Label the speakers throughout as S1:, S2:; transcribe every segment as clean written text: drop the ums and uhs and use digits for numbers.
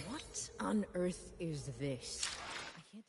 S1: What on earth is this? I can't...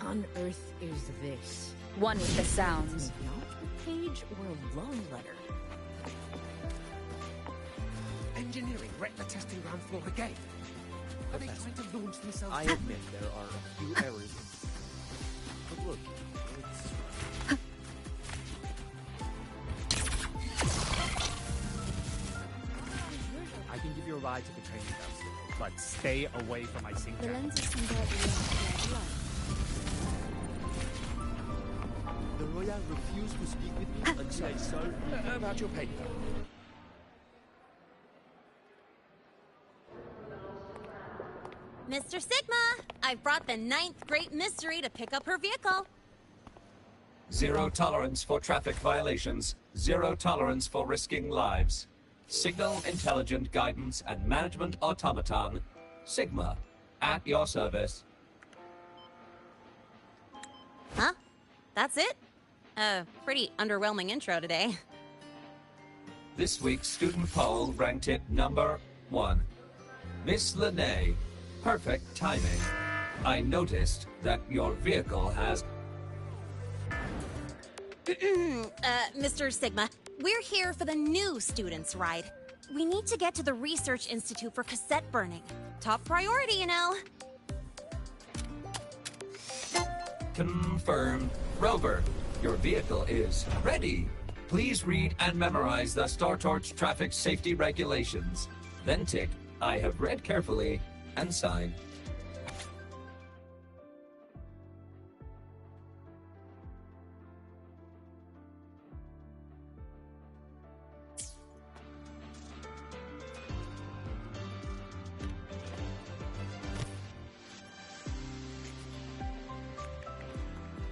S1: on earth is this?
S2: One with the sounds.
S1: An acknowledgement page or a love letter?
S3: Engineering wrecked the testing ground floor again. Are they trying to launch themselves?
S4: I admit there are a few errors. But look, it's... I can give you a ride to the training grounds, but stay away from my sink
S5: The
S4: jacket.
S5: lenses seem to have
S4: The Royale refused to speak with me until I saw...
S3: About your paper.
S6: Mr. Sigma, I've brought the ninth great mystery to pick up her vehicle.
S7: Zero tolerance for traffic violations. Zero tolerance for risking lives. Signal intelligent guidance and management automaton. Sigma, at your service.
S6: Huh? That's it? Pretty underwhelming intro today.
S7: This week's student poll ranked it number 1. Miss Lene, perfect timing. I noticed that your vehicle has...
S6: Mr. Sigma, we're here for the new students' ride. We need to get to the Research Institute for cassette burning. Top priority, you know.
S7: Confirmed. Rover, your vehicle is ready. Please read and memorize the StarTorch traffic safety regulations. Then tick, I have read carefully, and sign.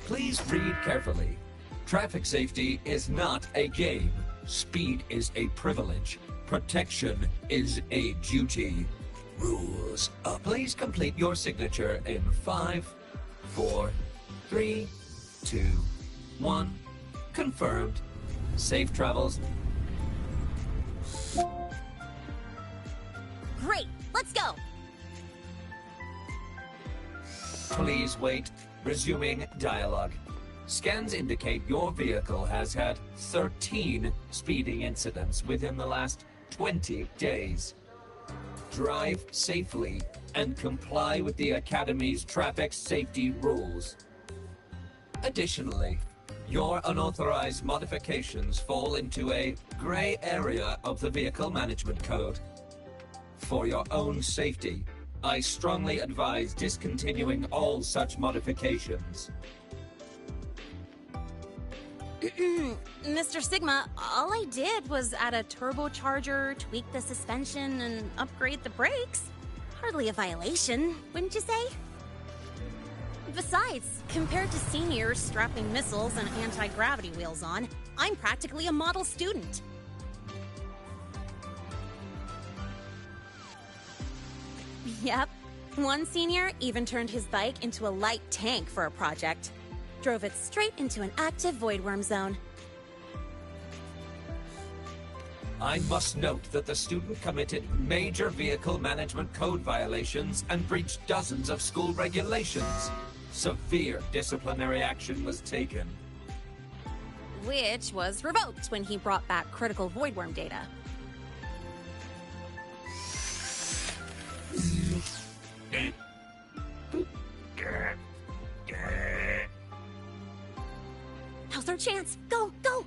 S7: Please read carefully. Traffic safety is not a game. Speed is a privilege. Protection is a duty. Rules. Please complete your signature in 5, 4, 3, 2, 1. Confirmed. Safe travels.
S6: Great, let's go.
S7: Please wait. Resuming dialogue. Scans indicate your vehicle has had 13 speeding incidents within the last 20 days. Drive safely and comply with the Academy's traffic safety rules. Additionally, your unauthorized modifications fall into a gray area of the Vehicle Management Code. For your own safety, I strongly advise discontinuing all such modifications.
S6: Mr. Sigma, all I did was add a turbocharger, tweak the suspension, and upgrade the brakes. Hardly a violation, wouldn't you say? Besides, compared to seniors strapping missiles and anti-gravity wheels on, I'm practically a model student. Yep. One senior even turned his bike into a light tank for a project. Drove it straight into an active voidworm zone.
S7: I must note that the student committed major vehicle management code violations and breached dozens of school regulations. Severe disciplinary action was taken.
S6: Which was revoked when he brought back critical voidworm data. Now's our chance. Go, go!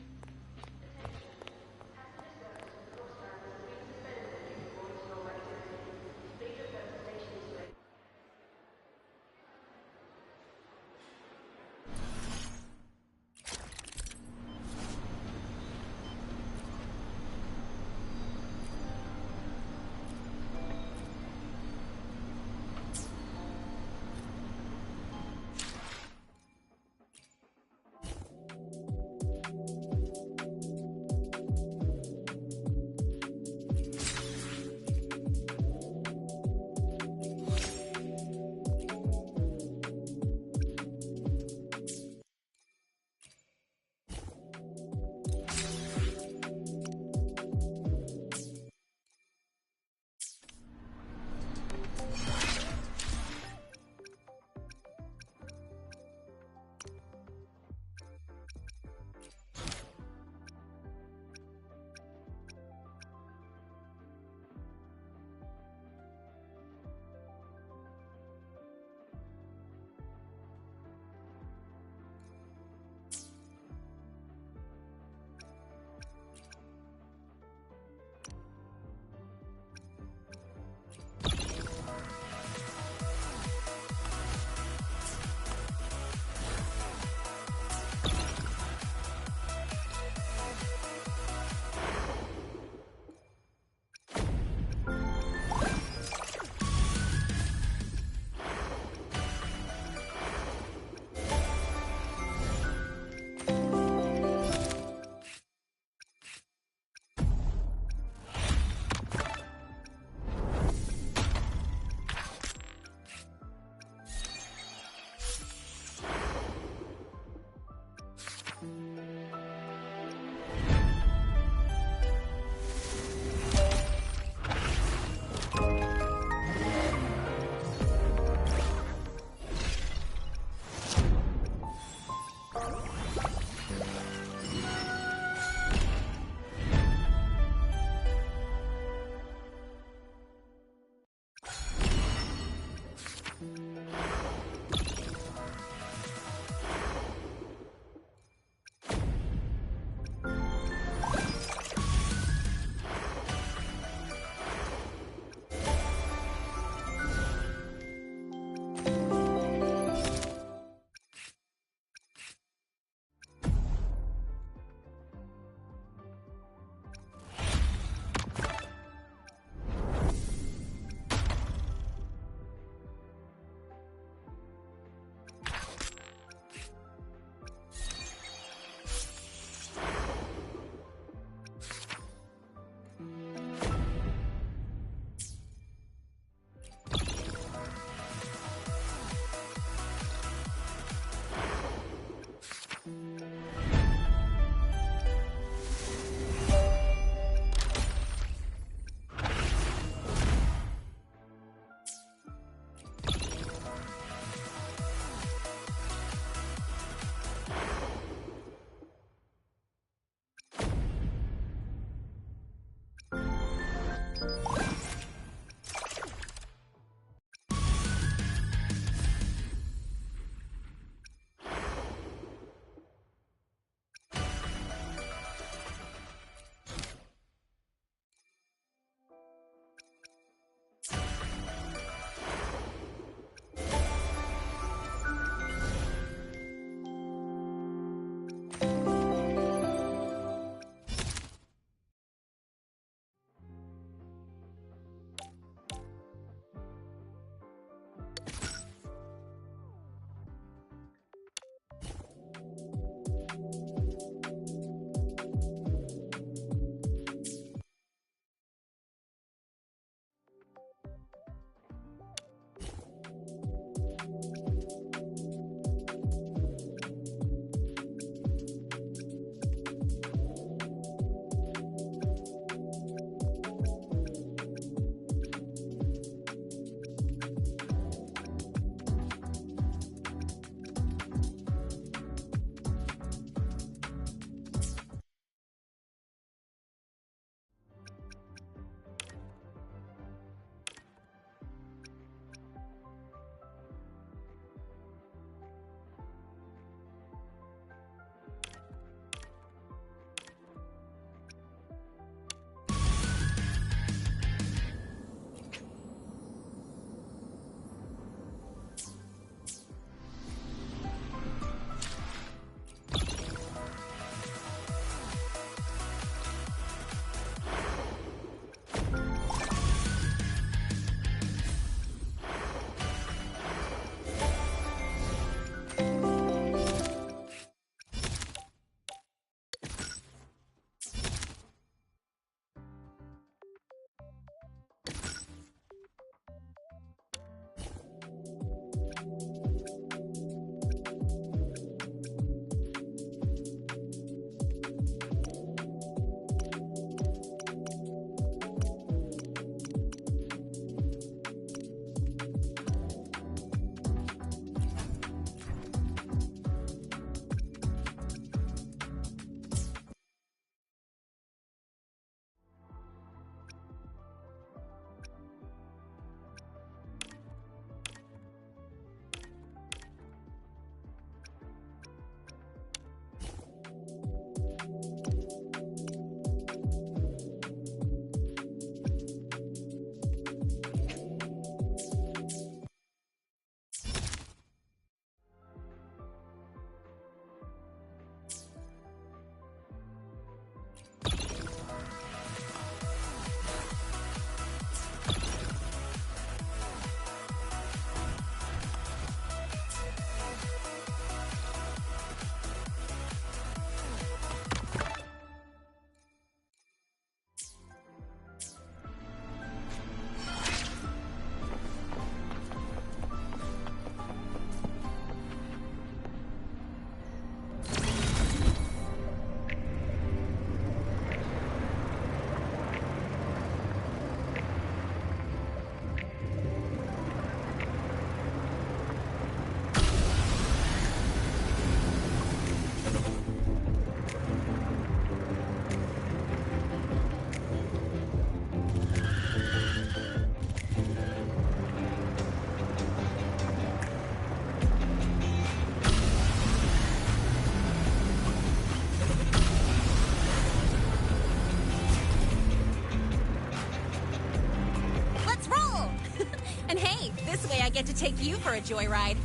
S6: This way I get to take you for a joyride.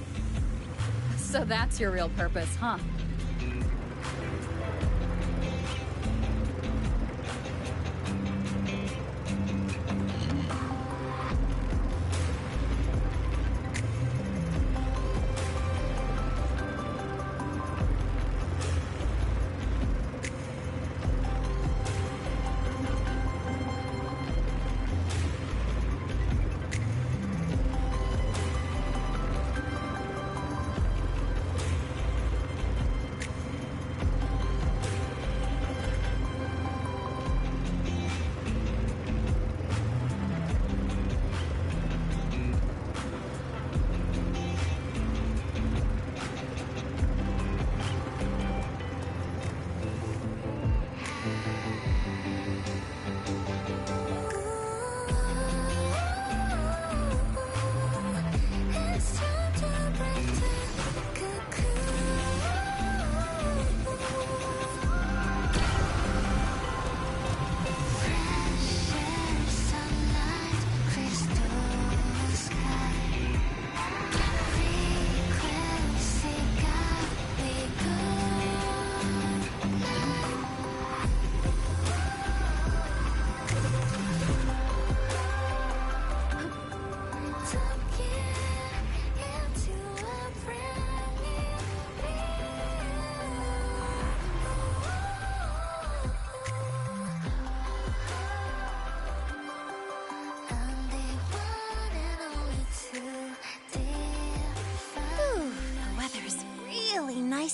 S2: So that's your real purpose, huh?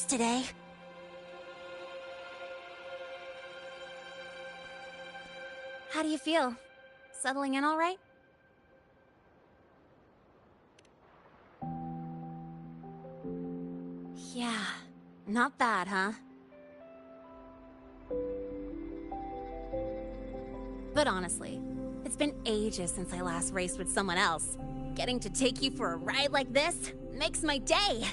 S6: Today. How do you feel? Settling in all right? Yeah, not bad, huh? But honestly, it's been ages since I last raced with someone else. Getting to take you for a ride like this makes my day!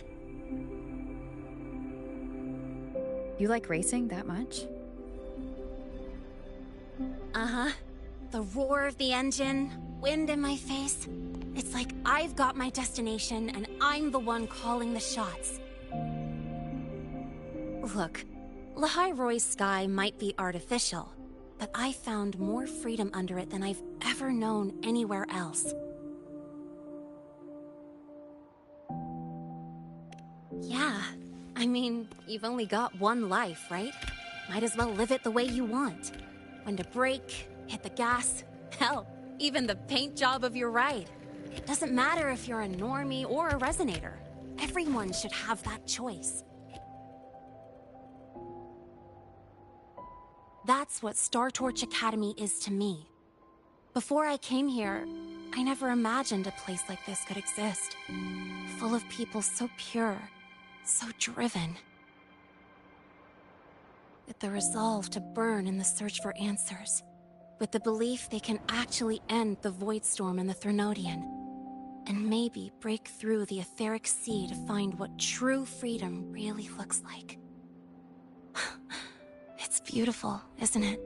S2: You like racing that much?
S6: Uh-huh. The roar of the engine, wind in my face. It's like I've got my destination and I'm the one calling the shots. Look, Lehigh Roy's sky might be artificial, but I found more freedom under it than I've ever known anywhere else. Yeah, I mean, you've only got one life, right? Might as well live it the way you want. When to brake, hit the gas, hell, even the paint job of your ride. It doesn't matter if you're a normie or a resonator. Everyone should have that choice. That's what Star Torch Academy is to me. Before I came here, I never imagined a place like this could exist. Full of people so pure, so driven. With the resolve to burn in the search for answers. With the belief they can actually end the Void Storm and the Threnodian. And maybe break through the etheric sea to find what true freedom really looks like. It's beautiful, isn't it?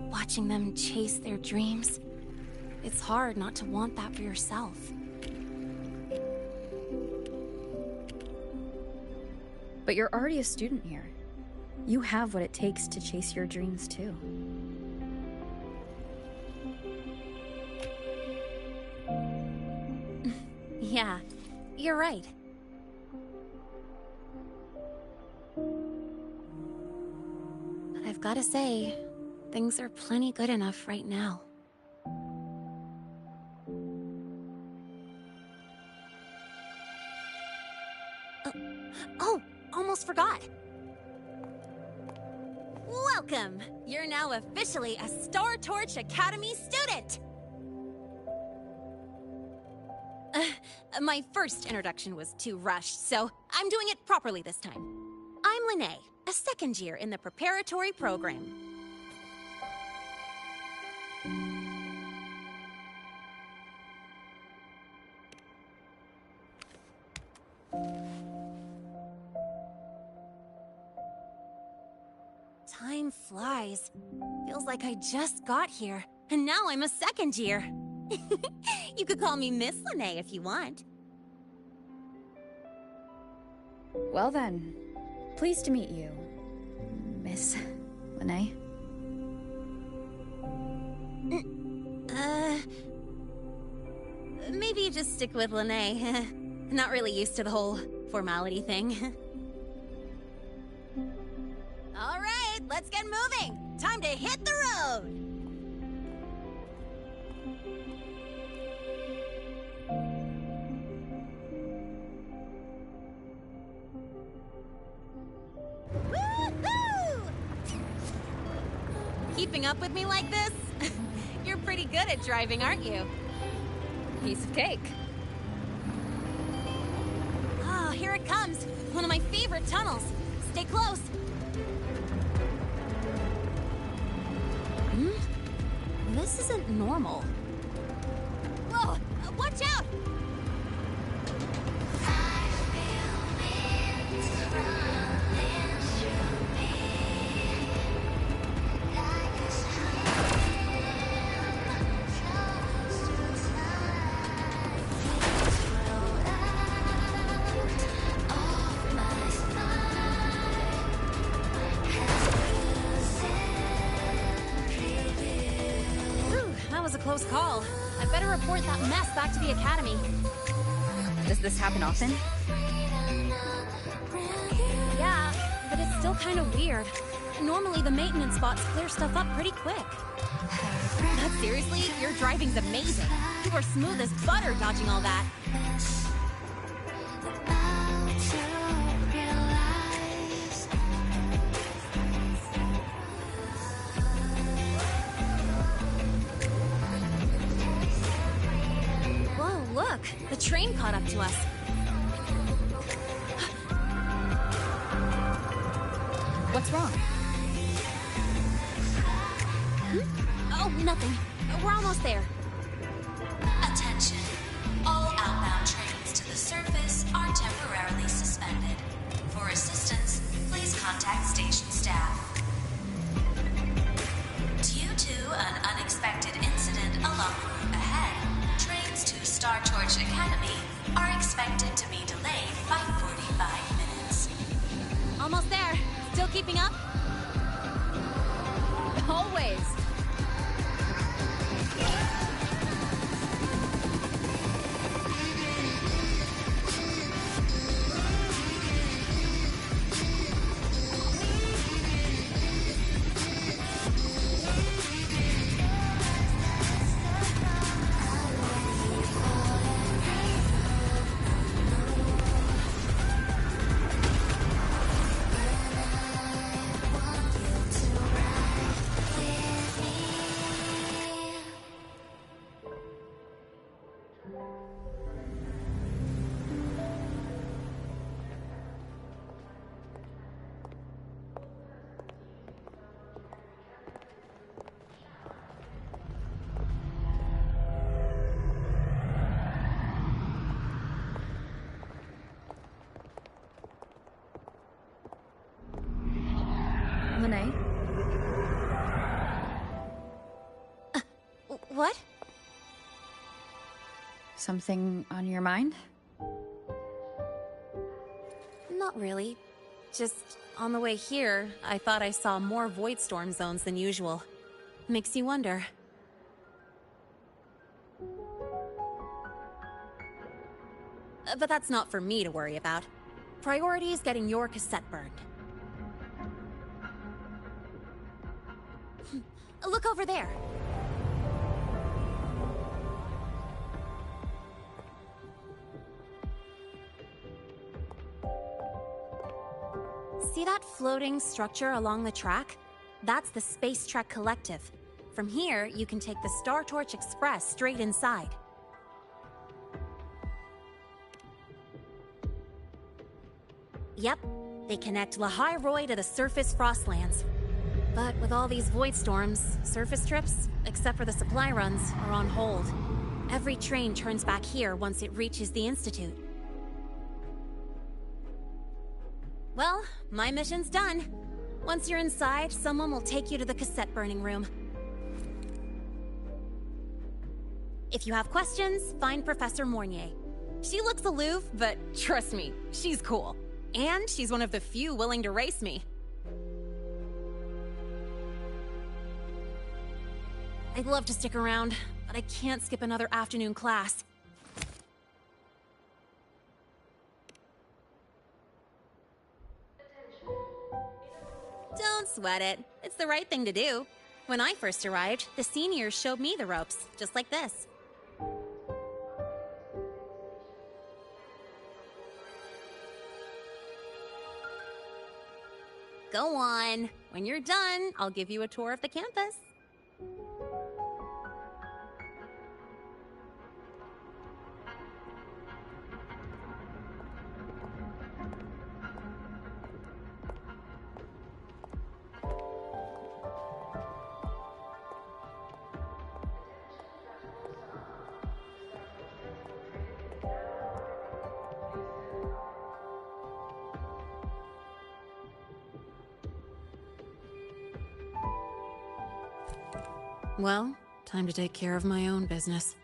S6: Watching them chase their dreams, it's hard not to want that for yourself.
S2: But you're already a student here. You have what it takes to chase your dreams, too.
S6: Yeah, you're right. But I've gotta say, things are plenty good enough right now. Oh, almost forgot. Welcome! You're now officially a Star Torch Academy student! My first introduction was too rushed, so I'm doing it properly this time. I'm Lene, a second year in the preparatory program. Time flies. Feels like I just got here, and now I'm a second year. You could call me Miss Lene if you want.
S2: Well then, pleased to meet you, Miss Lene.
S6: Maybe you just stick with Lene. Not really used to the whole formality thing. All right, let's get moving. Time to hit the road. Woohoo! Keeping up with me like this? You're pretty good at driving, aren't you?
S2: Piece of cake.
S6: Oh, here it comes. One of my favorite tunnels. Stay close. This isn't normal. Whoa! Watch out! Close call. I better report that mess back to the academy.
S2: Does this happen often?
S6: Yeah, but it's still kind of weird. Normally the maintenance bots clear stuff up pretty quick. But seriously, your driving's amazing. You were smooth as butter dodging all that. Look, the train caught up to us.
S2: What's wrong?
S6: Oh, nothing. We're almost there.
S8: Attention. All outbound trains to the surface are temporarily suspended. For assistance, please contact station staff. Due to an unexpected incident along the route ahead, trains to Star Torch Academy are expected to be delayed by 45 minutes.
S6: Almost there. Still keeping up?
S2: Always. Lene?
S6: What?
S2: Something on your mind?
S6: Not really. Just on the way here, I thought I saw more Void Storm zones than usual. Makes you wonder. But that's not for me to worry about. Priority is getting your cassette burned. Look over there. See that floating structure along the track? That's the Space Trek Collective. From here, you can take the Star Torch Express straight inside. Yep, they connect Lahai to the surface Frostlands. But with all these void storms, surface trips, except for the supply runs, are on hold. Every train turns back here once it reaches the Institute. Well, my mission's done. Once you're inside, someone will take you to the cassette burning room. If you have questions, find Professor Mornier. She looks aloof, but trust me, she's cool. And she's one of the few willing to race me. I'd love to stick around, but I can't skip another afternoon class. Don't sweat it. It's the right thing to do. When I first arrived, the seniors showed me the ropes, just like this. Go on. When you're done, I'll give you a tour of the campus. Well, time to take care of my own business.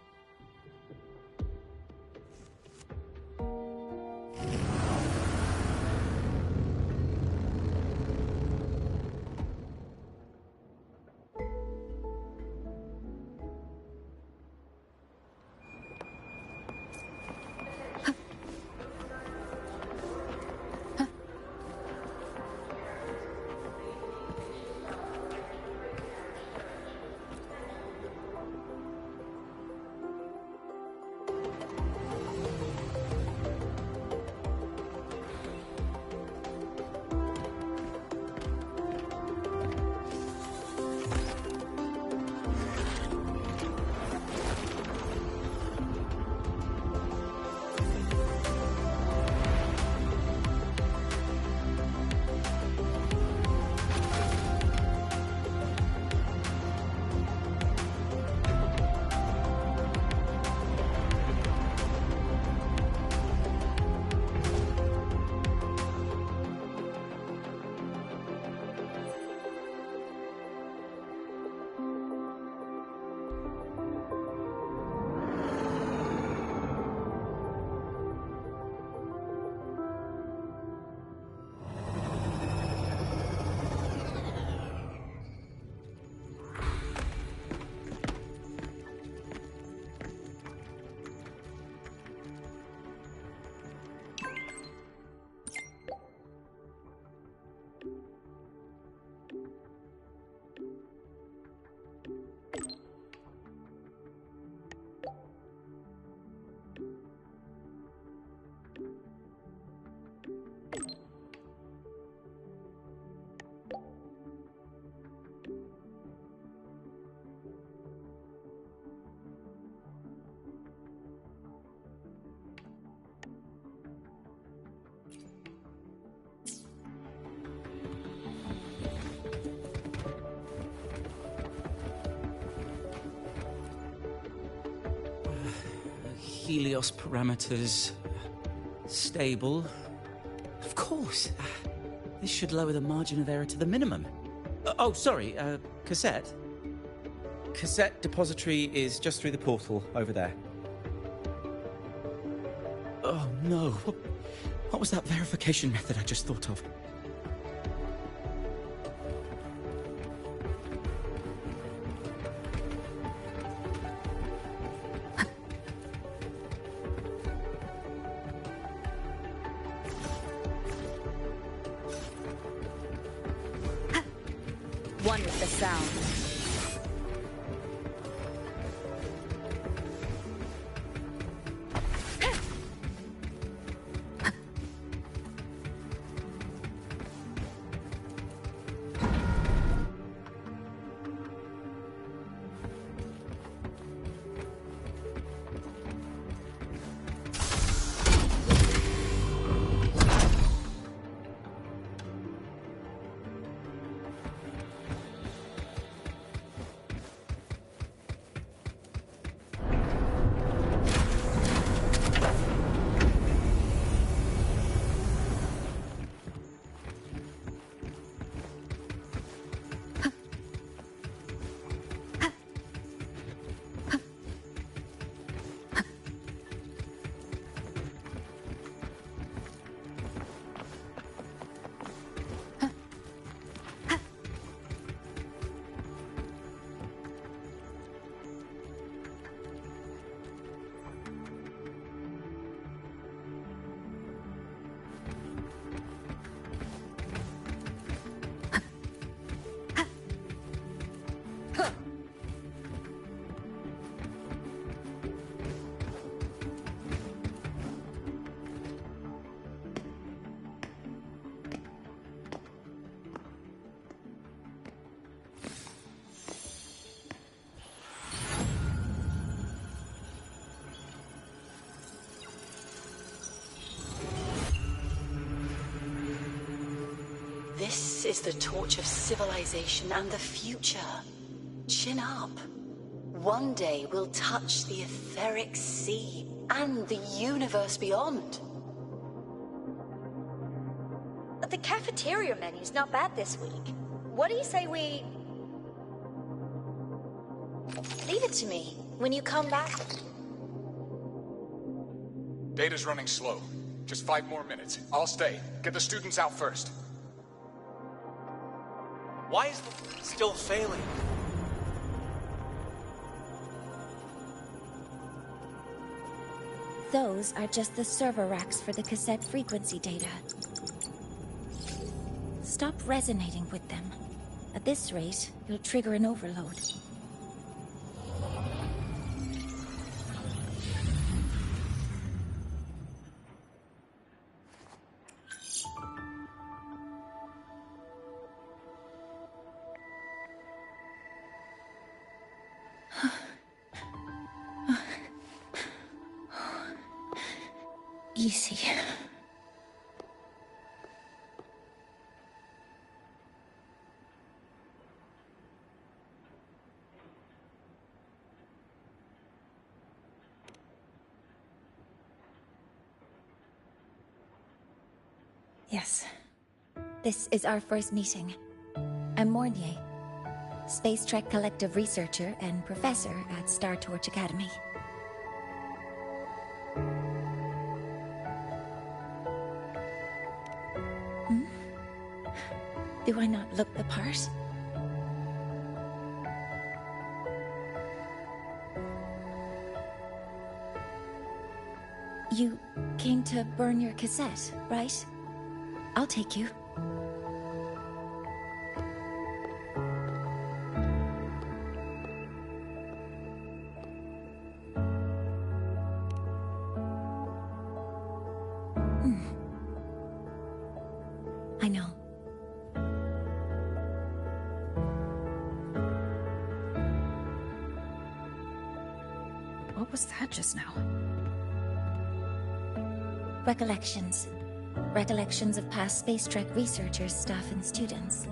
S9: Helios parameters stable. Of course. This should lower the margin of error to the minimum. Oh, sorry, cassette. Cassette depository is just through the portal over there. Oh no, what was that verification method I just thought of?
S2: One with the sound.
S1: is the torch of civilization and the future. Chin up. One day we'll touch the etheric sea and the universe beyond.
S10: The cafeteria menu's not bad this week. What do you say we... Leave it to me. When you come back...
S11: Data's running slow. Just 5 more minutes. I'll stay. Get the students out first.
S4: Why is the still failing?
S12: Those are just the server racks for the cassette frequency data. Stop resonating with them. At this rate, you'll trigger an overload. Easy. Yes. This is our first meeting. I'm Mornier, Space Trek Collective researcher and professor at Star Torch Academy. Do I not look the part? You came to burn your cassette, right? I'll take you. I know.
S2: What was that just now?
S12: Recollections. Recollections of past Space Trek researchers, staff, and students.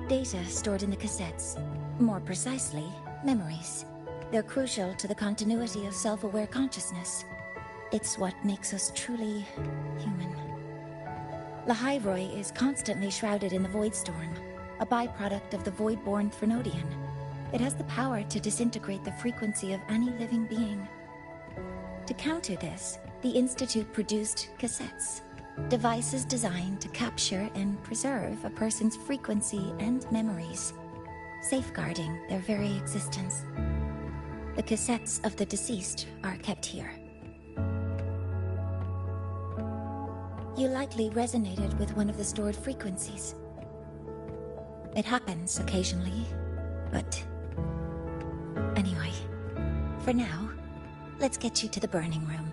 S12: Data stored in the cassettes. More precisely, memories. They're crucial to the continuity of self-aware consciousness. It's what makes us truly human. Lahairoi is constantly shrouded in the Void Storm, a byproduct of the Void-born Threnodian. It has the power to disintegrate the frequency of any living being. To counter this, the Institute produced cassettes, devices designed to capture and preserve a person's frequency and memories, safeguarding their very existence. The cassettes of the deceased are kept here. You likely resonated with one of the stored frequencies. It happens occasionally, but... Anyway, for now, let's get you to the burning room.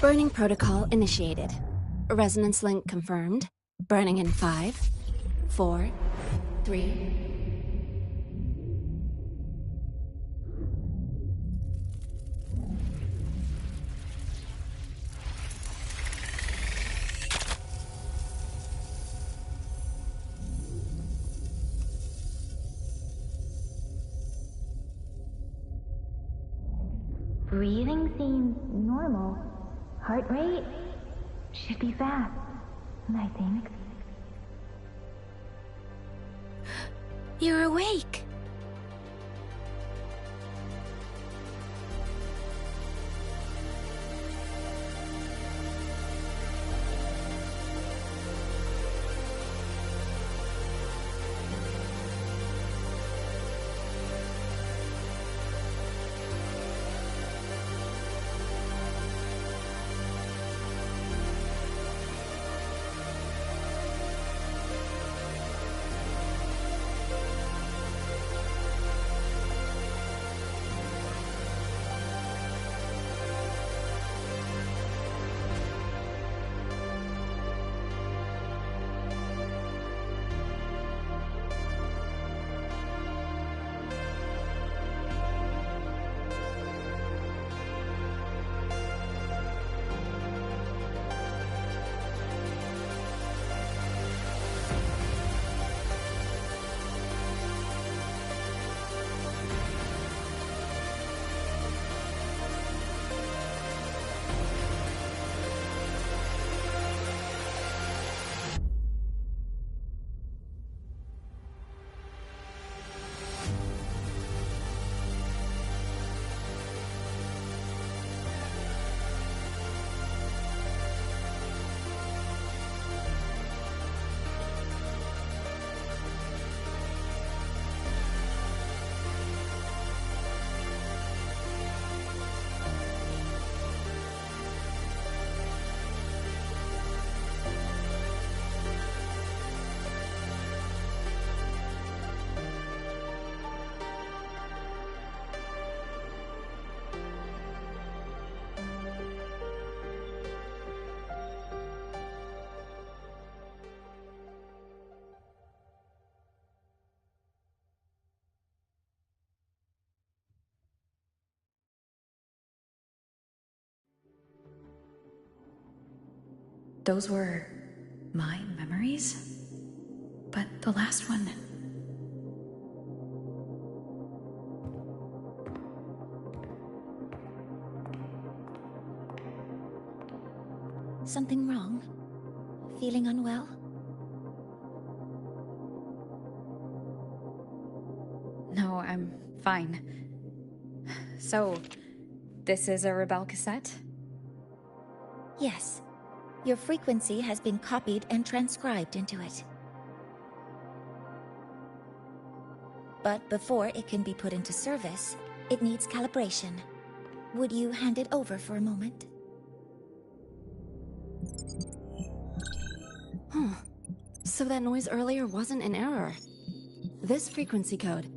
S6: Burning protocol initiated. Resonance link confirmed. Burning in 5, 4, 3...
S13: Breathing seems normal. Heart rate should be fast, I think.
S12: You're awake!
S2: Those were my memories? But the last one...
S12: Something wrong? Feeling unwell?
S2: No, I'm fine. So, this is a Rebel cassette?
S12: Yes. Your frequency has been copied and transcribed into it. But before it can be put into service, it needs calibration. Would you hand it over for a moment?
S14: Huh. So that noise earlier wasn't an error. This frequency code,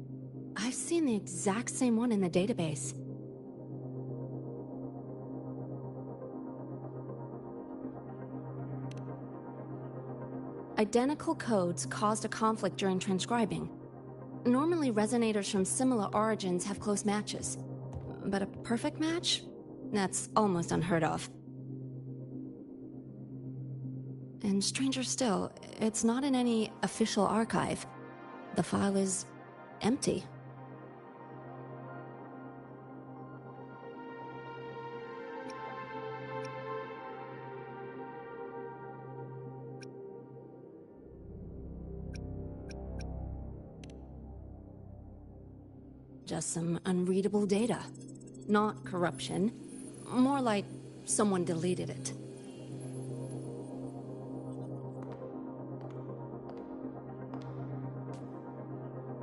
S14: I've seen the exact same one in the database. Identical codes caused a conflict during transcribing. Normally, resonators from similar origins have close matches. But a perfect match? That's almost unheard of. And stranger still, it's not in any official archive. The file is empty. Just some unreadable data. Not corruption. More like someone deleted it.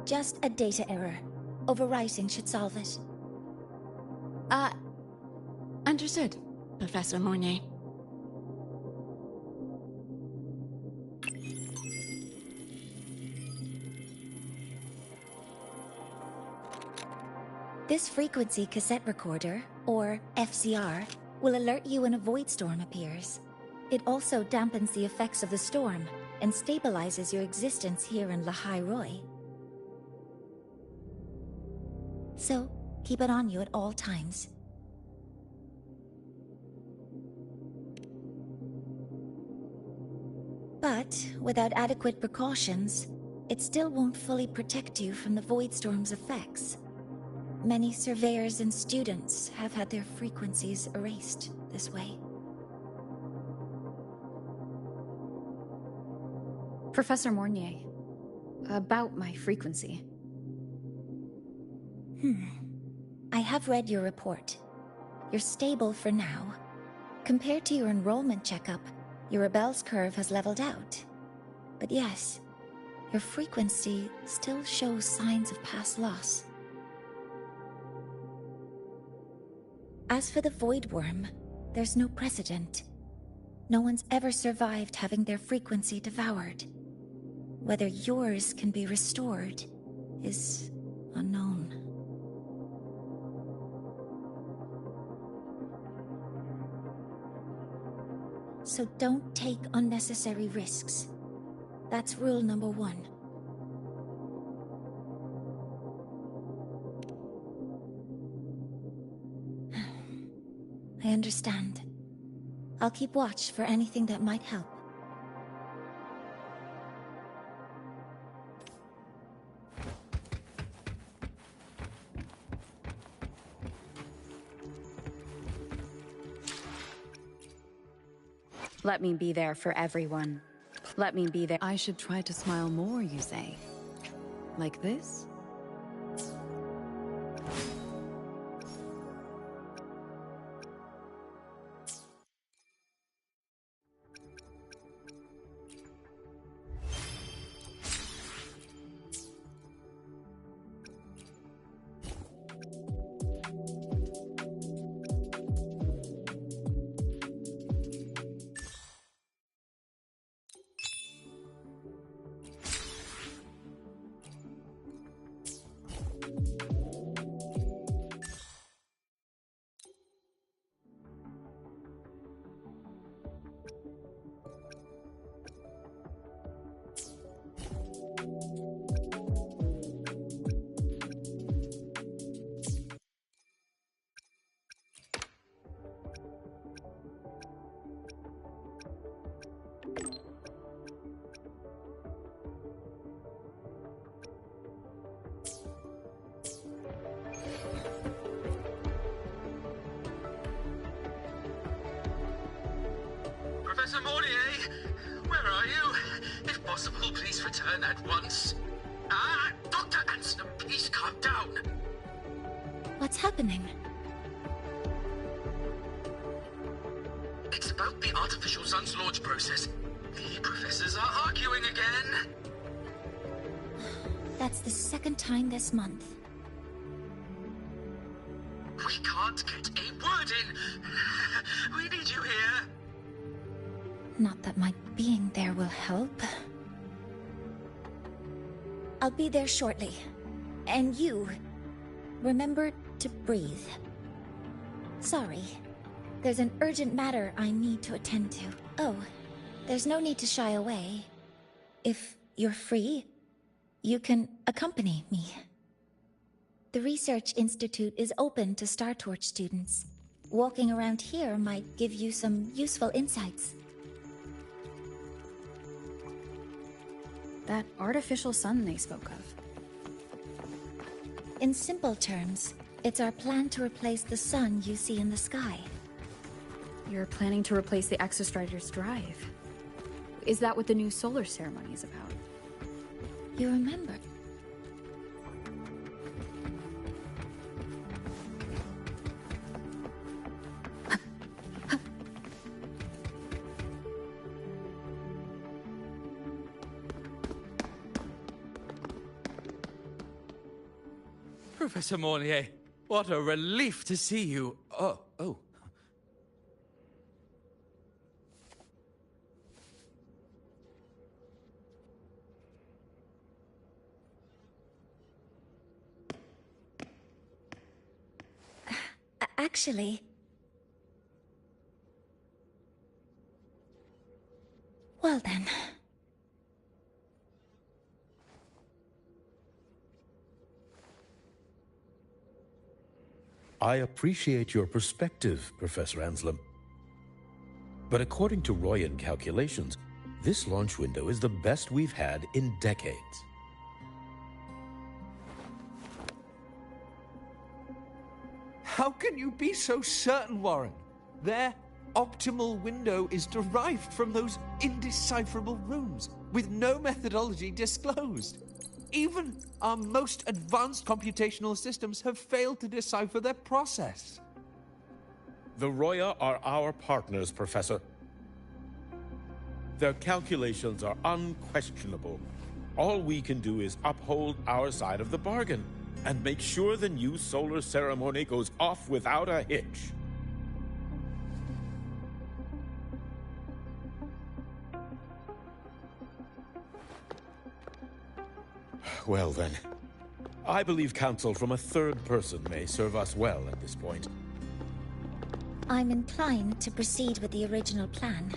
S12: Just a data error. Overwriting should solve it.
S14: Understood, Professor Mornay.
S12: This frequency cassette recorder, or FCR, will alert you when a void storm appears. It also dampens the effects of the storm and stabilizes your existence here in Lahai Roy. So, keep it on you at all times. But, without adequate precautions, it still won't fully protect you from the void storm's effects. Many surveyors and students have had their frequencies erased this way.
S2: Professor Mornier, about my frequency.
S12: I have read your report. You're stable for now. Compared to your enrollment checkup, your Rebel's curve has leveled out. But yes, your frequency still shows signs of past loss. As for the Void Worm, there's no precedent. No one's ever survived having their frequency devoured. Whether yours can be restored is unknown. So don't take unnecessary risks. That's rule number 1. I understand. I'll keep watch for anything that might help.
S2: Let me be there for everyone. Let me be there.
S15: I should try to smile more, you say? Like this?
S3: possible, please return at once? Dr. Anselm, please calm down.
S12: What's happening?
S3: It's about the artificial sun's launch process. The professors are arguing again.
S12: That's the second time this month.
S3: We can't get a word in. We need you here.
S12: Not that my being there will help. I'll be there shortly. And you, remember to breathe. Sorry. There's an urgent matter I need to attend to. Oh, there's no need to shy away. If you're free, you can accompany me. The Research Institute is open to Star Torch students. Walking around here might give you some useful insights.
S2: That artificial sun they spoke of.
S12: In simple terms, it's our plan to replace the sun you see in the sky.
S2: You're planning to replace the Exostrider's drive. Is that what the new solar ceremony is about?
S12: You remember?
S16: Professor Mornier, what a relief to see you. Oh.
S12: Actually... Well then...
S17: I appreciate your perspective, Professor Anselm. But according to Royan calculations, this launch window is the best we've had in decades.
S16: How can you be so certain, Warren? Their optimal window is derived from those indecipherable runes, with no methodology disclosed. Even our most advanced computational systems have failed to decipher their process.
S17: The Roya are our partners, Professor. Their calculations are unquestionable. All we can do is uphold our side of the bargain and make sure the new solar ceremony goes off without a hitch. Well then, I believe counsel from a third person may serve us well at this point.
S12: I'm inclined to proceed with the original plan.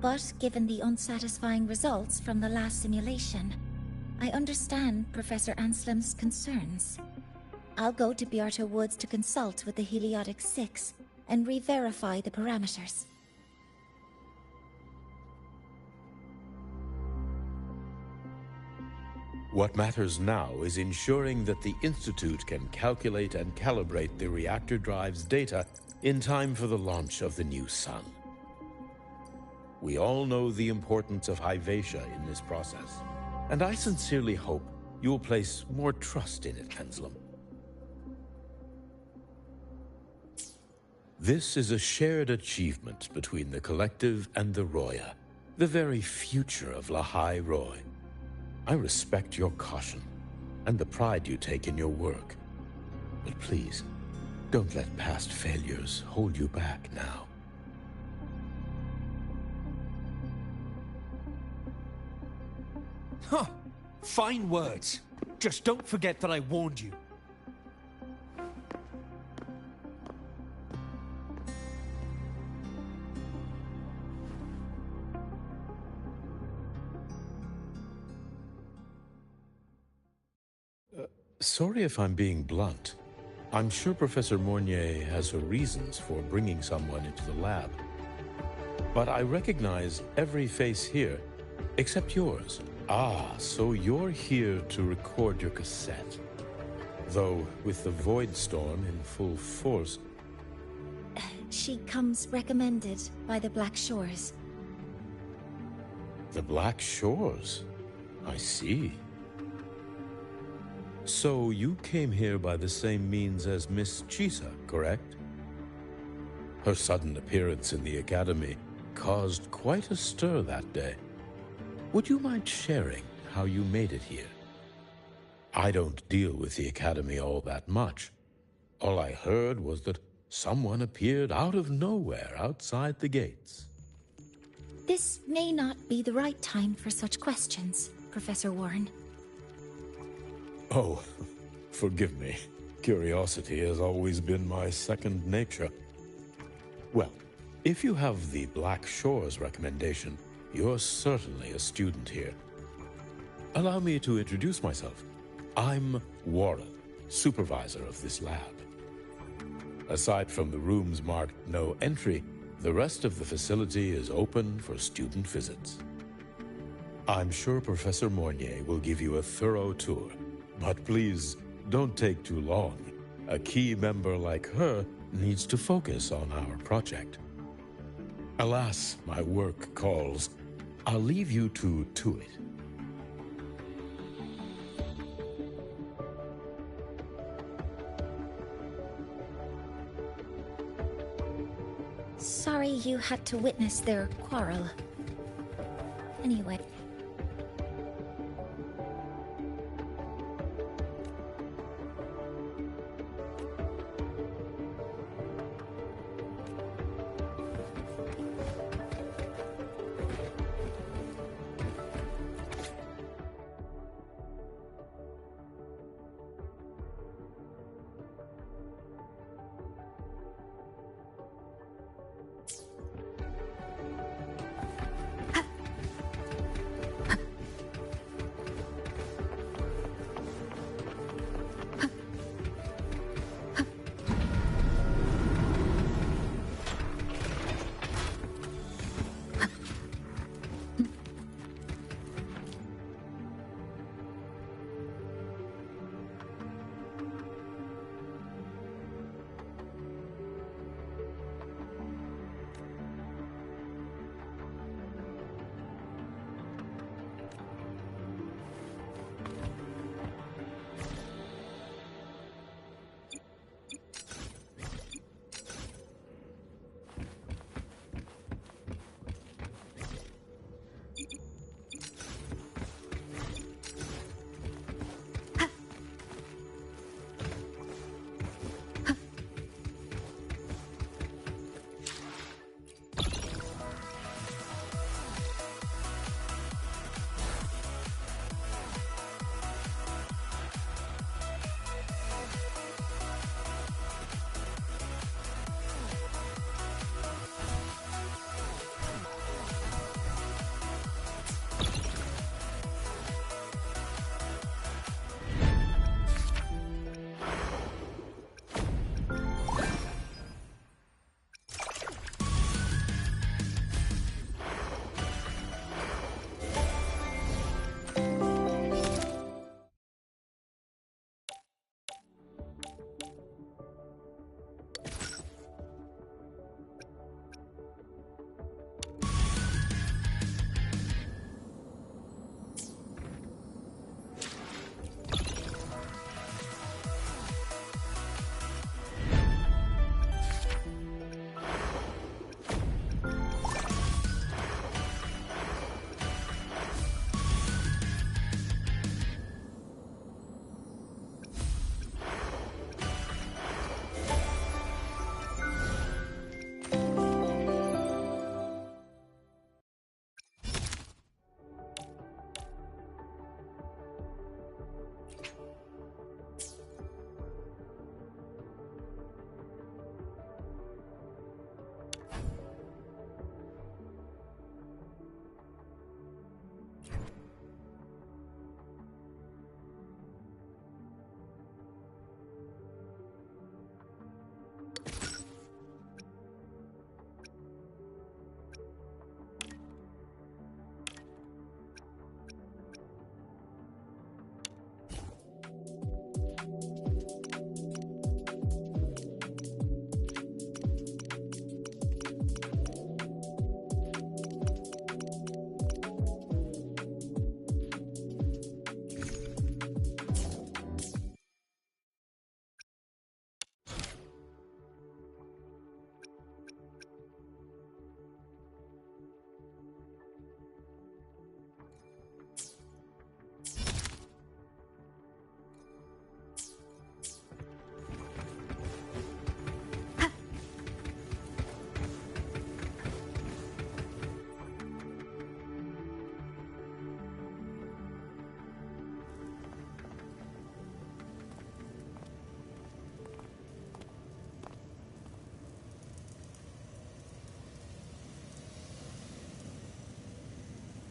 S12: But given the unsatisfying results from the last simulation, I understand Professor Anselm's concerns. I'll go to Beata Woods to consult with the Heliotic 6 and re-verify the parameters.
S17: What matters now is ensuring that the Institute can calculate and calibrate the reactor drive's data in time for the launch of the new sun. We all know the importance of Hyvatia in this process, and I sincerely hope you will place more trust in it, Anselm. This is a shared achievement between the Collective and the Roya, the very future of Lahai Roy. I respect your caution and the pride you take in your work. But please, don't let past failures hold you back now.
S16: Huh. Fine words. Just don't forget that I warned you.
S17: Sorry if I'm being blunt. I'm sure Professor Mornier has her reasons for bringing someone into the lab. But I recognize every face here, except yours. Ah, so you're here to record your cassette. Though, with the Void Storm in full force...
S12: She comes recommended by the Black Shores.
S17: The Black Shores. I see. So you came here by the same means as Miss Chisa, correct? Her sudden appearance in the Academy caused quite a stir that day. Would you mind sharing how you made it here? I don't deal with the Academy all that much. All I heard was that someone appeared out of nowhere outside the gates.
S12: This may not be the right time for such questions, Professor Warren.
S17: Oh, forgive me. Curiosity has always been my second nature. Well, if you have the Black Shores recommendation, you're certainly a student here. Allow me to introduce myself. I'm Warren, supervisor of this lab. Aside from the rooms marked no entry, the rest of the facility is open for student visits. I'm sure Professor Mornier will give you a thorough tour, but please don't take too long. A key member like her needs to focus on our project. Alas, my work calls. I'll leave you to it.
S12: Sorry you had to witness their quarrel. Anyway.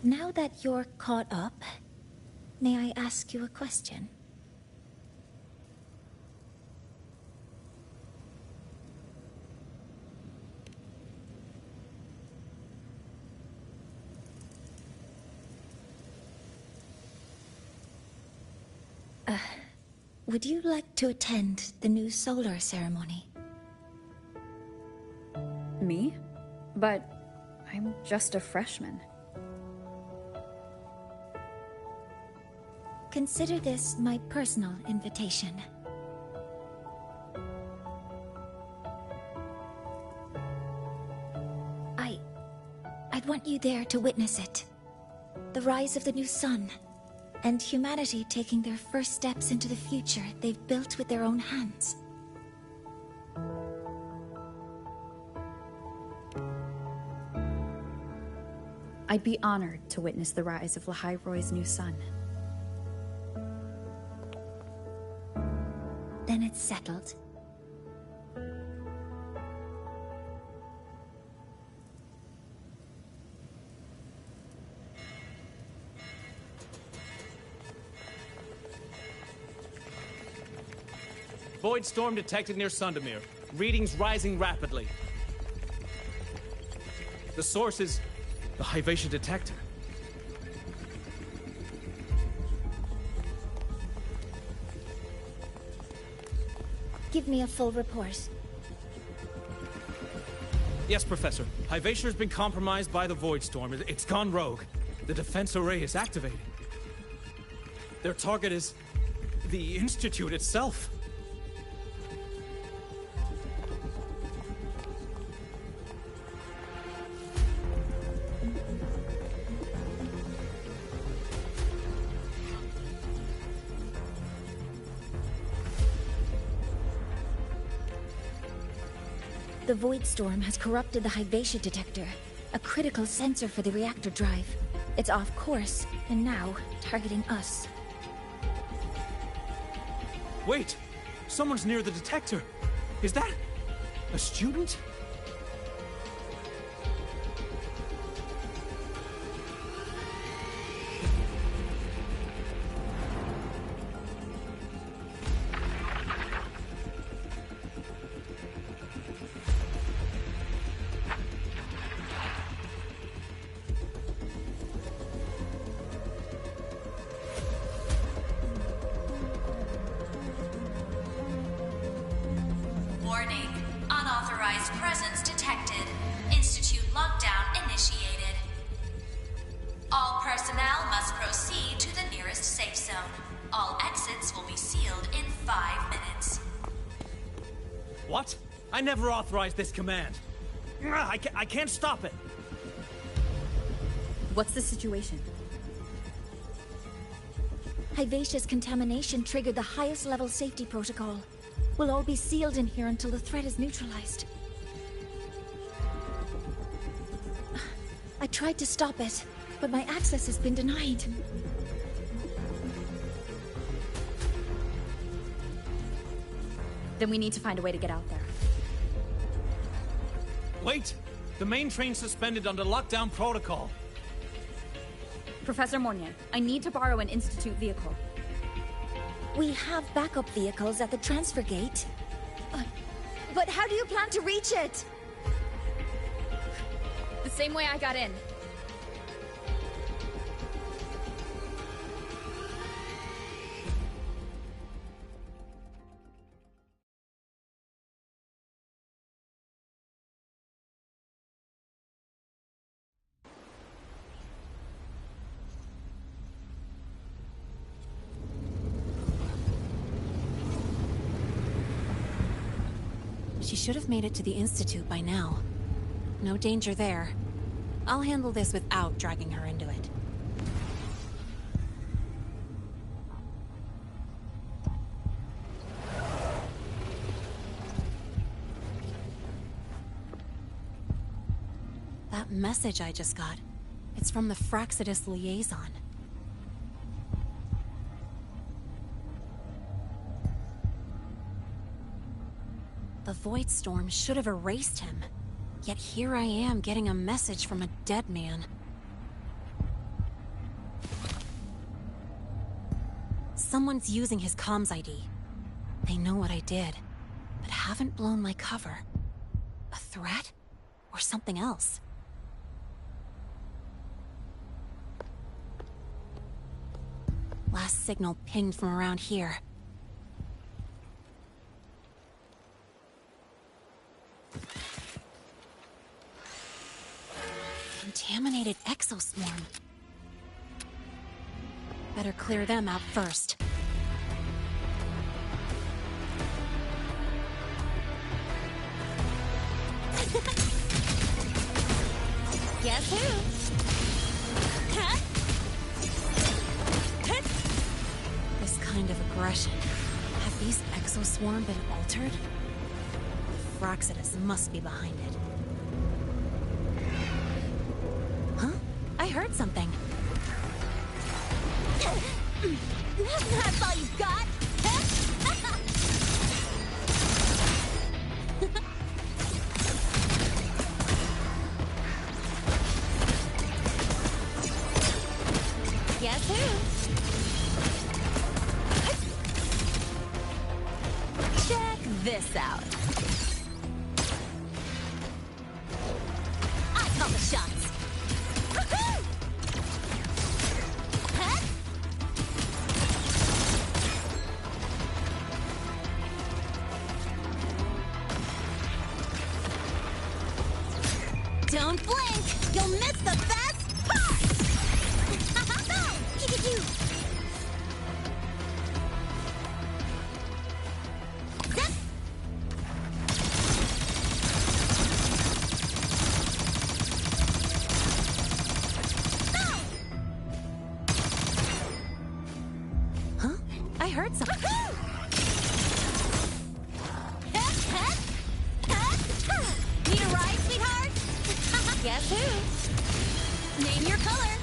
S12: Now that you're caught up, may I ask you a question? Would you like to attend the new solar ceremony?
S2: Me? But I'm just a freshman.
S12: Consider this my personal invitation. I'd want you there to witness it. The rise of the new sun, and humanity taking their first steps into the future they've built with their own hands.
S2: I'd be honored to witness the rise of Lahai-Roy's new sun.
S12: Then it's settled.
S18: Void storm detected near Sundermere. Readings rising rapidly. The source is the Hyvatia detector.
S12: Give me a full report.
S18: Yes, Professor. Hyvatia has been compromised by the Void Storm. It's gone rogue. The defense array is activated. Their target is the Institute itself.
S12: The Void Storm has corrupted the Hyvatia detector, a critical sensor for the reactor drive. It's off course, and now targeting us.
S18: Wait! Someone's near the detector! Is that a student?
S8: Warning. Unauthorized presence detected. Institute lockdown initiated. All personnel must proceed to the nearest safe zone. All exits will be sealed in 5 minutes.
S18: What? I never authorized this command. I can't stop it.
S2: What's the situation?
S12: Hyvatia's contamination triggered the highest level safety protocol. We'll all be sealed in here until the threat is neutralized. I tried to stop it, but my access has been denied.
S2: Then we need to find a way to get out there.
S18: Wait! The main train's suspended under lockdown protocol.
S2: Professor Mornier, I need to borrow an Institute vehicle.
S12: We have backup vehicles at the transfer gate. But how do you plan to reach it?
S2: The same way I got in.
S6: She should have made it to the Institute by now. No danger there. I'll handle this without dragging her into it. That message I just got, it's from the Fraxidus liaison. The Void Storm should have erased him. Yet here I am getting a message from a dead man. Someone's using his comms ID. They know what I did, but haven't blown my cover. A threat? Or something else? Last signal pinged from around here. Contaminated exoswarm. Better clear them out first. Guess who? Huh? This kind of aggression. Have these exoswarm been altered? Fraxidus must be behind it. Huh? I heard something. That's all you've got? Guess who? Check this out. I call the shots. Don't blink! You'll miss the best part! Kick-a-doo! Zip! No! Huh? I heard something. Need a ride, sweetheart? Guess who? Name your color.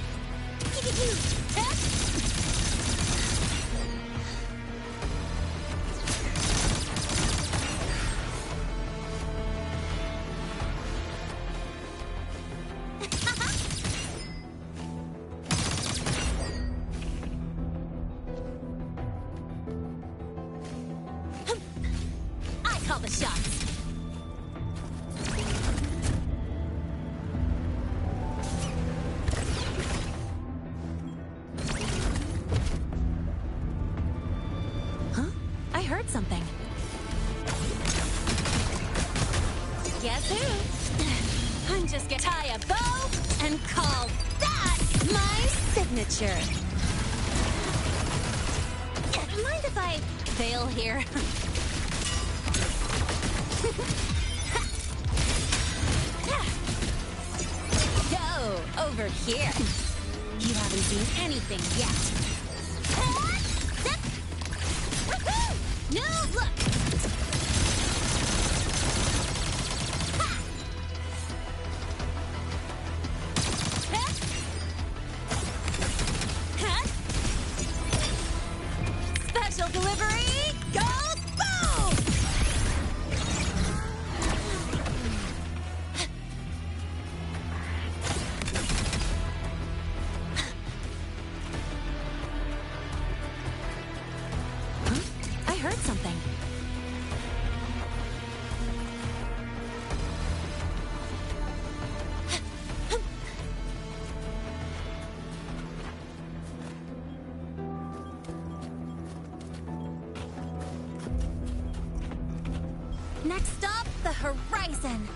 S6: I call the shots. Something. Guess who? I'm just gonna tie a bow and call that my signature. Mind if I fail here? Go over here. You haven't seen anything yet. No, look! Special delivery goes boom! Huh? I heard something. Next stop, the horizon.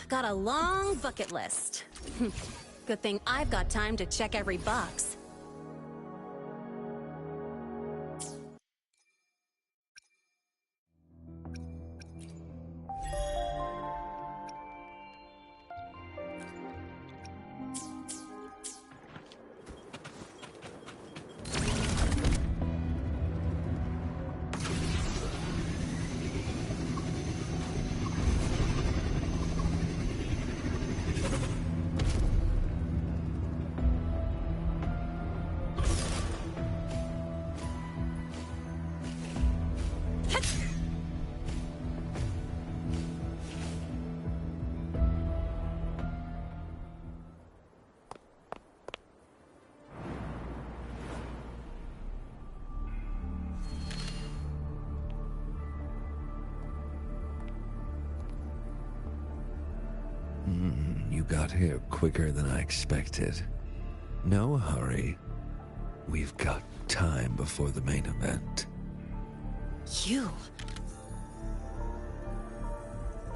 S6: Got a long bucket list. Good thing I've got time to check every box.
S19: you got here quicker than I expected. No hurry. We've got time before the main event.
S6: You?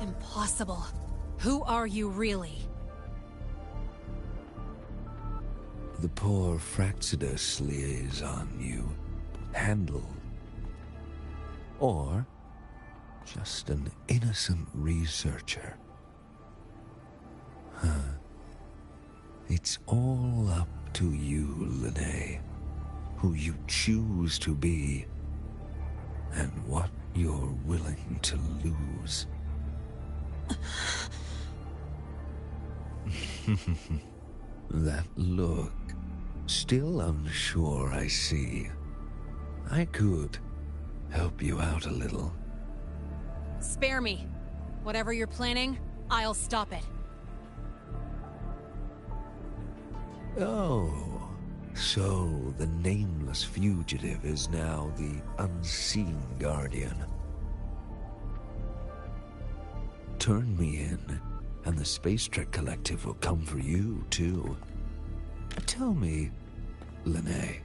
S6: Impossible. Who are you really?
S19: The poor Fraxidus liaison you handle. Or just an innocent researcher. Huh. It's all up to you, Lene. Who you choose to be, and what you're willing to lose. That look. Still unsure, I see. I could help you out a little.
S6: Spare me. Whatever you're planning, I'll stop it.
S19: Oh, so the nameless fugitive is now the unseen guardian. Turn me in, and the Space Trek Collective will come for you, too. Tell me, Lene,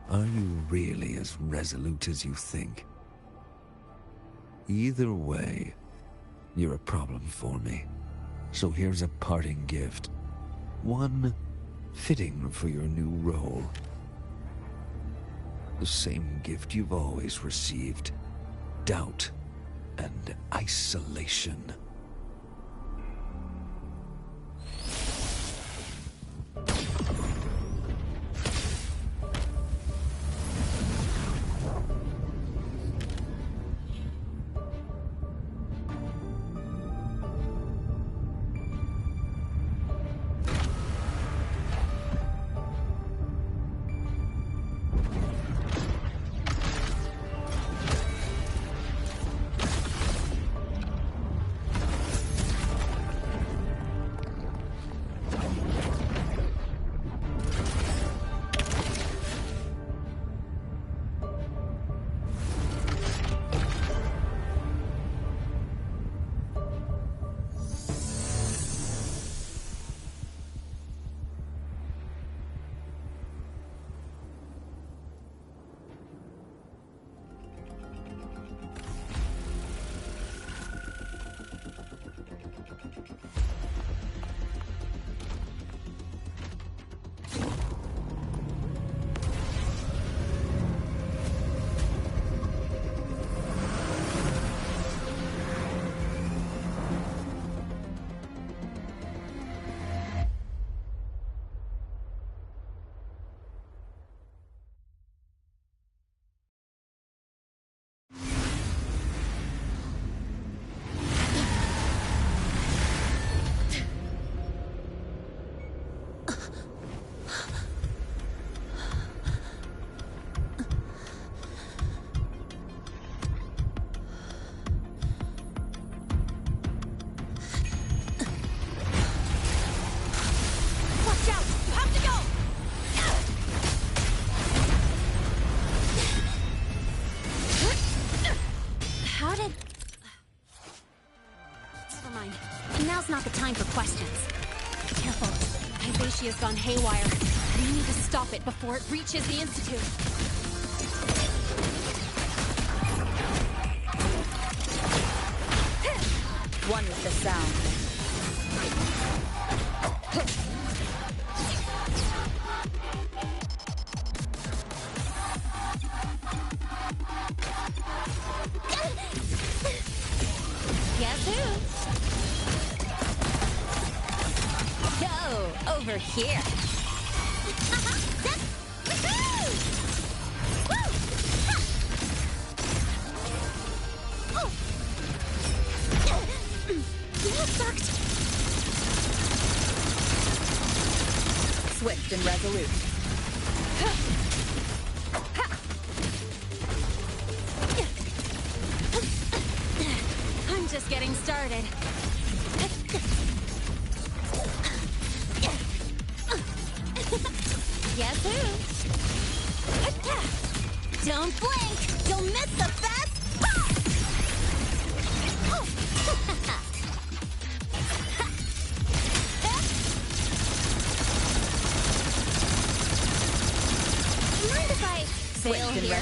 S19: are you really as resolute as you think? Either way, you're a problem for me. So here's a parting gift. One fitting for your new role. The same gift you've always received. Doubt and isolation.
S6: Not the time for questions. Careful. Hyvatia's gone haywire. We need to stop it before it reaches the Institute.
S2: One with the sound.
S6: Guess who? Over here.
S2: Swift and resolute.
S6: I'm just getting started. Guess who? Don't blink! You'll miss the best part! fail here.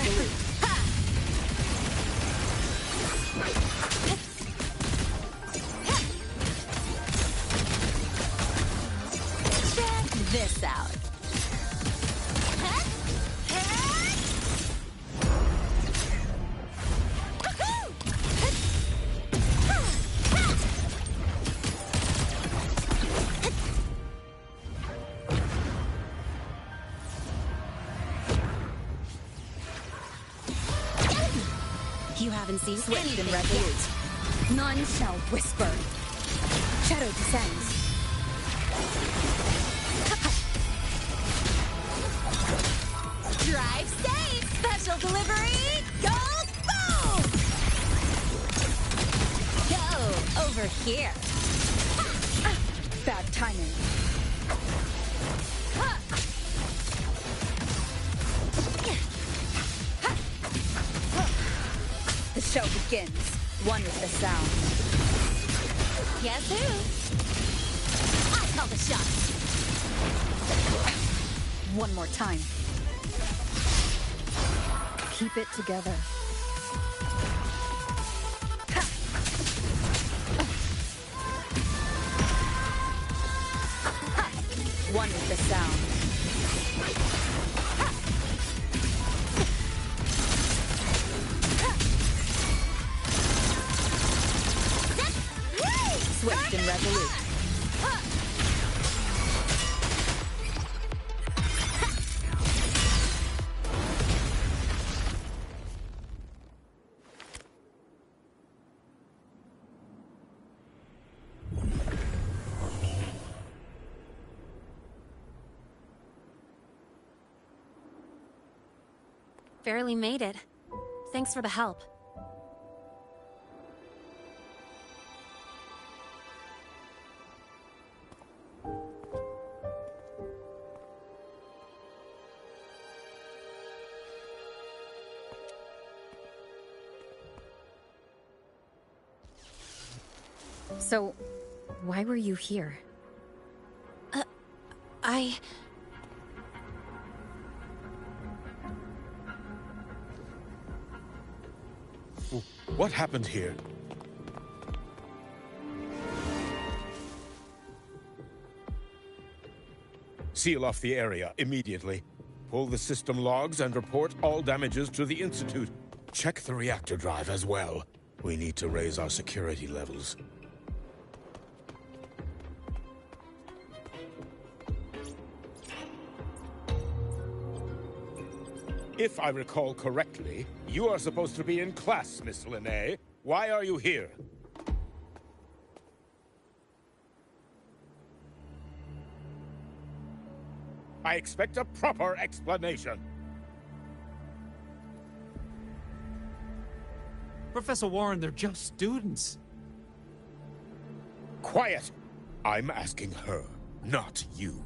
S6: Check this out. You haven't seen
S2: Swift and
S6: anything
S2: resolute.
S6: yet.
S2: None shall whisper. Shadow descends.
S6: Drive safe! Special delivery! Go boom! Go over here.
S2: Bad timing. The show begins. One with the sound.
S6: Guess who? I call the shots.
S2: One more time. Keep it together. One with the sound. Swift and resolute.
S6: Barely made it. Thanks for the help.
S2: So, why were you here?
S17: What happened here? Seal off the area immediately. Pull the system logs and report all damages to the Institute. Check the reactor drive as well. We need to raise our security levels. If I recall correctly, you are supposed to be in class, Miss Linnae. Why are you here? I expect a proper explanation.
S18: Professor Warren, they're just students.
S17: Quiet! I'm asking her, not you.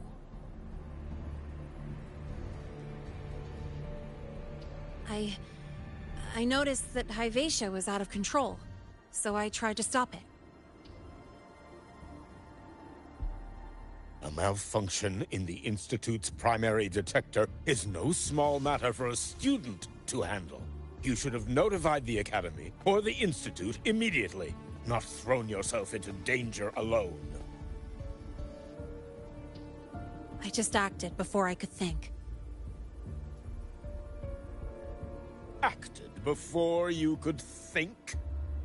S6: I noticed that Hyvatia was out of control, so I tried to stop it.
S17: A malfunction in the Institute's primary detector is no small matter for a student to handle. You should have notified the Academy or the Institute immediately, not thrown yourself into danger alone.
S6: I just acted before I could think.
S17: Acted before you could think?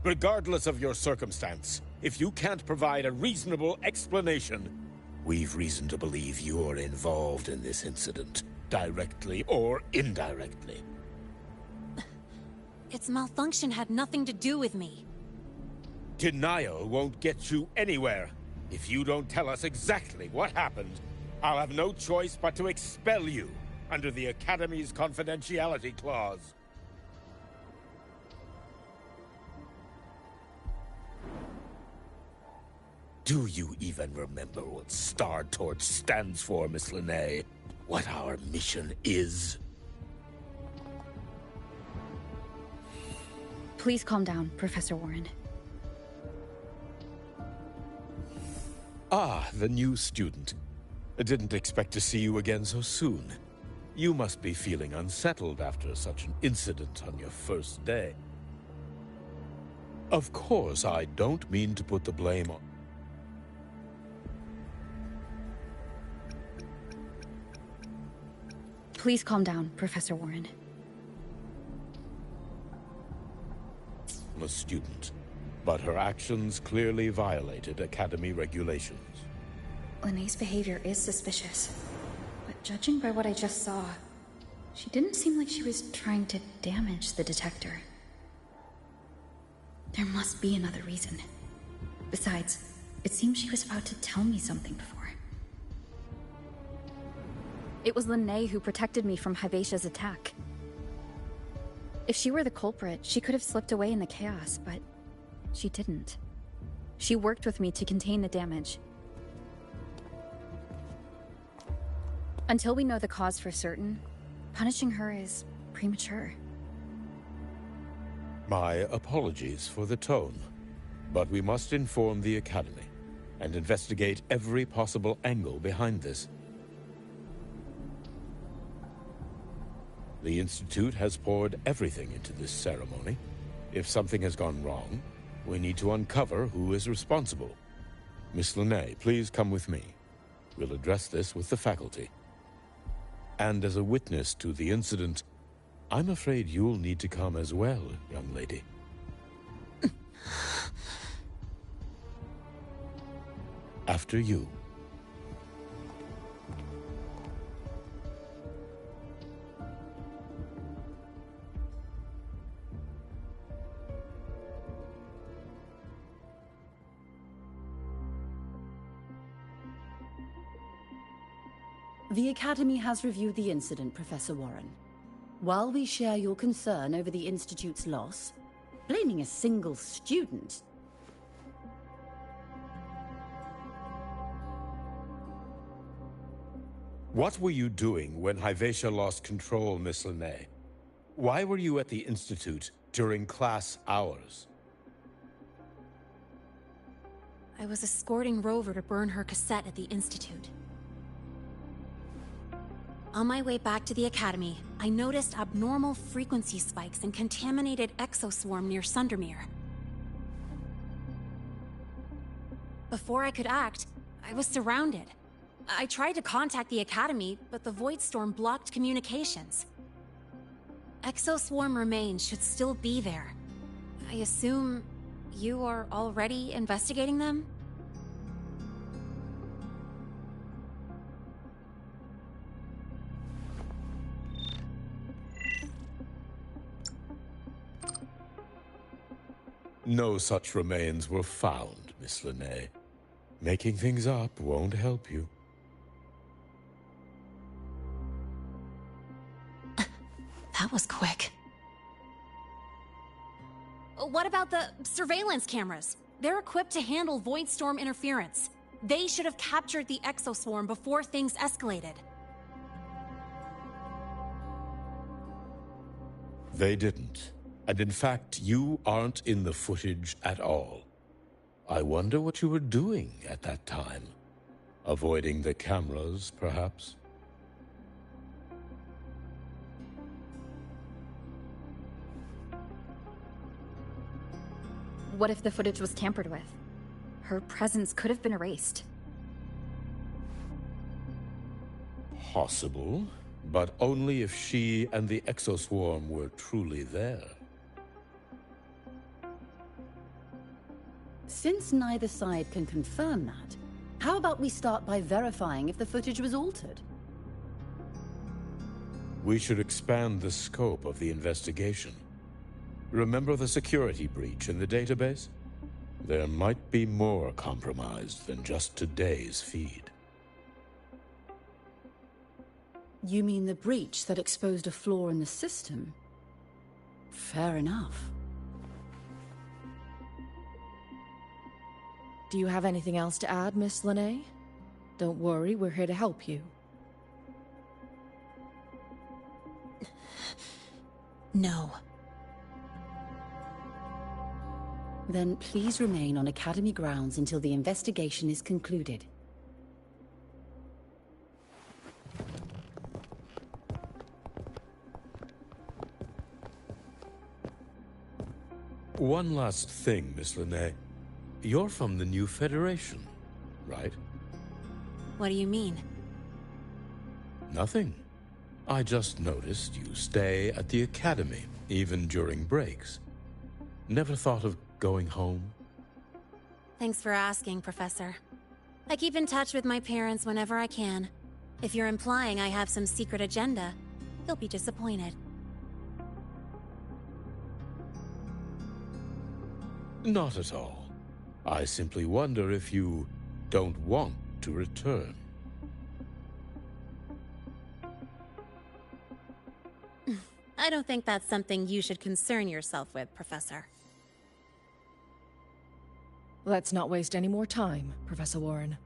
S17: Regardless of your circumstance, if you can't provide a reasonable explanation, we've reason to believe you're involved in this incident, directly or indirectly.
S6: Its malfunction had nothing to do with me.
S17: Denial won't get you anywhere. If you don't tell us exactly what happened, I'll have no choice but to expel you under the Academy's confidentiality clause. Do you even remember what Star Torch stands for, Miss Linnae? What our mission is?
S2: Please calm down, Professor Warren.
S17: Ah, the new student. I didn't expect to see you again so soon. You must be feeling unsettled after such an incident on your first day. Of course, I don't mean to put the blame on...
S2: Please calm down, Professor Warren.
S17: A student, but her actions clearly violated Academy regulations.
S2: Linnea's behavior is suspicious, but judging by what I just saw, she didn't seem like she was trying to damage the detector. There must be another reason. Besides, it seems she was about to tell me something before. It was Linnea who protected me from Hivatia's attack. If she were the culprit, she could have slipped away in the chaos, but she didn't. She worked with me to contain the damage. Until we know the cause for certain, punishing her is premature.
S17: My apologies for the tone, but we must inform the Academy and investigate every possible angle behind this. The Institute has poured everything into this ceremony. If something has gone wrong, we need to uncover who is responsible. Miss Linnea, please come with me. We'll address this with the faculty. And as a witness to the incident, I'm afraid you'll need to come as well, young lady. After you.
S1: The Academy has reviewed the incident, Professor Warren. While we share your concern over the Institute's loss, blaming a single student...
S17: What were you doing when Hivatia lost control, Miss Linnea? Why were you at the Institute during class hours?
S6: I was escorting Rover to burn her cassette at the Institute. On my way back to the Academy, I noticed abnormal frequency spikes and contaminated exoswarm near Sundermere. Before I could act, I was surrounded. I tried to contact the Academy, but the Void Storm blocked communications. Exoswarm remains should still be there. I assume you are already investigating them?
S17: No such remains were found, Miss Linnea. Making things up won't help you.
S6: That was quick. What about the surveillance cameras? They're equipped to handle Void Storm interference. They should have captured the exoswarm before things escalated.
S17: They didn't. And in fact, you aren't in the footage at all. I wonder what you were doing at that time. Avoiding the cameras, perhaps?
S2: What if the footage was tampered with? Her presence could have been erased.
S17: Possible, but only if she and the exoswarm were truly there.
S1: Since neither side can confirm that, how about we start by verifying if the footage was altered?
S17: We should expand the scope of the investigation. Remember the security breach in the database? There might be more compromised than just today's feed.
S1: You mean the breach that exposed a flaw in the system? Fair enough.
S15: Do you have anything else to add, Miss Linnea? Don't worry, we're here to help you.
S6: No.
S1: Then please remain on Academy grounds until the investigation is concluded.
S17: One last thing, Miss Linnae. You're from the new Federation, right?
S6: What do you mean?
S17: Nothing. I just noticed you stay at the Academy, even during breaks. Never thought of going home?
S6: Thanks for asking, Professor. I keep in touch with my parents whenever I can. If you're implying I have some secret agenda, you'll be disappointed.
S17: Not at all. I simply wonder if you don't want to return.
S6: I don't think that's something you should concern yourself with, Professor.
S15: Let's not waste any more time, Professor Warren.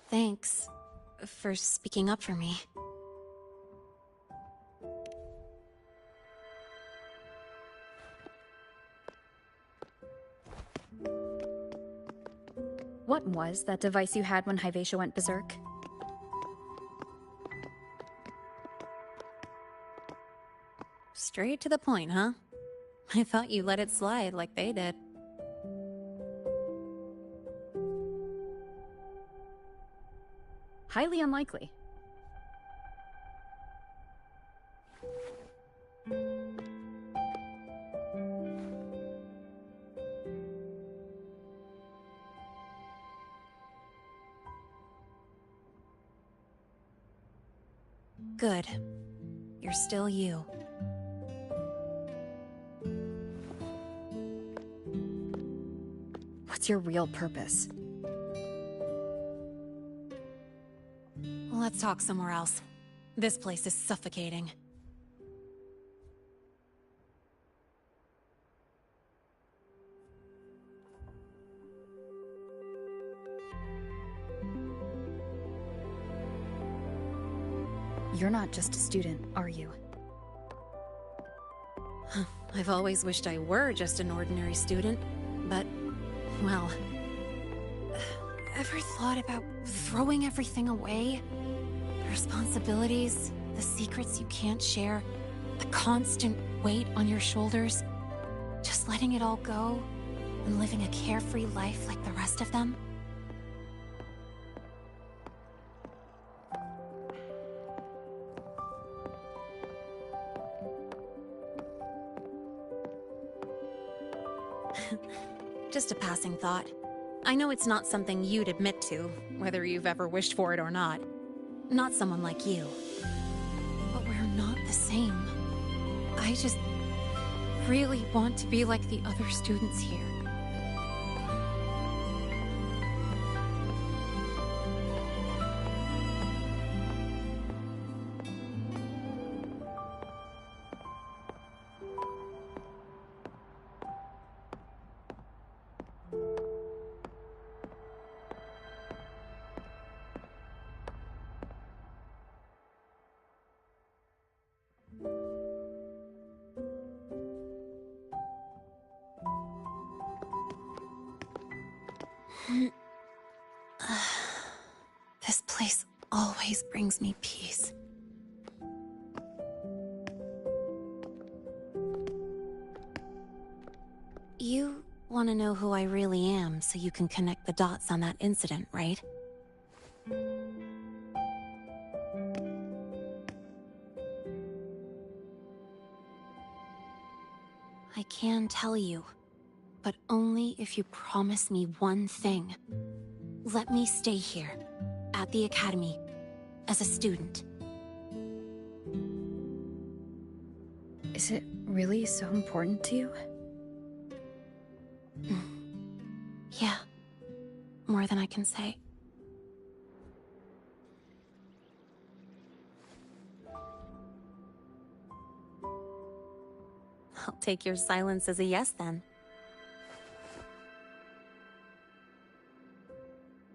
S6: Thanks for speaking up for me.
S2: What was that device you had when Hyvatia went berserk?
S6: Straight to the point, huh? I thought you let it slide like they did.
S2: Highly unlikely.
S6: Good. You're still you.
S2: What's your real purpose?
S6: Let's talk somewhere else. This place is suffocating.
S2: You're not just a student, are you?
S6: I've always wished I were just an ordinary student, but, well... Ever thought about throwing everything away? The responsibilities, the secrets you can't share, the constant weight on your shoulders. Just letting it all go and living a carefree life like the rest of them? Just a passing thought. I know it's not something you'd admit to, whether you've ever wished for it or not. Not someone like you. But we're not the same. I just really want to be like the other students here. This place always brings me peace. You want to know who I really am so you can connect the dots on that incident, right? I can tell you, but only if you promise me one thing. Let me stay here, at the Academy, as a student.
S2: Is it really so important to you?
S6: Yeah, more than I can say. I'll take your silence as a yes, then.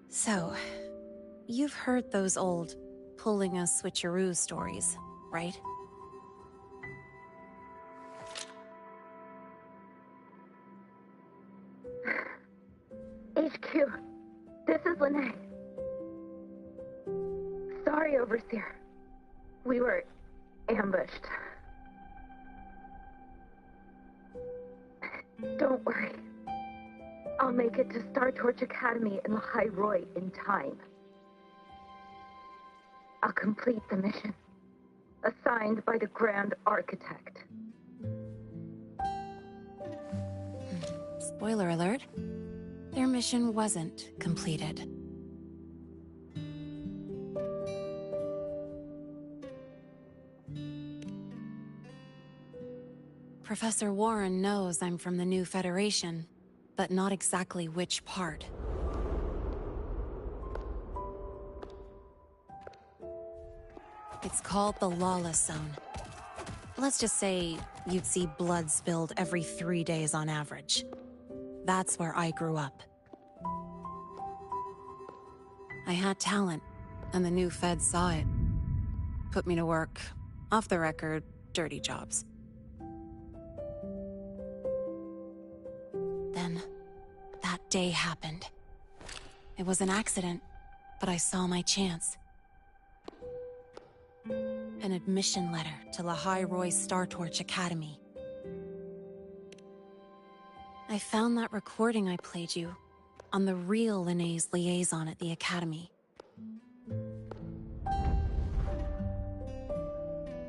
S6: So, You've heard those old pulling a switcheroo stories, right?
S13: HQ, this is Lene. Sorry, Overseer. We were ambushed. Don't worry. I'll make it to Star Torch Academy in Lahai Roy in time. I'll complete the mission, assigned by the Grand Architect.
S6: Spoiler alert. Their mission wasn't completed. Professor Warren knows I'm from the new Federation, but not exactly which part. It's called the Lawless Zone. Let's just say you'd see blood spilled every 3 days on average. That's where I grew up. I had talent, and the new Fed saw it. Put me to work, off the record, dirty jobs. Then, that day happened. It was an accident, but I saw my chance. An admission letter to Lahai Roy's Star Torch Academy. I found that recording I played you on the real Lene's liaison at the Academy.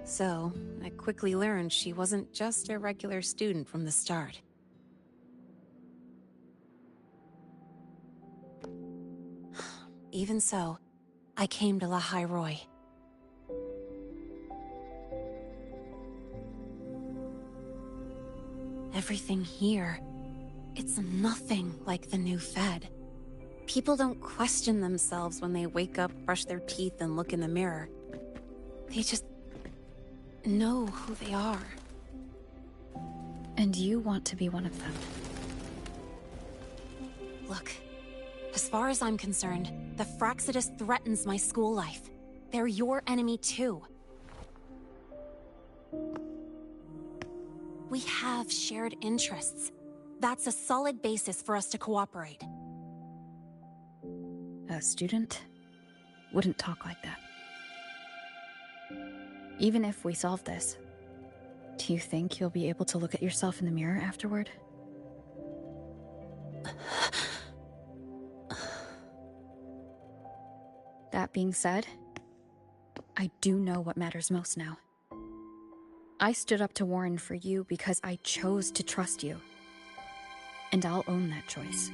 S6: So, I quickly learned she wasn't just a regular student from the start. Even so, I came to Lahai Roy. Everything here, it's nothing like the new Fed. People don't question themselves when they wake up, brush their teeth, and look in the mirror. They just know who they are.
S2: And you want to be one of them.
S6: Look, as far as I'm concerned, the Fraxidus threatens my school life. They're your enemy too. We have shared interests. That's a solid basis for us to cooperate.
S2: A student wouldn't talk like that. Even if we solve this, do you think you'll be able to look at yourself in the mirror afterward? That being said, I do know what matters most now. I stood up to Warren for you because I chose to trust you. And I'll own that choice.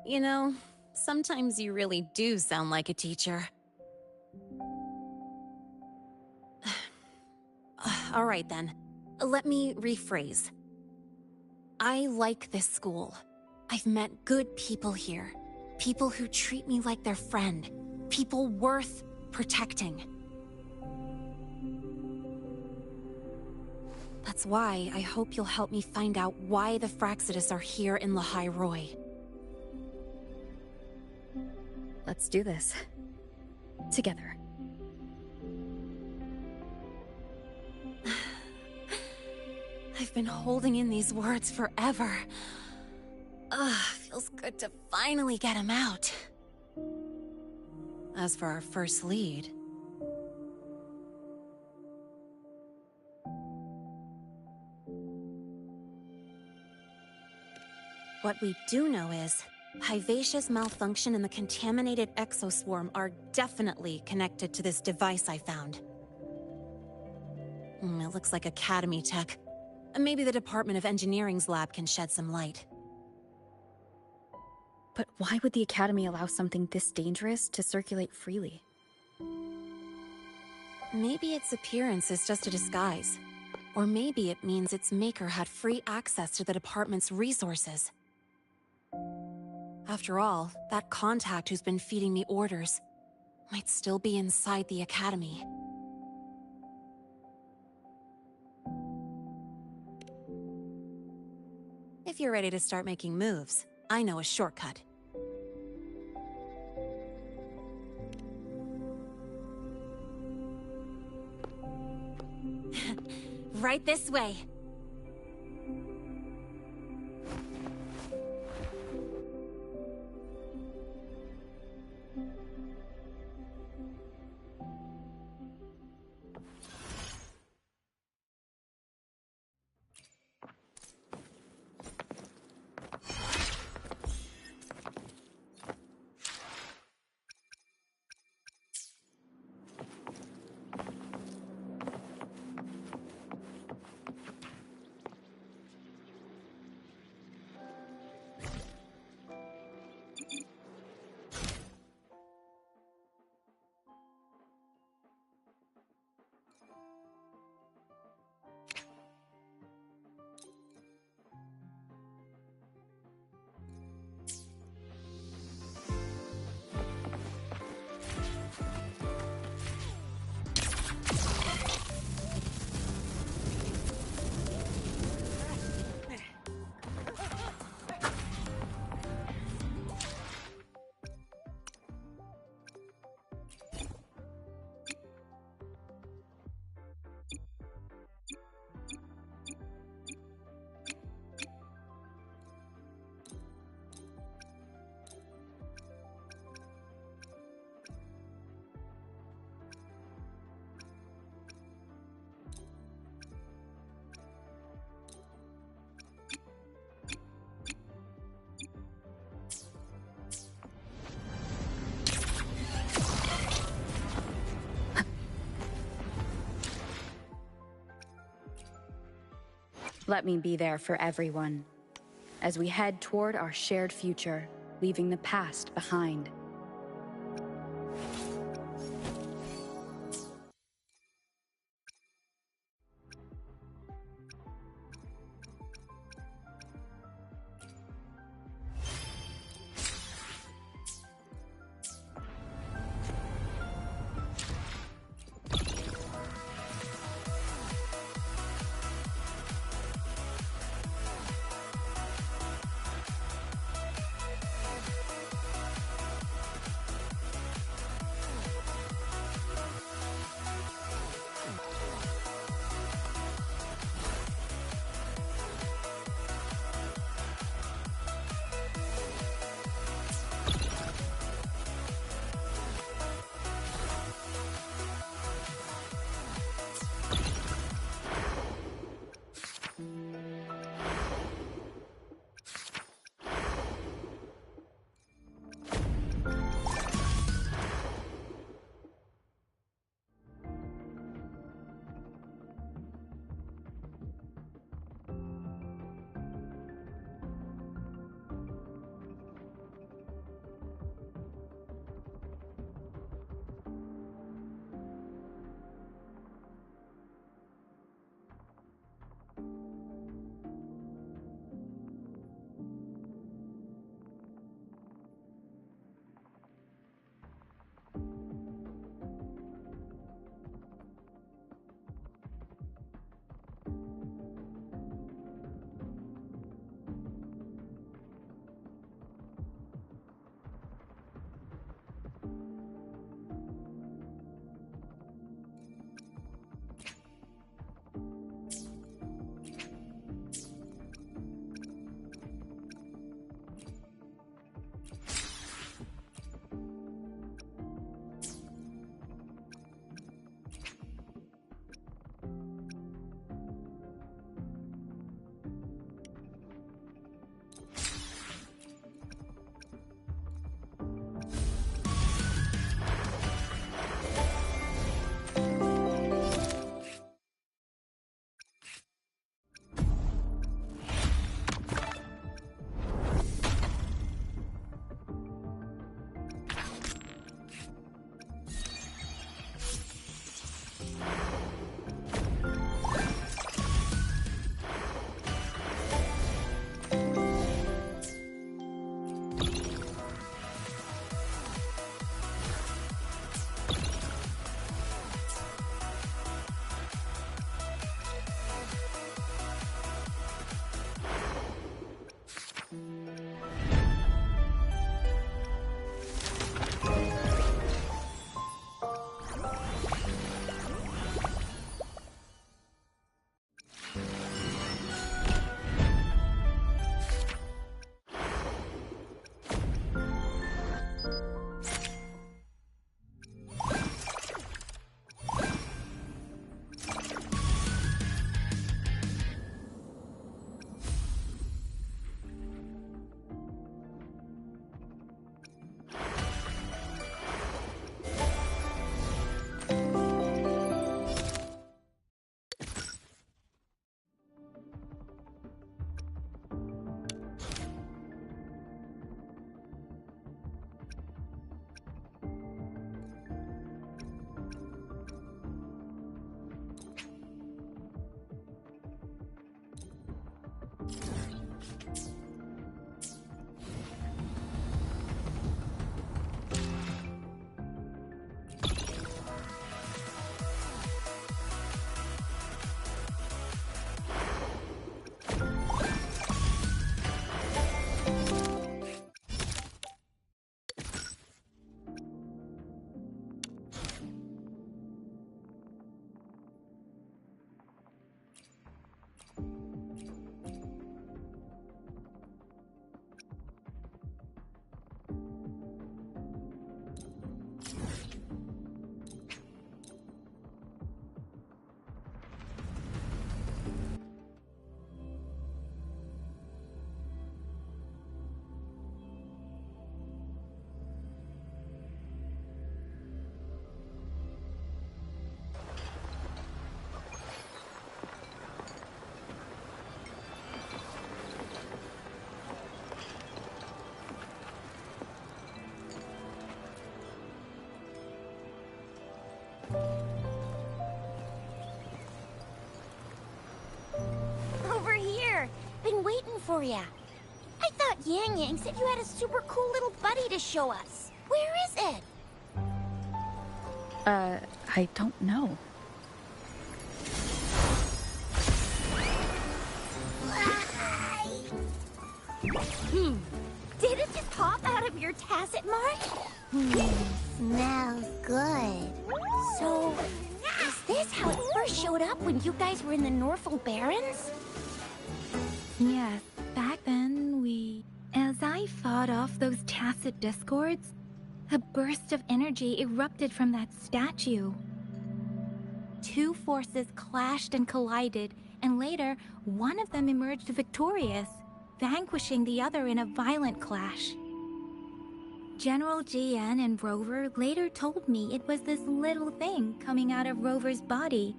S6: You know, sometimes you really do sound like a teacher. All right then, let me rephrase. I like this school. I've met good people here. People who treat me like their friend. People worth protecting. That's why I hope you'll help me find out why the Fraxidus are here in Lahai Roy.
S2: Let's do this. Together.
S6: I've been holding in these words forever. Feels good to finally get him out. As for our first lead... What we do know is, Hyvatia's malfunction and the contaminated exoswarm are definitely connected to this device I found. It looks like Academy tech. Maybe the Department of Engineering's lab can shed some light.
S2: But why would the Academy allow something this dangerous to circulate freely?
S6: Maybe its appearance is just a disguise. Or maybe it means its maker had free access to the department's resources. After all, that contact who's been feeding me orders might still be inside the Academy. If you're ready to start making moves, I know a shortcut. Right this way.
S2: Let me be there for everyone, as we head toward our shared future, leaving the past behind.
S10: Victoria. I thought Yang Yang said you had a super cool little buddy to show us. Where is it?
S2: I don't know.
S10: Did it just pop out of your tacit mark? Smells good. So, is this how it first showed up when you guys were in the Norfolk Barrens?
S13: Yes, back then As I fought off those tacit discords, a burst of energy erupted from that statue. Two forces clashed and collided, and later, one of them emerged victorious, vanquishing the other in a violent clash. General GN and Rover later told me it was this little thing coming out of Rover's body.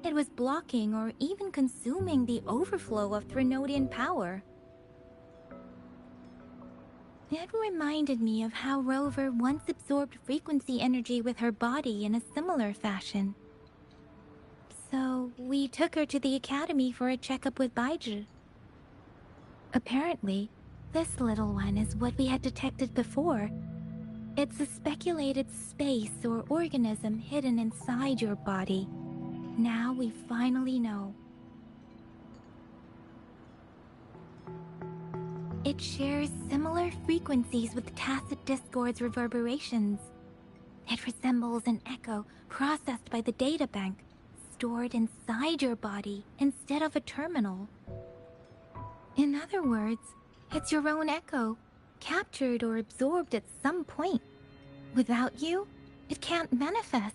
S13: It was blocking or even consuming the overflow of Threnodian power. It reminded me of how Rover once absorbed frequency energy with her body in a similar fashion. So, we took her to the academy for a checkup with Baizhi. Apparently, this little one is what we had detected before. It's a speculated space or organism hidden inside your body. Now we finally know. It shares similar frequencies with tacit discord's reverberations. It resembles an echo processed by the data bank, stored inside your body instead of a terminal. In other words, it's your own echo, captured or absorbed at some point. Without you, it can't manifest.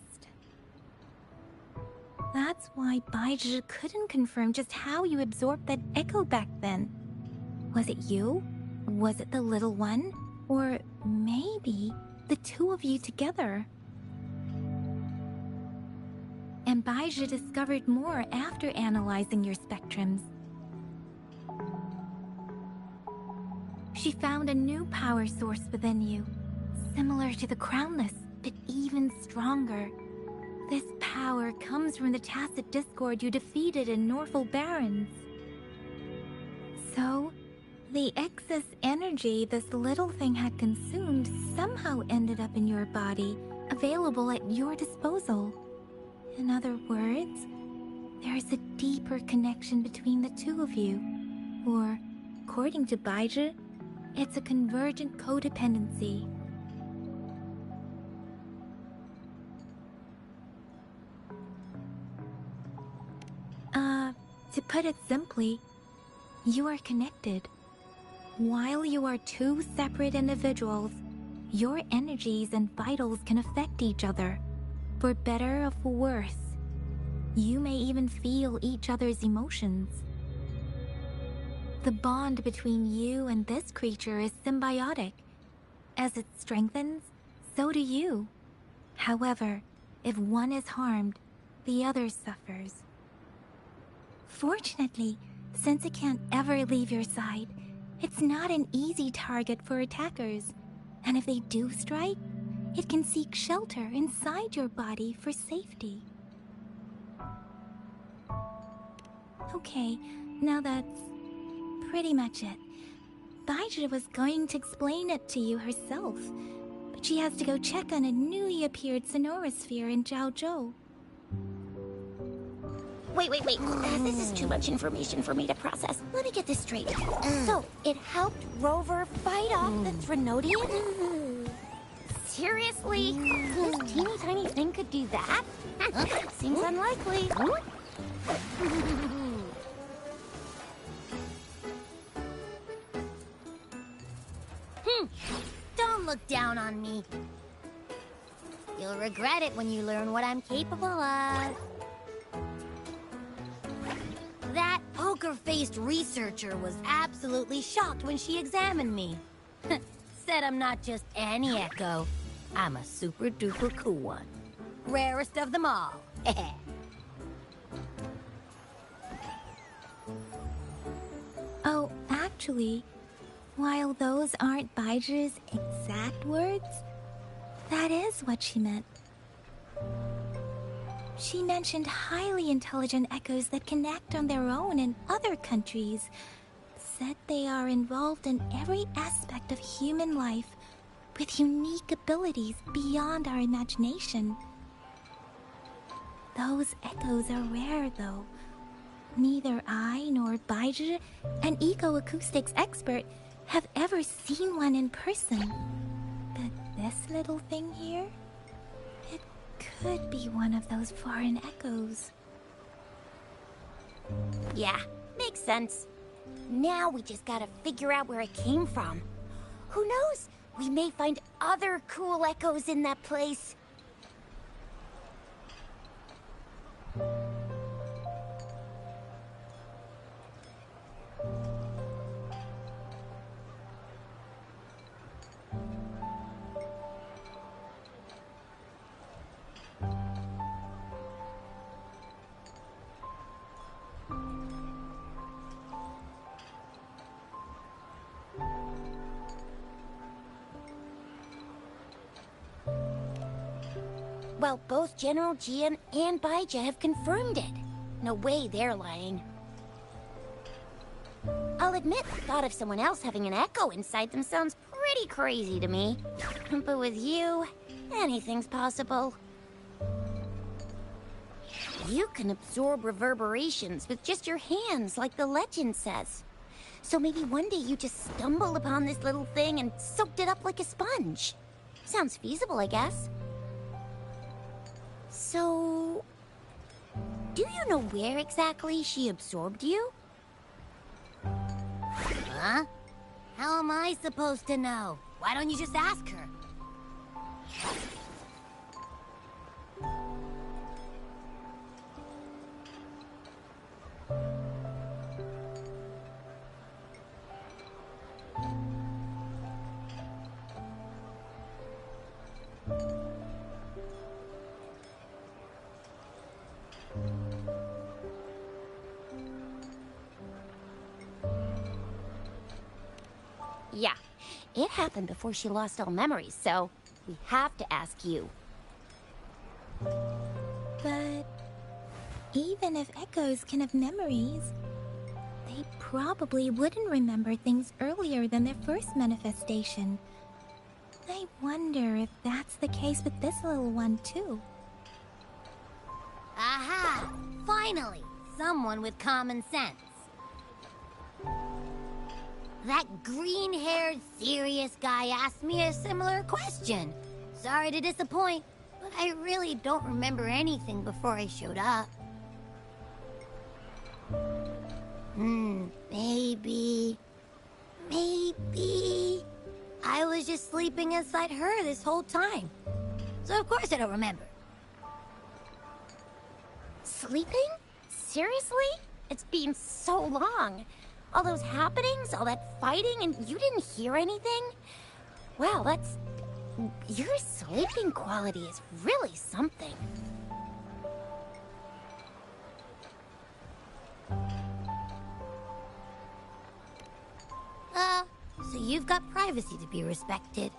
S13: That's why Baizhi couldn't confirm just how you absorbed that echo back then. Was it you? Was it the little one? Or maybe the two of you together? And Baizhi discovered more after analyzing your spectrums. She found a new power source within you, similar to the Crownless, but even stronger. This power comes from the tacit discord you defeated in Norfolk Barrens. So, the excess energy this little thing had consumed somehow ended up in your body, available at your disposal. In other words, there is a deeper connection between the two of you. Or, according to Baizhi, it's a convergent codependency. To put it simply, you are connected. While you are two separate individuals, your energies and vitals can affect each other, for better or for worse. You may even feel each other's emotions. The bond between you and this creature is symbiotic. As it strengthens, so do you. However, if one is harmed, the other suffers. Fortunately, since it can't ever leave your side, it's not an easy target for attackers. And if they do strike, it can seek shelter inside your body for safety. Okay, now that's pretty much it. Baizhi was going to explain it to you herself, but she has to go check on a newly appeared sonorosphere in Jiaozhou.
S10: Wait. This is too much information for me to process. Let me get this straight. So, it helped Rover fight off the Threnodian? Seriously? This teeny tiny thing could do that? Seems unlikely. Don't look down on me. You'll regret it when you learn what I'm capable of. That poker-faced researcher was absolutely shocked when she examined me. Said I'm not just any echo. I'm a super-duper cool one. Rarest of them all.
S13: Oh, actually, while those aren't Baizhi's exact words, that is what she meant. She mentioned highly intelligent echoes that can act on their own in other countries. said they are involved in every aspect of human life, with unique abilities beyond our imagination. Those echoes are rare, though. Neither I nor Baizhi, an eco-acoustics expert, have ever seen one in person. But this little thing here? It could be one of those foreign echoes.
S10: Yeah, makes sense. Now we just gotta figure out where it came from. Who knows? We may find other cool echoes in that place. Well, both General Jian and Baizhi have confirmed it. No way they're lying. I'll admit, the thought of someone else having an echo inside them sounds pretty crazy to me. But with you, anything's possible. You can absorb reverberations with just your hands, like the legend says. So maybe one day you just stumbled upon this little thing and soaked it up like a sponge. Sounds feasible, I guess. So, do you know where exactly she absorbed you? Huh? How am I supposed to know? Why don't you just ask her? Yeah, it happened before she lost all memories, so we have to ask you.
S13: But even if echoes can have memories, they probably wouldn't remember things earlier than their first manifestation. I wonder if that's the case with this little one, too.
S10: Aha! Finally! Someone with common sense. That green-haired, serious guy asked me a similar question. Sorry to disappoint, but I really don't remember anything before I showed up. Maybe... I was just sleeping inside her this whole time. So of course I don't remember. Sleeping? Seriously? It's been so long. All those happenings, all that fighting, and you didn't hear anything? Wow, that's... Your sleeping quality is really something. So you've got privacy to be respected.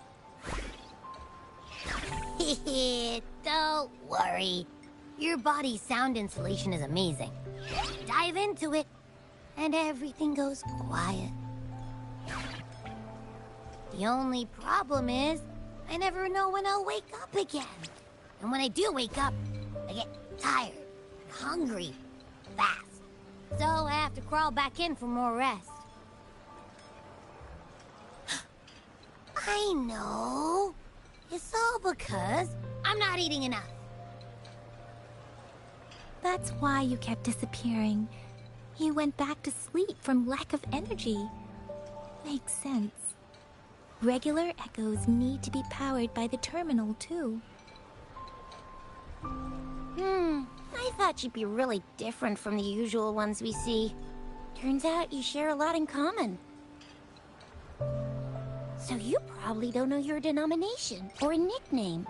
S10: Don't worry. Your body's sound insulation is amazing. Dive into it, and everything goes quiet. The only problem is, I never know when I'll wake up again. And when I do wake up, I get tired and hungry fast. So I have to crawl back in for more rest. I know. It's all because I'm not eating enough.
S13: That's why you kept disappearing. You went back to sleep from lack of energy. Makes sense. Regular echoes need to be powered by the terminal, too.
S10: I thought you'd be really different from the usual ones we see. Turns out you share a lot in common. So you probably don't know your denomination or a nickname.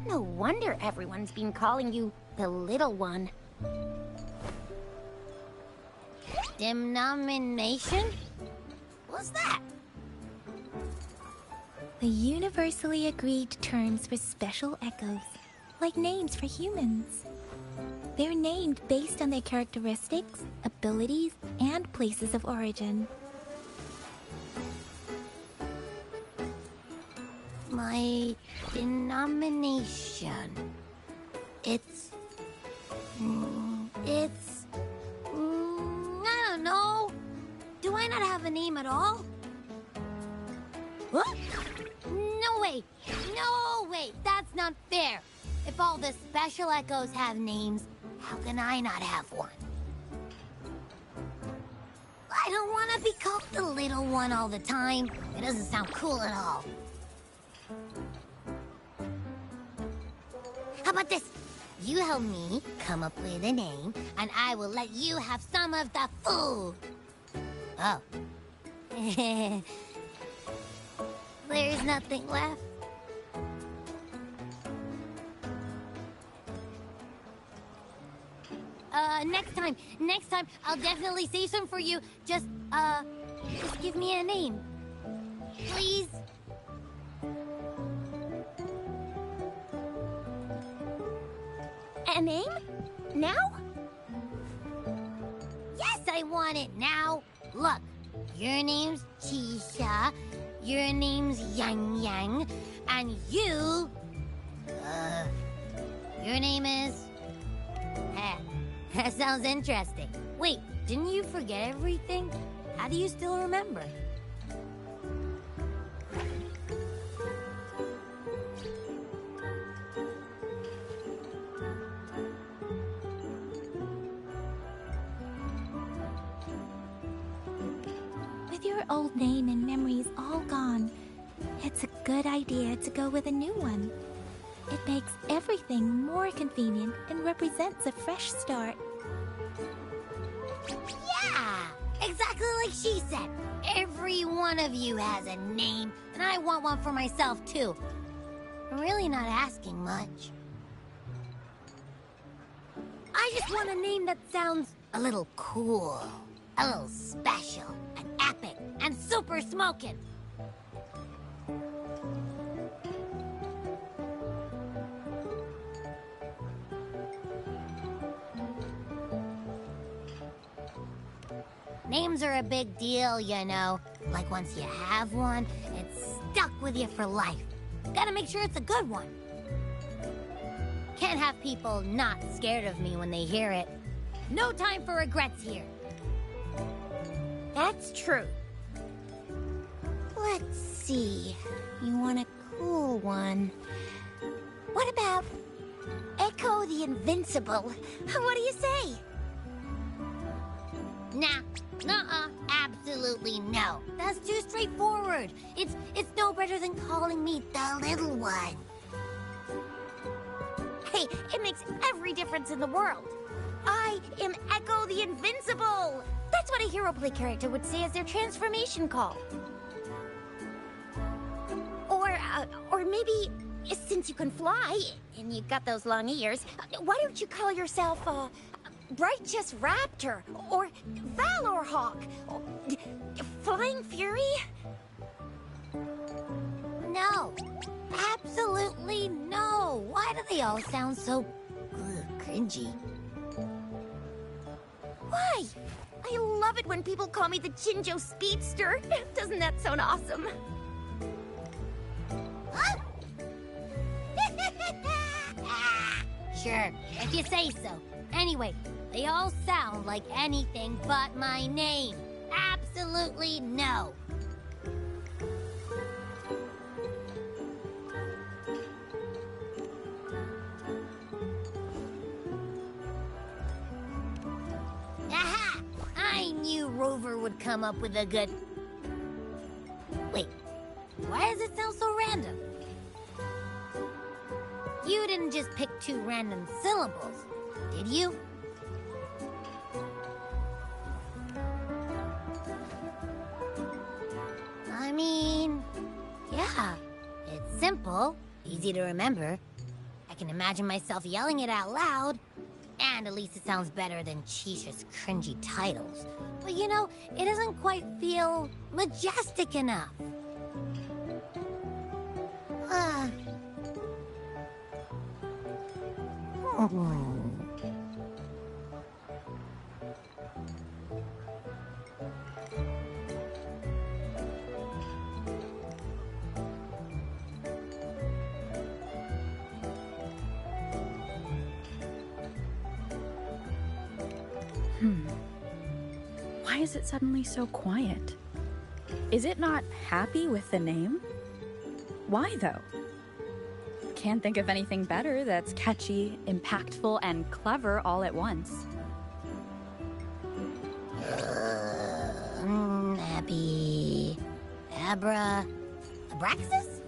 S10: No wonder everyone's been calling you the Little One. Denomination? What's that?
S13: The universally agreed terms for special echoes, like names for humans. They're named based on their characteristics, abilities, and places of origin.
S10: my denomination? It's... I don't know. Do I not have a name at all? What? No way! No way! That's not fair! If all the special echoes have names, how can I not have one? I don't want to be called the little one all the time. It doesn't sound cool at all. How about this? You help me come up with a name, and I will let you have some of the food. Oh. There's nothing left. Next time, I'll definitely save some for you. Just give me a name. Please? A name? Now? Yes, I want it now. Look, your name's Chisha, your name's Yang Yang, and you... your name is... That sounds interesting. Wait, didn't you forget everything? How do you still remember?
S13: With your old name and memories all gone, it's a good idea to go with a new one. It makes everything more convenient and represents a fresh start.
S10: Yeah! Exactly like she said. Every one of you has a name, and I want one for myself, too. I'm really not asking much. I just want a name that sounds a little cool, a little special, and epic, and super smoking. Names are a big deal, you know. Like once you have one, it's stuck with you for life. Gotta make sure it's a good one. Can't have people not scared of me when they hear it. No time for regrets here. That's true. Let's see. You want a cool one. What about Echo the Invincible? What do you say? Nah. Nuh-uh. Absolutely no. That's too straightforward. It's no better than calling me the little one. Hey, it makes every difference in the world. I am Echo the Invincible. That's what a hero play character would say as their transformation call. Or maybe, since you can fly, and you've got those long ears, why don't you call yourself, Righteous Raptor, or Valor Hawk, or Flying Fury? No. Absolutely no. Why do they all sound so cringy? Why? I love it when people call me the Jinjo Speedster. Doesn't that sound awesome? Huh? Sure, if you say so. Anyway, they all sound like anything but my name. Absolutely no. Aha! I knew Rover would come up with a good... Wait, why does it sound so random? You didn't just pick two random syllables, did you? I mean, yeah, it's simple, easy to remember. I can imagine myself yelling it out loud, and at least it sounds better than Chisha's cringy titles. But you know, it doesn't quite feel majestic enough.
S2: Why is it suddenly so quiet? Is it not happy with the name? Why, though? Can't think of anything better that's catchy, impactful, and clever all at once.
S10: Abby... Abraxas?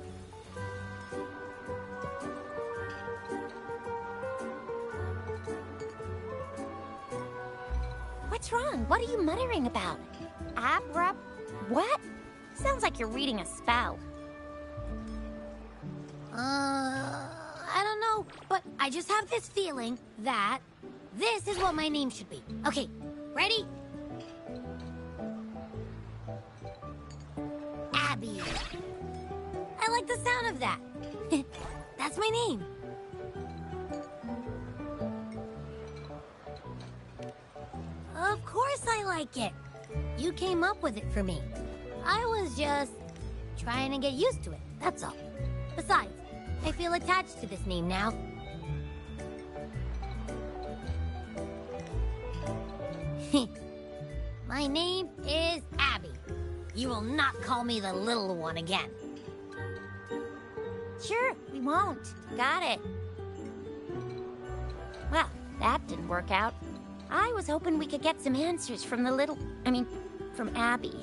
S10: What's wrong? What are you muttering about? What? Sounds like you're reading a spell. I don't know, but I just have this feeling that this is what my name should be. Okay, ready? Abby. I like the sound of that. That's my name. Of course I like it. You came up with it for me. I was just trying to get used to it, that's all. Besides, I feel attached to this name now. My name is Abby. You will not call me the little one again. Sure, we won't. Got it. Well, that didn't work out. I was hoping we could get some answers from from Abby.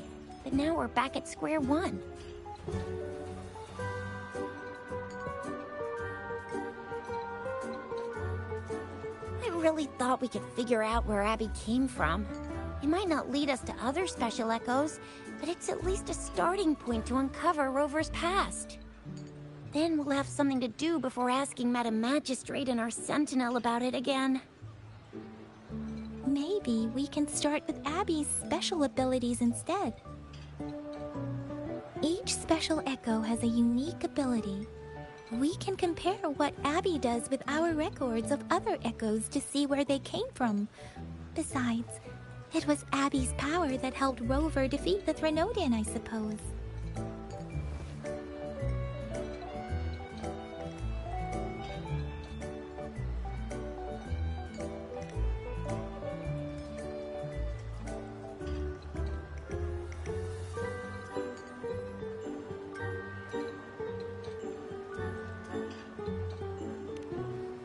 S10: But now we're back at square one. I really thought we could figure out where Abby came from. It might not lead us to other special echoes, but it's at least a starting point to uncover Rover's past. Then we'll have something to do before asking Madam Magistrate and our Sentinel about it again.
S13: Maybe we can start with Abby's special abilities instead. Each special echo has a unique ability. We can compare what Abby does with our records of other echoes to see where they came from. Besides, it was Abby's power that helped Rover defeat the Threnodian, I suppose.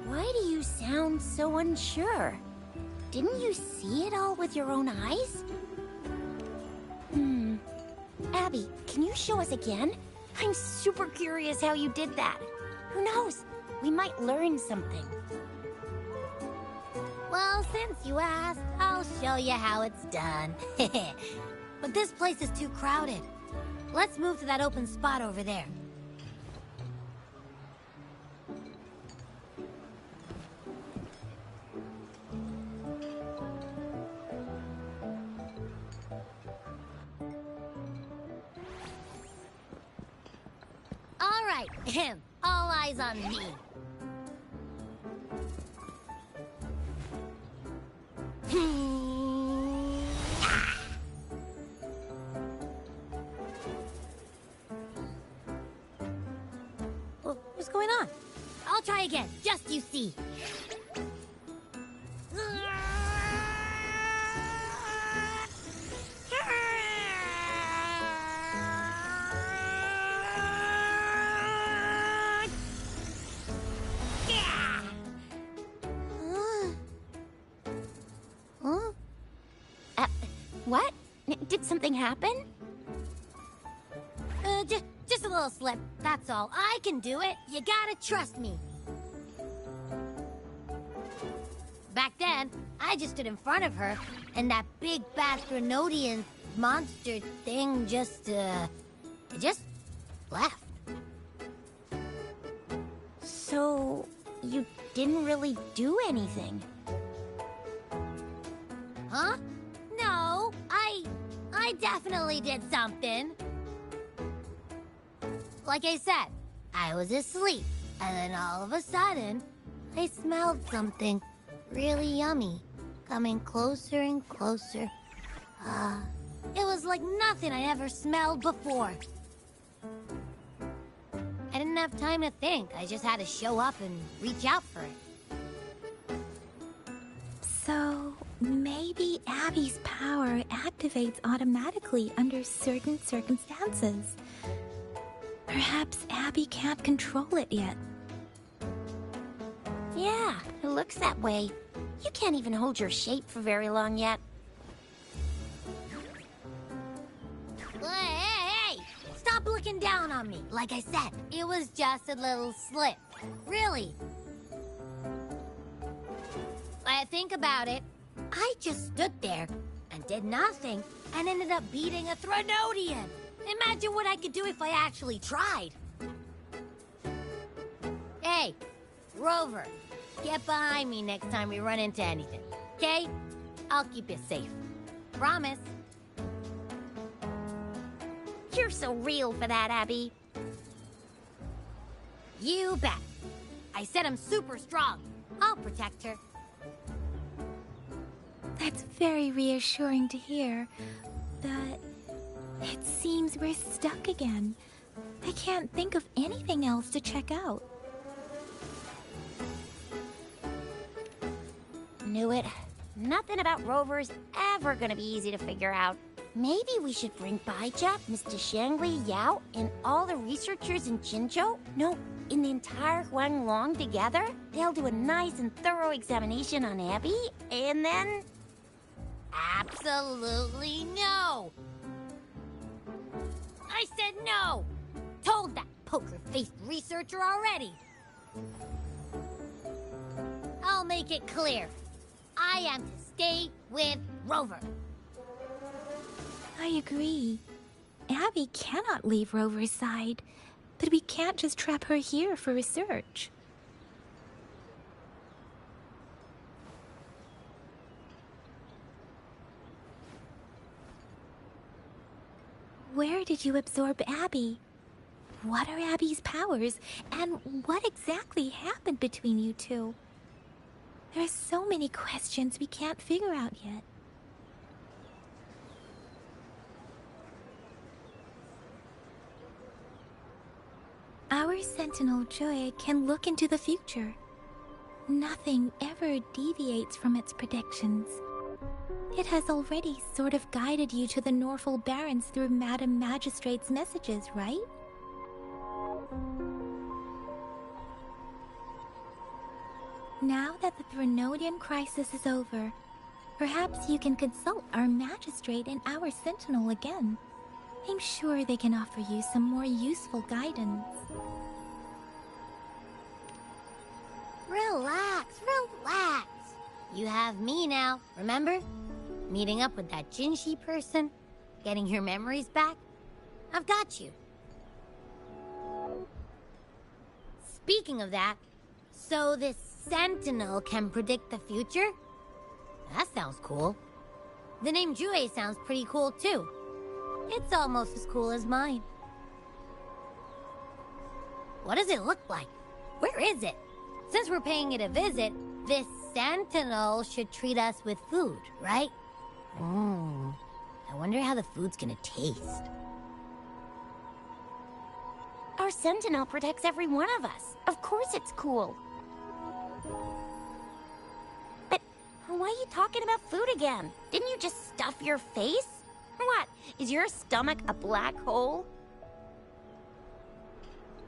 S10: Why do you sound so unsure? Didn't you see it all with your own eyes? Abby, can you show us again? I'm super curious how you did that. Who knows? We might learn something. Well, since you asked, I'll show you how it's done. But this place is too crowded. Let's move to that open spot over there. All right, all eyes on me. What's going on? I'll try again, just you see. What? Did something happen? Just a little slip, that's all. I can do it. You gotta trust me. Back then, I just stood in front of her, and that big bad Threnodian monster thing just left. So, you didn't really do anything? Huh? No, I definitely did something. Like I said, I was asleep, and then all of a sudden, I smelled something really yummy, coming closer and closer. It was like nothing I'd ever smelled before. I didn't have time to think. I just had to show up and reach out for it.
S13: So, maybe Abby's power activates automatically under certain circumstances. Perhaps Abby can't control it yet.
S10: Yeah, it looks that way. You can't even hold your shape for very long yet. Hey! Stop looking down on me. Like I said, it was just a little slip. Really. Think about it. I just stood there and did nothing and ended up beating a Threnodian. Imagine what I could do if I actually tried. Hey, Rover, get behind me next time we run into anything, okay? I'll keep you safe. Promise. You're so real for that, Abby. You bet. I said I'm super strong. I'll protect her.
S13: That's very reassuring to hear, but it seems we're stuck again. I can't think of anything else to check out.
S10: Knew it. Nothing about Rover's ever gonna be easy to figure out. Maybe we should bring Baija, Mr. Shangli, Yao, and all the researchers in Jinzhou? No, in the entire Huanglong together? They'll do a nice and thorough examination on Abby, and then... Absolutely no! I said no! Told that poker-faced researcher already! I'll make it clear. I am to stay with Rover.
S13: I agree. Abby cannot leave Rover's side, but we can't just trap her here for research. Where did you absorb Abby? What are Abby's powers, and what exactly happened between you two? There are so many questions we can't figure out yet. Our Sentinel Joy can look into the future. Nothing ever deviates from its predictions. It has already sort of guided you to the Norfolk Barrens through Madam Magistrate's messages, right? Now that the Threnodian crisis is over, perhaps you can consult our Magistrate and our Sentinel again. I'm sure they can offer you some more useful guidance.
S10: Relax, relax. You have me now, remember? Meeting up with that Jinshi person? Getting your memories back? I've got you. Speaking of that, so this Sentinel can predict the future? That sounds cool. The name Jue sounds pretty cool too. It's almost as cool as mine. What does it look like? Where is it? Since we're paying it a visit, this Sentinel should treat us with food, right? I wonder how the food's gonna taste. Our Sentinel protects every one of us. Of course it's cool. But why are you talking about food again? Didn't you just stuff your face? What? Is your stomach a black hole?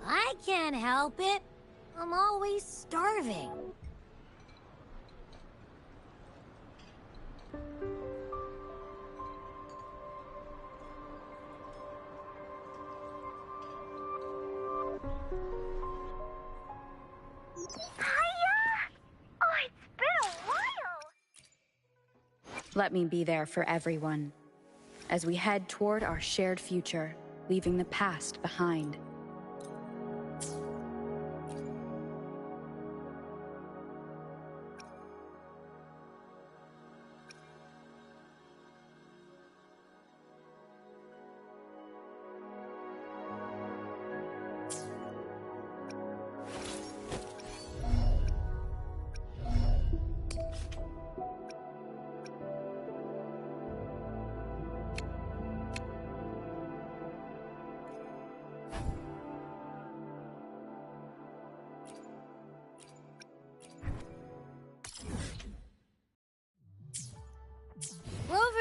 S10: I can't help it. I'm always starving.
S2: Let me be there for everyone, as we head toward our shared future, leaving the past behind.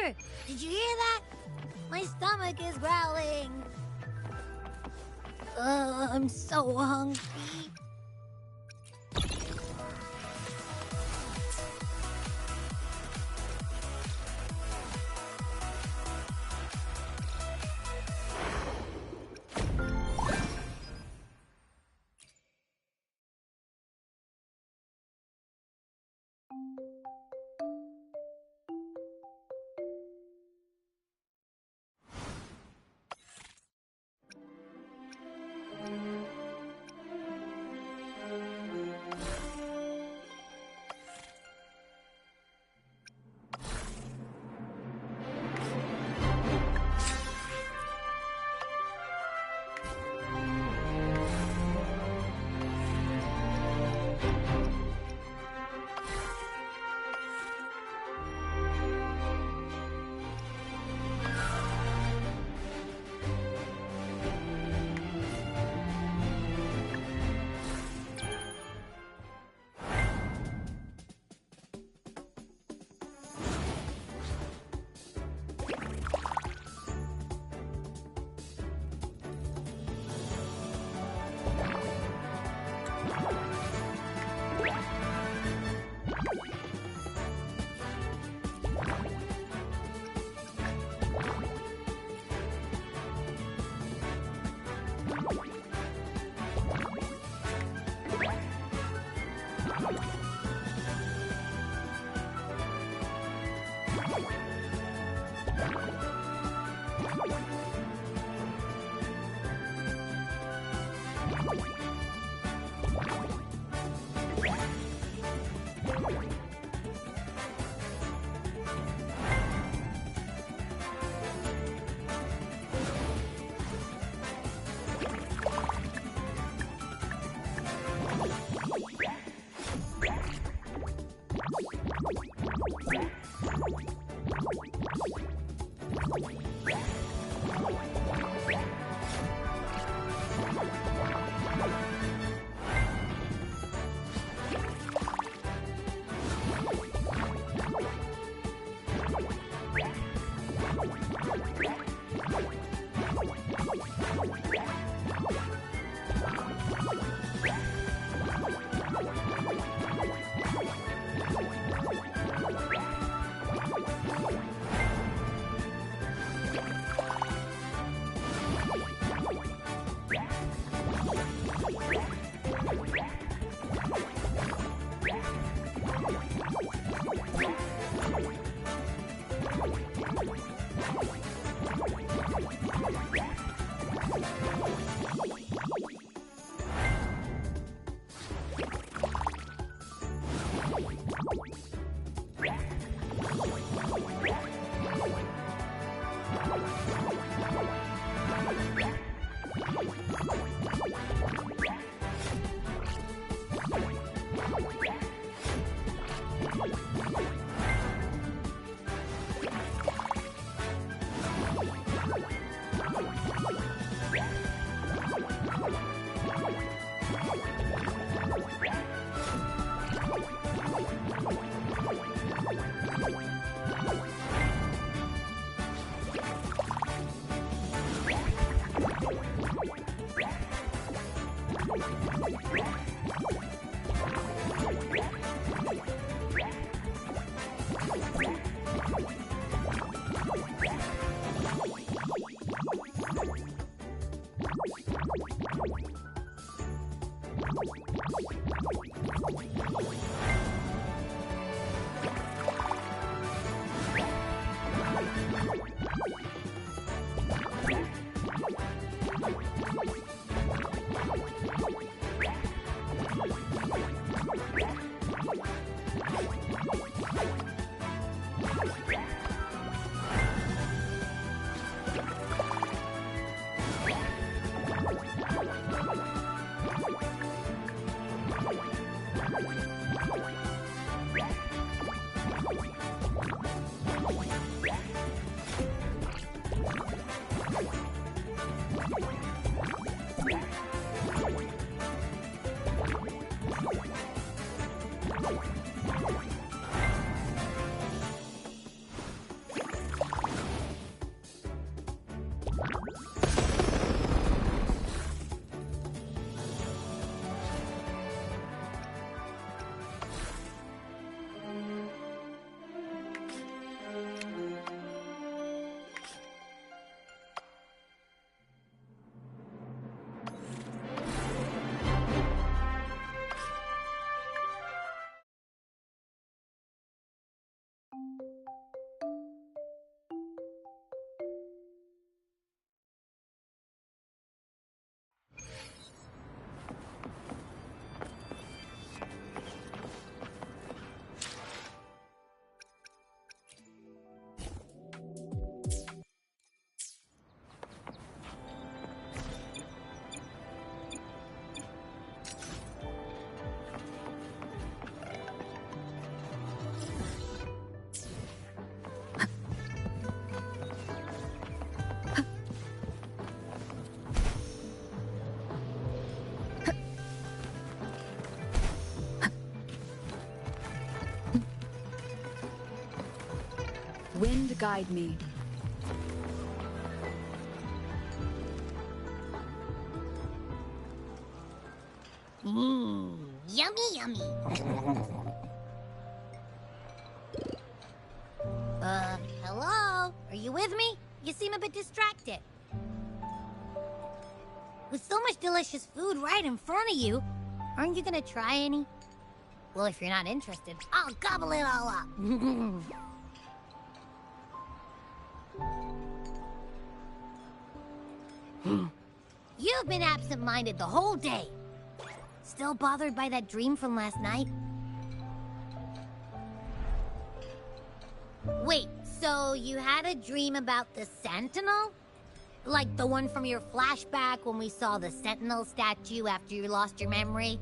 S10: Rover! Did you hear that? My stomach is growling. I'm so hungry.
S2: Wind guide me.
S10: Yummy, yummy. Hello? Are you with me? You seem a bit distracted. With so much delicious food right in front of you, aren't you gonna try any? Well, if you're not interested, I'll gobble it all up. You've been absent-minded the whole day. Still bothered by that dream from last night? Wait, so you had a dream about the Sentinel? Like the one from your flashback when we saw the Sentinel statue after you lost your memory?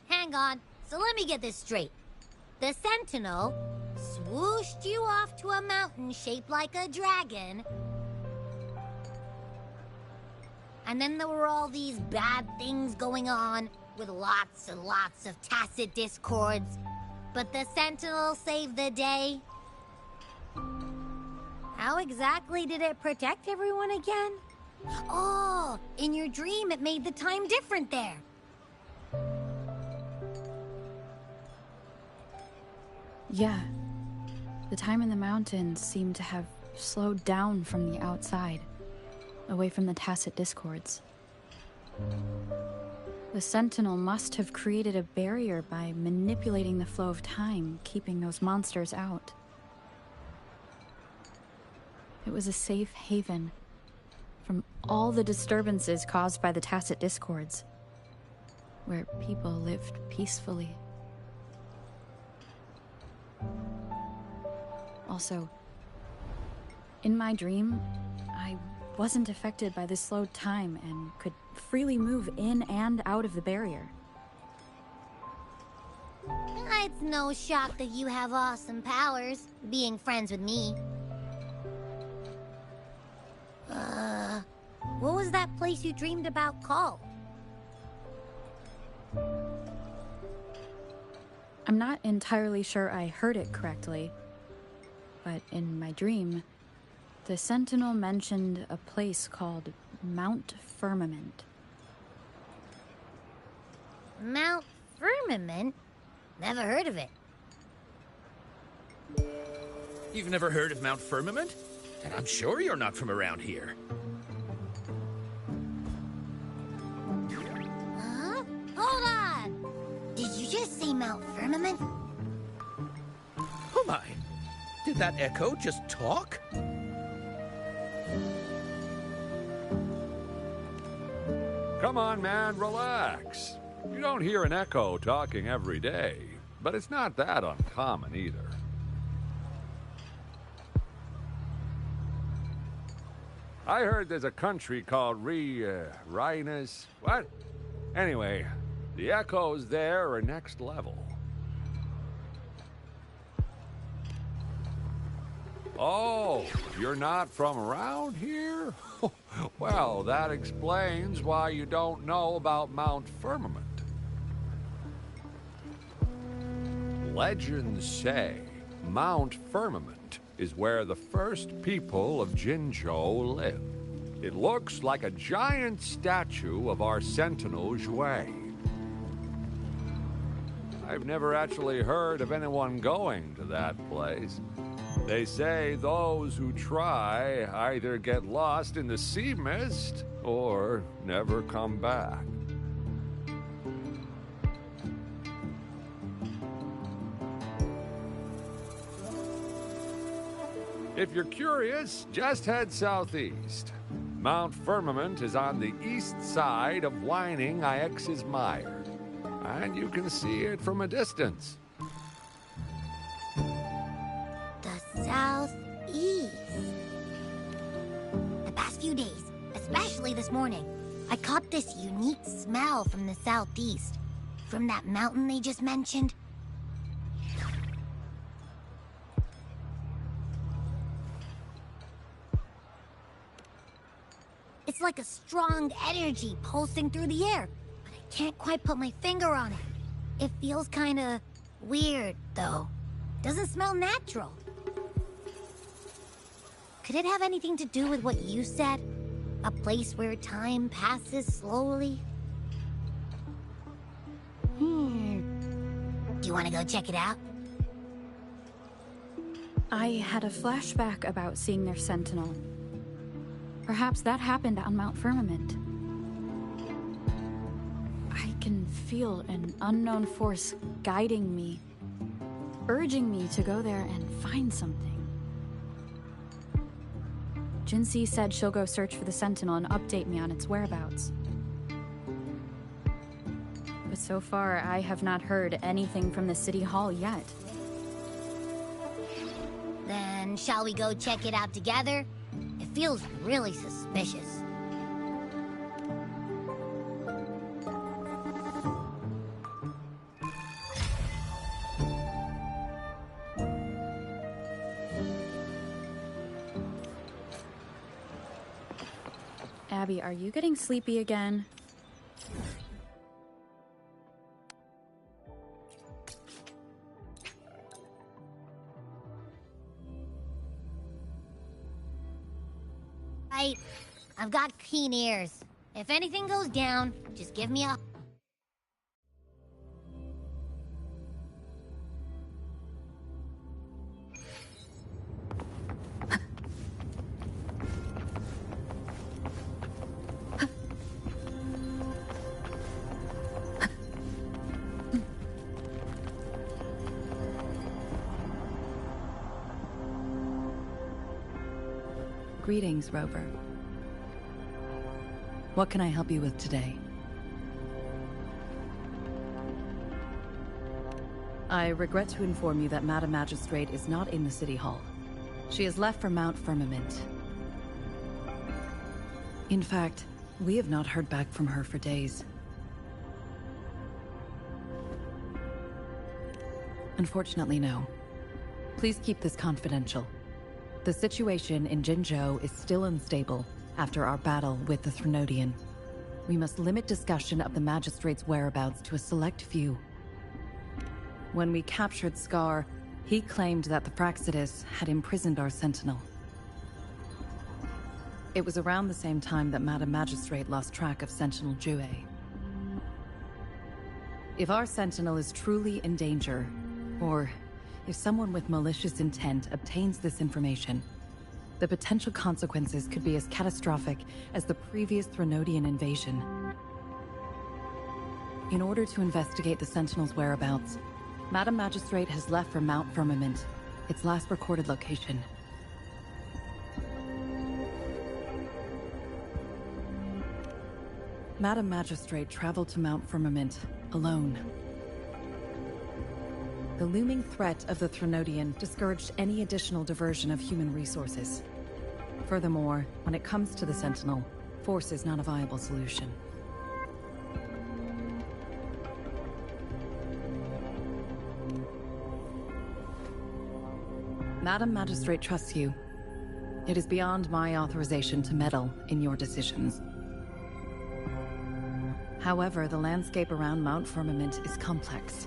S10: Hang on, so let me get this straight. The Sentinel swooshed you off to a mountain shaped like a dragon. And then there were all these bad things going on, with lots and lots of tacit discords. But the Sentinel saved the day. How exactly did it protect everyone again? Oh, in your dream it made the time different there.
S2: Yeah. The time in the mountains seemed to have slowed down from the outside, away from the tacit discords. The Sentinel must have created a barrier by manipulating the flow of time, keeping those monsters out. It was a safe haven from all the disturbances caused by the tacit discords, where people lived peacefully. Also, in my dream, I wasn't affected by the slowed time and could freely move in and out of the barrier.
S10: It's no shock that you have awesome powers, being friends with me. What was that place you dreamed about called?
S2: I'm not entirely sure I heard it correctly, but in my dream, the Sentinel mentioned a place called Mount Firmament.
S10: Mount Firmament? Never heard of it.
S3: You've never heard of Mount Firmament? And I'm sure you're not from around here.
S10: Huh? Hold on! Did you just say Mount Firmament?
S3: Oh my! Did that echo just talk?
S20: Come on, man, relax. You don't hear an echo talking every day, but it's not that uncommon either. I heard there's a country called Rhinus. What? Anyway, the echoes there are next level. Oh, you're not from around here? Well, that explains why you don't know about Mount Firmament. Legends say Mount Firmament is where the first people of Jinzhou lived. It looks like a giant statue of our Sentinel Zhui. I've never actually heard of anyone going to that place. They say those who try either get lost in the sea mist or never come back. If you're curious, just head southeast. Mount Firmament is on the east side of Whining Ix's Mire, and you can see it from a distance.
S10: The southeast. The past few days, especially this morning, I caught this unique smell from the southeast. From that mountain they just mentioned. It's like a strong energy pulsing through the air, but I can't quite put my finger on it. It feels kinda weird, though. Doesn't smell natural. Could it have anything to do with what you said? A place where time passes slowly? Do you want to go check it out?
S2: I had a flashback about seeing their sentinel. Perhaps that happened on Mount Firmament. I can feel an unknown force guiding me, urging me to go there and find something. Jinxie said she'll go search for the sentinel and update me on its whereabouts. But so far, I have not heard anything from the City Hall yet.
S10: Then shall we go check it out together? It feels really suspicious.
S2: Abby, are you getting sleepy again?
S10: I've got keen ears. If anything goes down, just give me a...
S21: Greetings, Rover. What can I help you with today? I regret to inform you that Madam Magistrate is not in the City Hall. She has left for Mount Firmament. In fact, we have not heard back from her for days. Unfortunately, no. Please keep this confidential. The situation in Jinzhou is still unstable after our battle with the Threnodian. We must limit discussion of the Magistrate's whereabouts to a select few. When we captured Scar, he claimed that the Praxidus had imprisoned our Sentinel. It was around the same time that Madam Magistrate lost track of Sentinel Jue. If our Sentinel is truly in danger, or if someone with malicious intent obtains this information, the potential consequences could be as catastrophic as the previous Threnodian invasion. In order to investigate the Sentinel's whereabouts, Madam Magistrate has left for Mount Firmament, its last recorded location. Madam Magistrate traveled to Mount Firmament alone. The looming threat of the Threnodian discouraged any additional diversion of human resources. Furthermore, when it comes to the Sentinel, force is not a viable solution. Madam Magistrate trusts you. It is beyond my authorization to meddle in your decisions. However, the landscape around Mount Firmament is complex.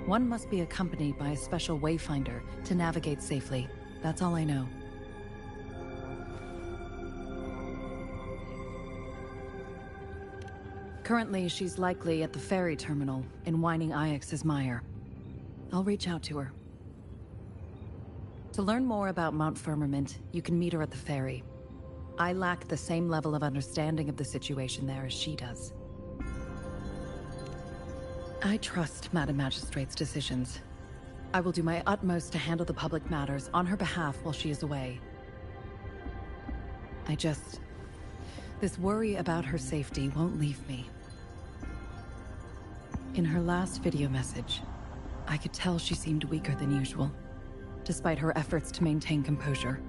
S21: One must be accompanied by a special wayfinder to navigate safely. That's all I know. Currently, she's likely at the ferry terminal in Whining Ix's Mire. I'll reach out to her. To learn more about Mount Firmament, you can meet her at the ferry. I lack the same level of understanding of the situation there as she does. I trust Madam Magistrate's decisions. I will do my utmost to handle the public matters on her behalf while she is away. This worry about her safety won't leave me. In her last video message, I could tell she seemed weaker than usual, despite her efforts to maintain composure.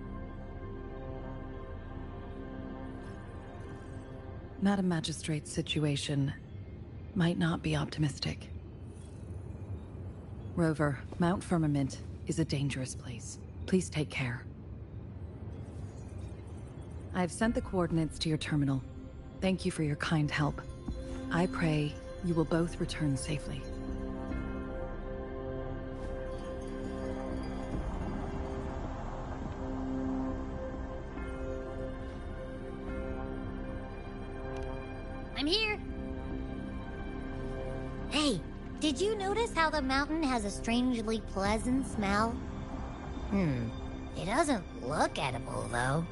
S21: Madam Magistrate's situation might not be optimistic. Rover, Mount Firmament is a dangerous place. Please take care. I've sent the coordinates to your terminal. Thank you for your kind help. I pray you will both return safely.
S10: I'm here. Hey, did you notice how the mountain has a strangely pleasant smell? It doesn't look edible, though.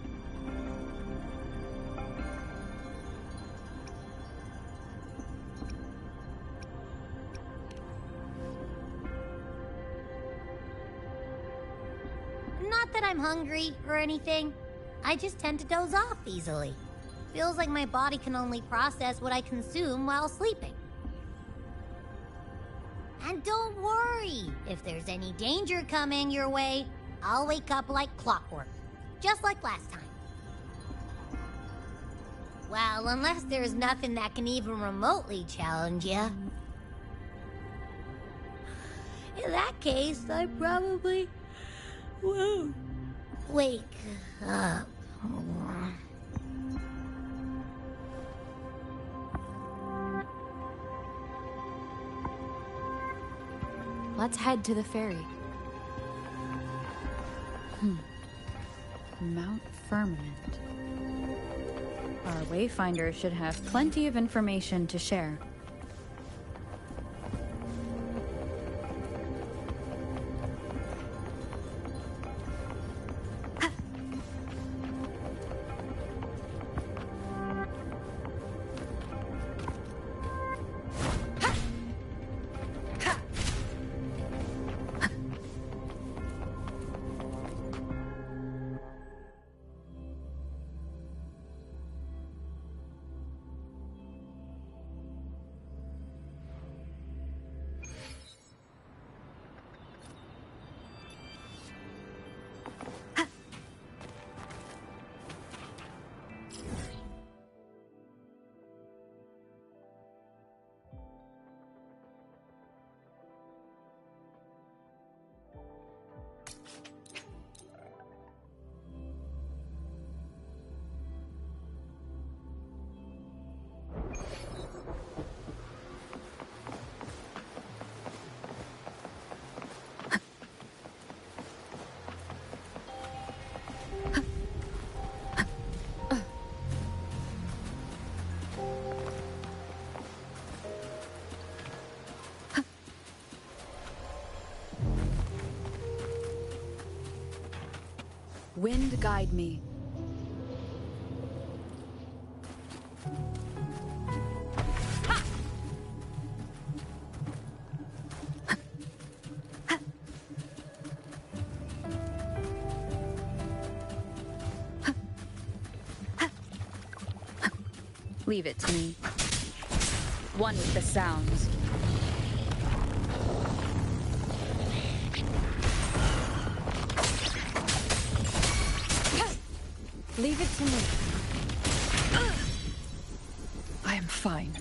S10: Not that I'm hungry or anything. I just tend to doze off easily. Feels like my body can only process what I consume while sleeping. And don't worry, if there's any danger coming your way, I'll wake up like clockwork, just like last time. Well, unless there's nothing that can even remotely challenge you. In that case, I probably won't wake up.
S2: Let's head to the ferry. Mount Firmament. Our Wayfinder should have plenty of information to share. Wind guide me. Leave it to me. One with the sounds. Leave it to me. I am fine.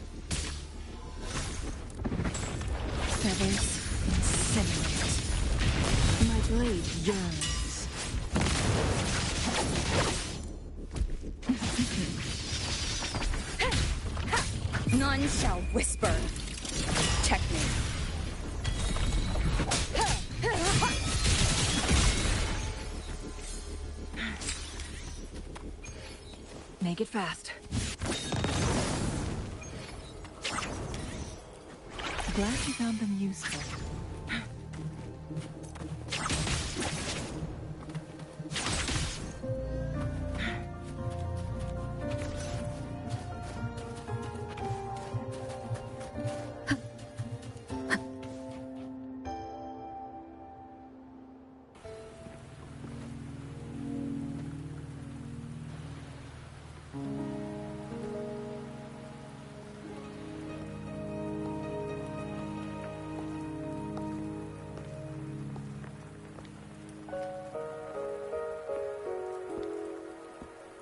S2: Feathers incinerate. My blade yearns. None shall whisper. Checkmate. Make it fast. Glad you found them useful.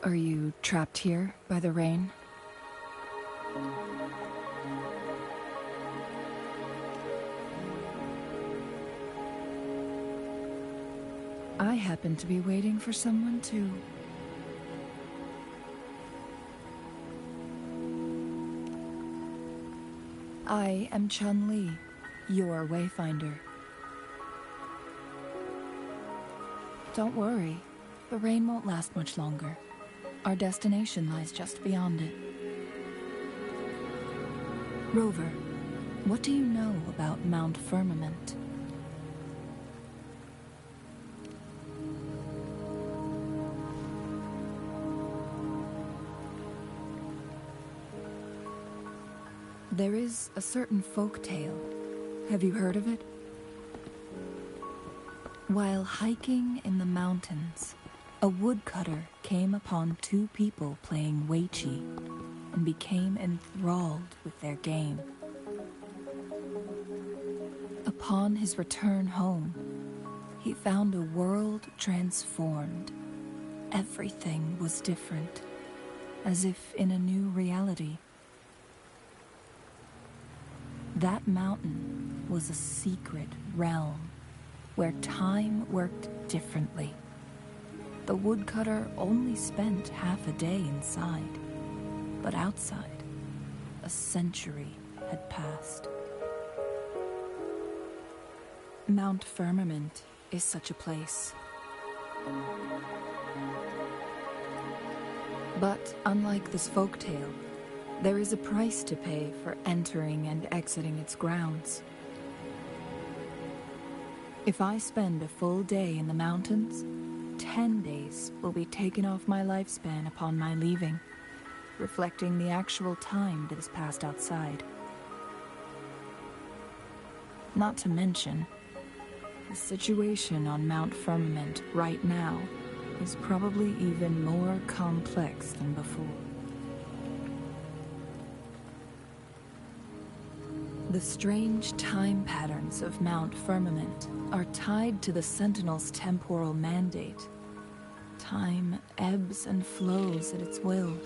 S5: Are you trapped here by the rain? I happen to be waiting for someone too. I am Chun-Li, your Wayfinder. Don't worry, the rain won't last much longer. Our destination lies just beyond it. Rover, what do you know about Mount Firmament? There is a certain folk tale. Have you heard of it? While hiking in the mountains, a woodcutter came upon two people playing Weiqi and became enthralled with their game. Upon his return home, he found a world transformed. Everything was different, as if in a new reality. That mountain was a secret realm where time worked differently. The woodcutter only spent half a day inside, but outside, a century had passed. Mount Firmament is such a place. But unlike this folktale, there is a price to pay for entering and exiting its grounds. If I spend a full day in the mountains, 10 days will be taken off my lifespan upon my leaving, reflecting the actual time that is passed outside. Not to mention, the situation on Mount Firmament right now is probably even more complex than before. The strange time patterns of Mount Firmament are tied to the Sentinel's temporal mandate. Time ebbs and flows at its will.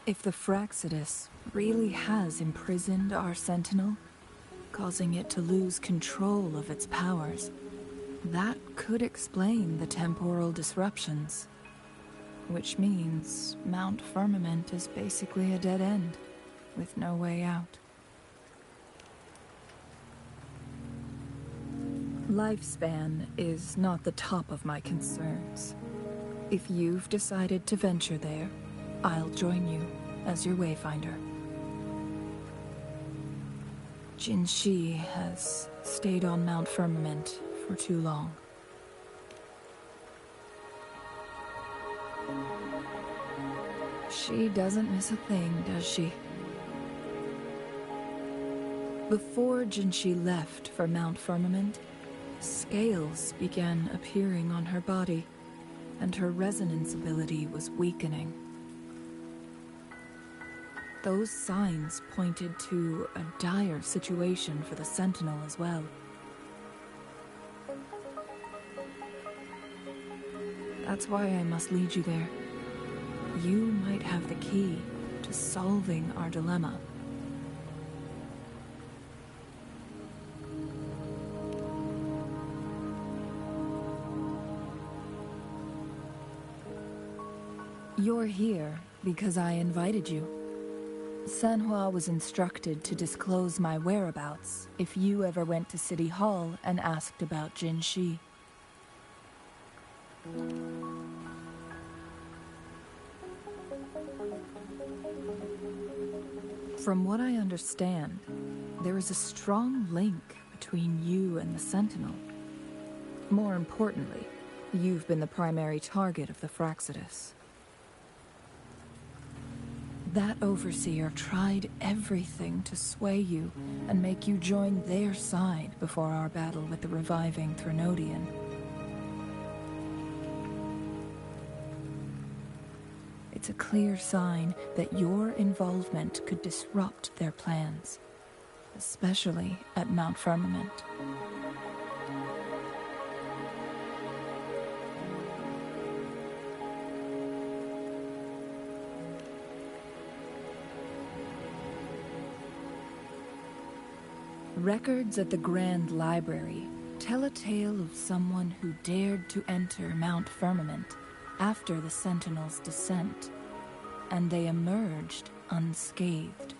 S5: If the Fraxidus really has imprisoned our Sentinel, causing it to lose control of its powers, that could explain the temporal disruptions. Which means Mount Firmament is basically a dead end, with no way out. Lifespan is not the top of my concerns. If you've decided to venture there, I'll join you as your Wayfinder. Jin Shi has stayed on Mount Firmament for too long. She doesn't miss a thing, does she? Before Jinshi left for Mount Firmament, scales began appearing on her body, and her resonance ability was weakening. Those signs pointed to a dire situation for the Sentinel as well. That's why I must lead you there. You might have the key to solving our dilemma. You're here because I invited you. Sanhua was instructed to disclose my whereabouts if you ever went to City Hall and asked about Jin Shi. From what I understand, there is a strong link between you and the Sentinel. More importantly, you've been the primary target of the Fraxidus. That overseer tried everything to sway you and make you join their side before our battle with the reviving Threnodian. It's a clear sign that your involvement could disrupt their plans. especially at Mount Firmament. Records at the Grand Library tell a tale of someone who dared to enter Mount Firmament after the Sentinels' descent, and they emerged unscathed,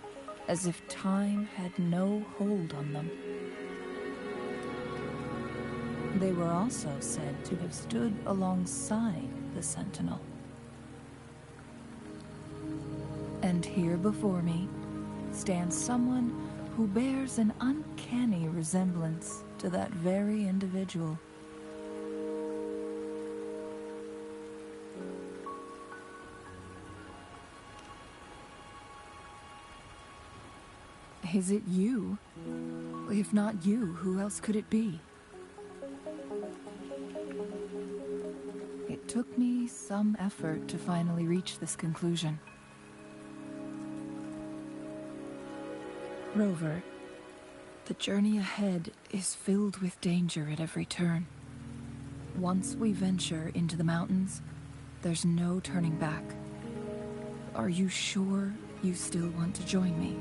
S5: as if time had no hold on them. They were also said to have stood alongside the Sentinel. And here before me stands someone who bears an uncanny resemblance to that very individual. Is it you? If not you, who else could it be? It took me some effort to finally reach this conclusion. Rover, the journey ahead is filled with danger at every turn. Once we venture into the mountains, there's no turning back. Are you sure you still want to join me?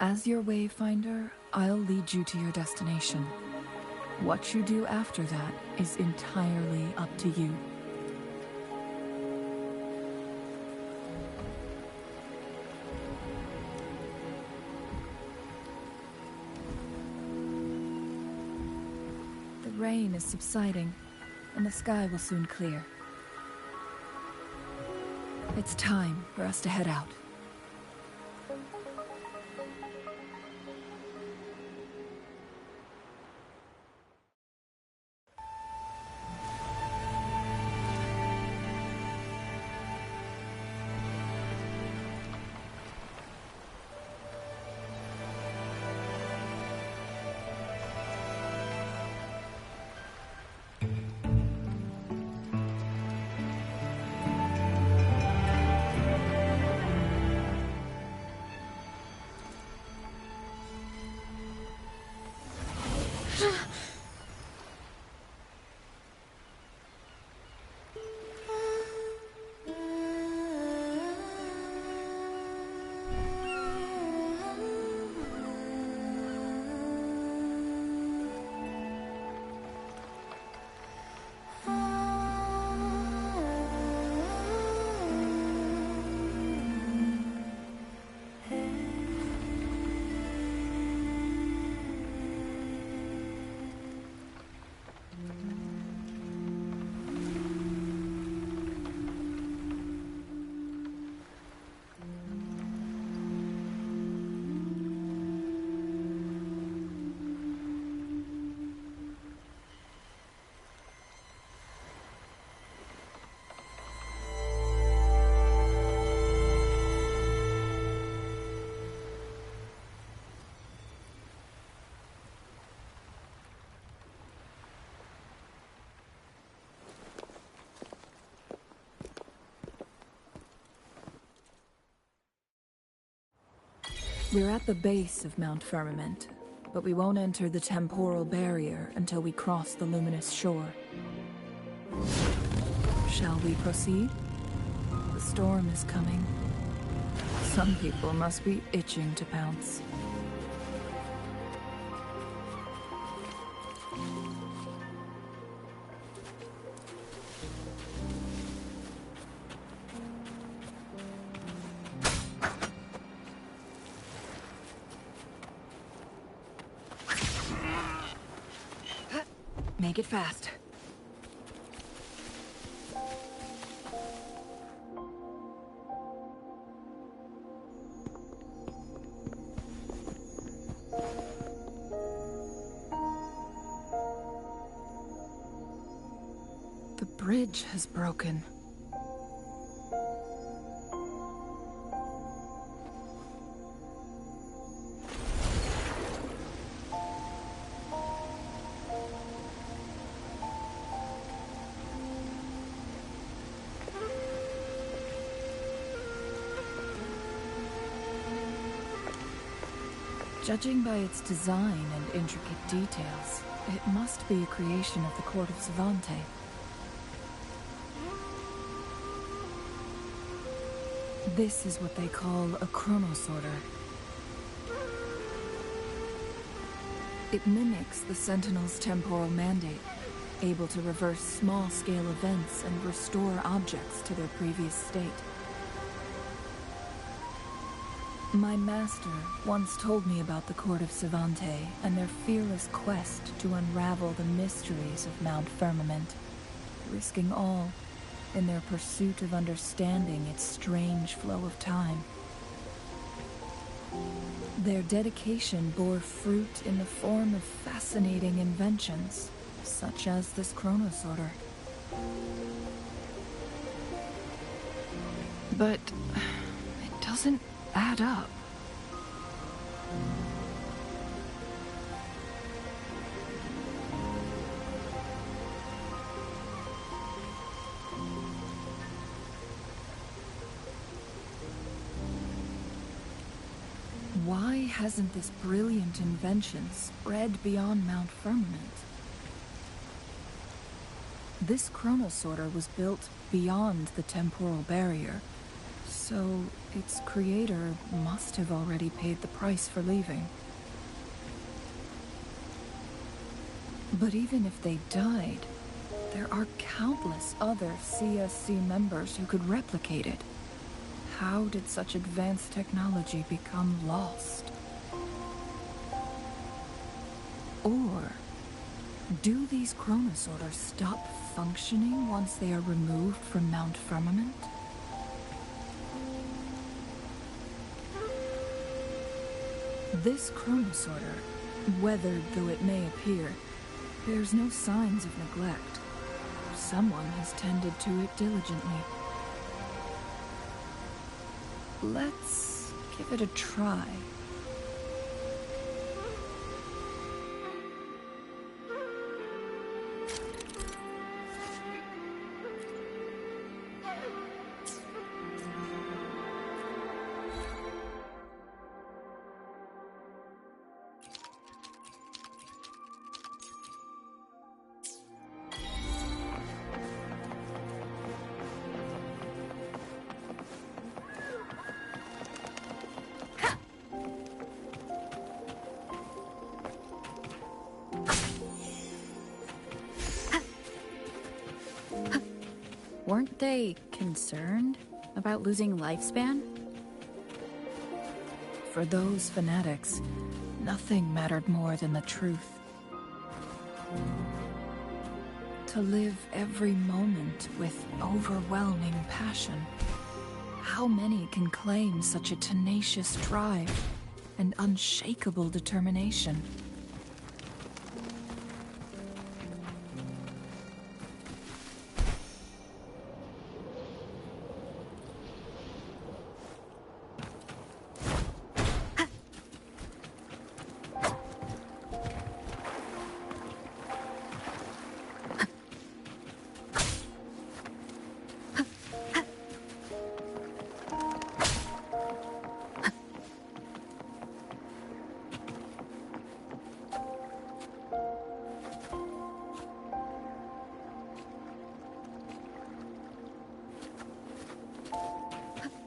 S5: As your wayfinder, I'll lead you to your destination. What you do after that is entirely up to you. The rain is subsiding, and the sky will soon clear. It's time for us to head out. We're at the base of Mount Firmament, but we won't enter the temporal barrier until we cross the luminous shore. Shall we proceed? The storm is coming. Some people must be itching to pounce. Make it fast. The bridge has broken. Judging by its design and intricate details, it must be a creation of the Court of Savante. This is what they call a chronosorter. It mimics the Sentinel's temporal mandate, able to reverse small-scale events and restore objects to their previous state. My master once told me about the Court of Savante and their fearless quest to unravel the mysteries of Mount Firmament, risking all in their pursuit of understanding its strange flow of time. Their dedication bore fruit in the form of fascinating inventions, such as this chronosorter. But it doesn't add up. Why hasn't this brilliant invention spread beyond Mount Firmament? This chronosorter was built beyond the temporal barrier, so its creator must have already paid the price for leaving. But even if they died, there are countless other CSC members who could replicate it. How did such advanced technology become lost? Or do these chronosorters stop functioning once they are removed from Mount Firmament? This chronosorter, weathered though it may appear, bears no signs of neglect. Someone has tended to it diligently. Let's give it a try.
S2: Weren't they concerned about losing lifespan?
S5: For those fanatics, nothing mattered more than the truth. To live every moment with overwhelming passion. How many can claim such a tenacious drive and unshakable determination?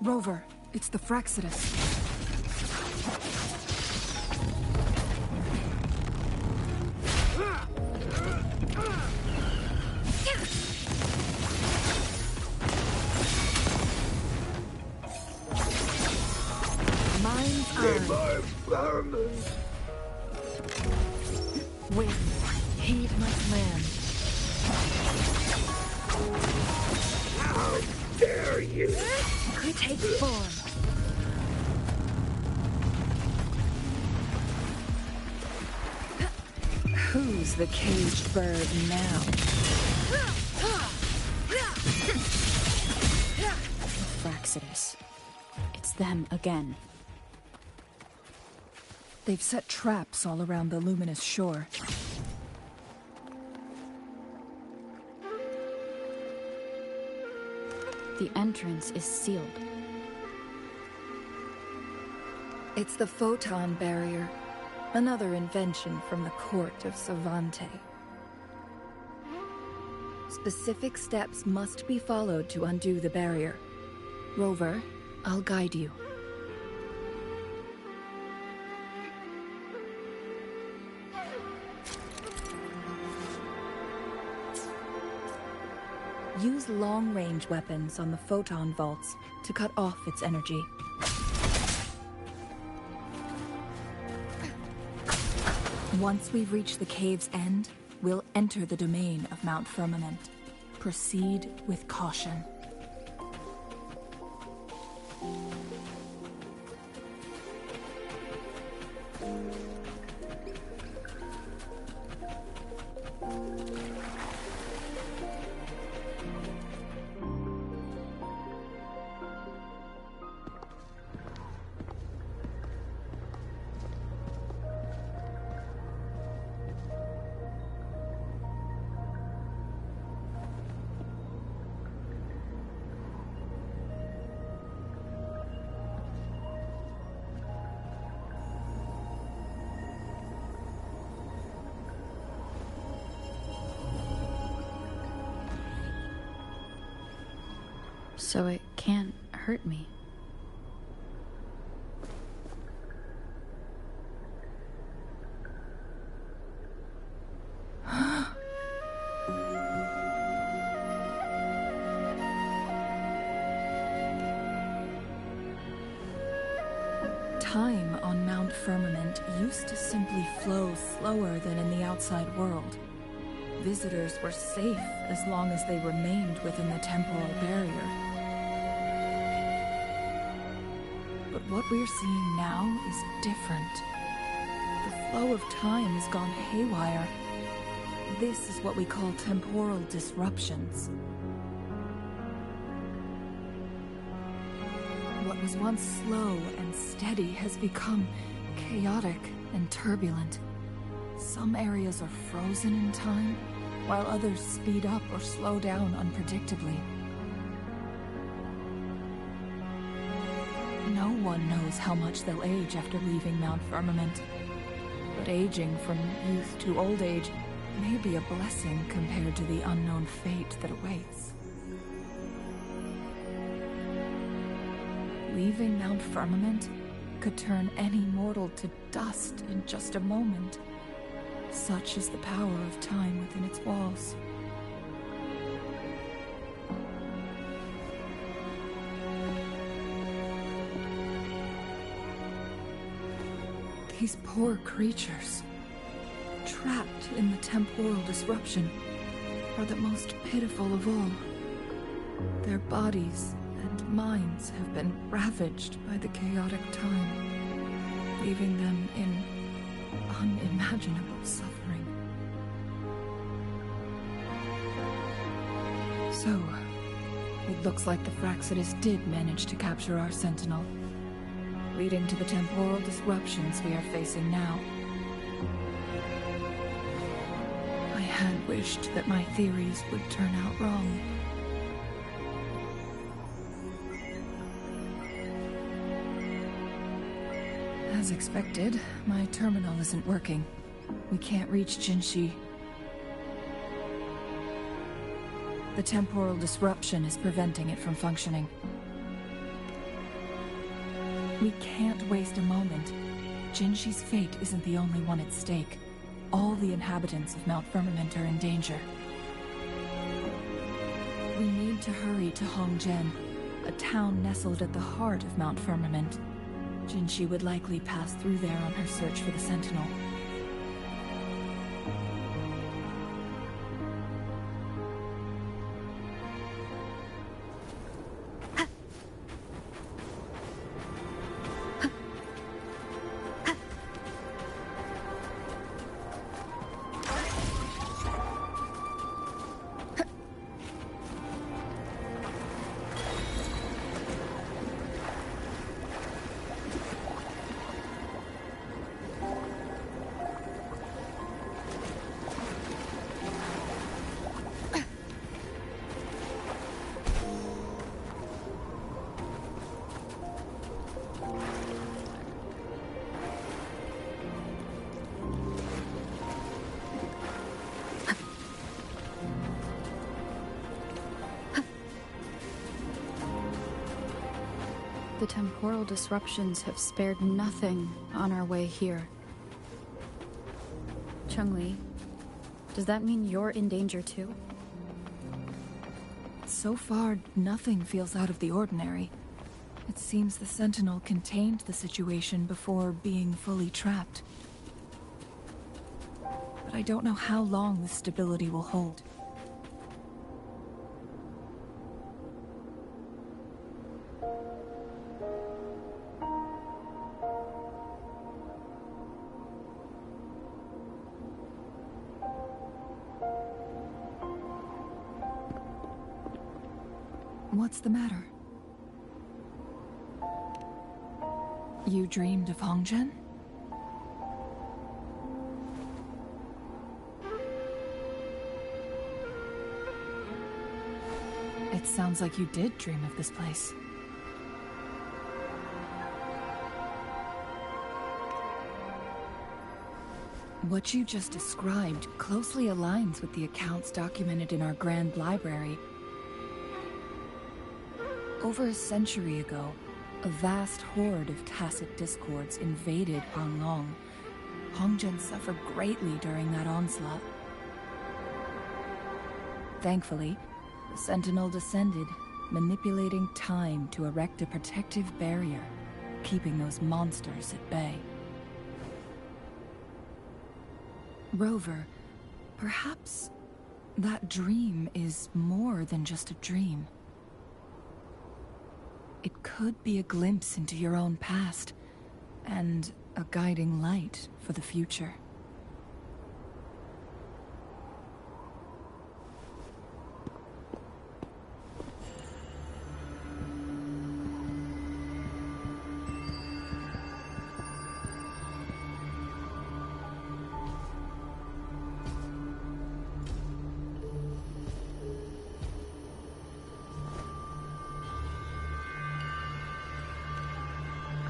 S5: Rover, it's the Fraxidus. Mine's on. Wind, heed my command.
S3: How dare you!
S5: Could take form. Who's the caged bird now?
S2: Fraxidus. It's them again.
S5: They've set traps all around the luminous shore.
S2: The entrance is sealed.
S5: It's the photon barrier, Another invention from the court of Savante. Specific steps must be followed to undo the barrier. Rover, I'll guide you. Use long-range weapons on the photon vaults to cut off its energy. Once we've reached the cave's end, we'll enter the domain of Mount Firmament. Proceed with caution.
S2: So it can't hurt me.
S5: Time on Mount Firmament used to simply flow slower than in the outside world. Visitors were safe as long as they remained within the temporal barrier. But what we're seeing now is different. The flow of time has gone haywire. This is what we call temporal disruptions. What was once slow and steady has become chaotic and turbulent. Some areas are frozen in time, while others speed up or slow down unpredictably. No one knows how much they'll age after leaving Mount Firmament, but aging from youth to old age may be a blessing compared to the unknown fate that awaits. Leaving Mount Firmament could turn any mortal to dust in just a moment. Such is the power of time within its walls. These poor creatures, trapped in the temporal disruption, are the most pitiful of all. Their bodies and minds have been ravaged by the chaotic time, leaving them in unimaginable suffering. So, it looks like the Fraxidus did manage to capture our Sentinel, leading to the temporal disruptions we are facing now. I had wished that my theories would turn out wrong. As expected, my terminal isn't working. We can't reach Jinshi. The temporal disruption is preventing it from functioning. We can't waste a moment. Jinshi's fate isn't the only one at stake. All the inhabitants of Mount Firmament are in danger. We need to hurry to Hongjian, a town nestled at the heart of Mount Firmament. Jinshi would likely pass through there on her search for the Sentinel.
S2: The temporal disruptions have spared nothing on our way here. Chun-Li, does that mean you're in danger too?
S5: So far, nothing feels out of the ordinary. It seems the Sentinel contained the situation before being fully trapped. But I don't know how long this stability will hold. What's the matter? You dreamed of Hongzhen? It sounds like you did dream of this place. What you just described closely aligns with the accounts documented in our Grand Library. Over a century ago, a vast horde of tacit discords invaded Hanglong. Hongzhen suffered greatly during that onslaught. Thankfully, the Sentinel descended, manipulating time to erect a protective barrier, keeping those monsters at bay. Rover, perhaps that dream is more than just a dream. It could be a glimpse into your own past, and a guiding light for the future.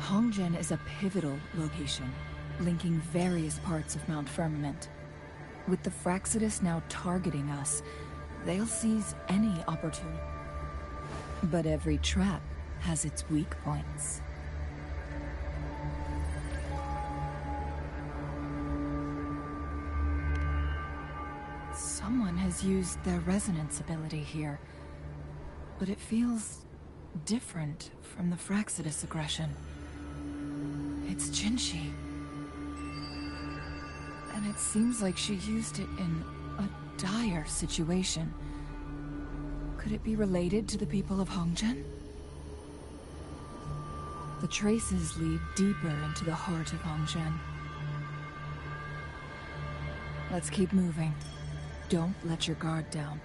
S5: Hongzhen is a pivotal location, linking various parts of Mount Firmament. With the Fraxidus now targeting us, they'll seize any opportunity. But every trap has its weak points. Someone has used their resonance ability here, but it feels different from the Fraxidus aggression. It's Jinshi. And it seems like she used it in a dire situation. Could it be related to the people of Hongzhen? The traces lead deeper into the heart of Hongzhen. Let's keep moving. Don't let your guard down.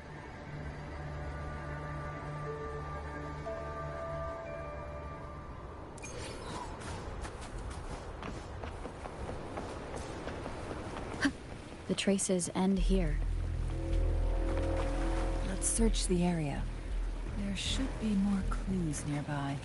S2: The traces end here.
S5: Let's search the area. There should be more clues nearby.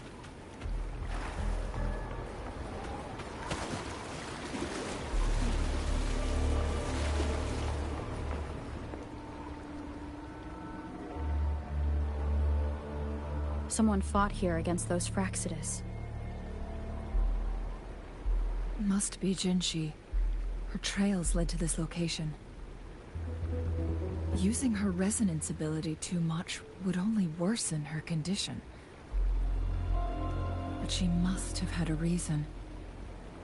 S2: Someone fought here against those Fraxidus.
S5: Must be Jinshi. Her trails led to this location. Using her resonance ability too much would only worsen her condition. But she must have had a reason.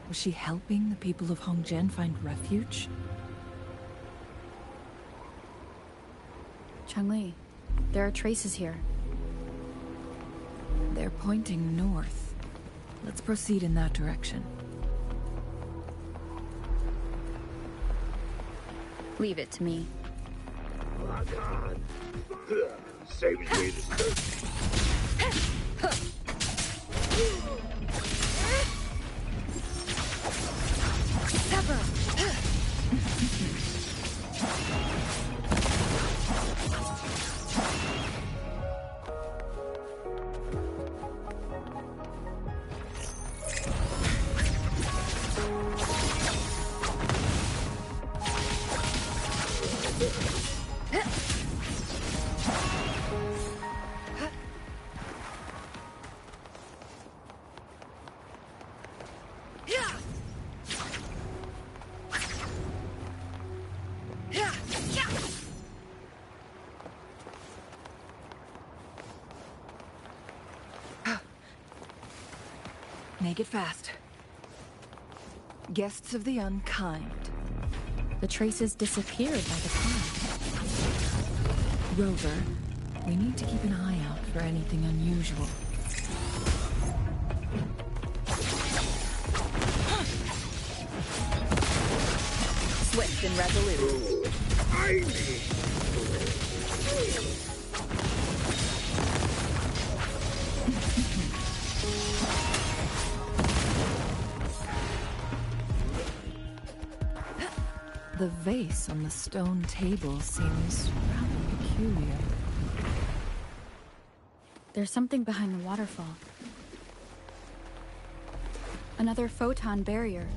S5: Was she helping the people of Hongzhen find refuge?
S2: Chun-Li, there are traces here.
S5: They're pointing north. Let's proceed in that direction.
S2: Leave it to me.
S7: My God. Saves me the
S5: Make it fast. Guests of the unkind.
S2: The traces disappeared by the time.
S5: Rover, we need to keep an eye out for anything unusual.
S2: Swift and resolute.
S5: The vase on the stone table seems rather peculiar.
S2: There's something behind the waterfall. Another photon barrier.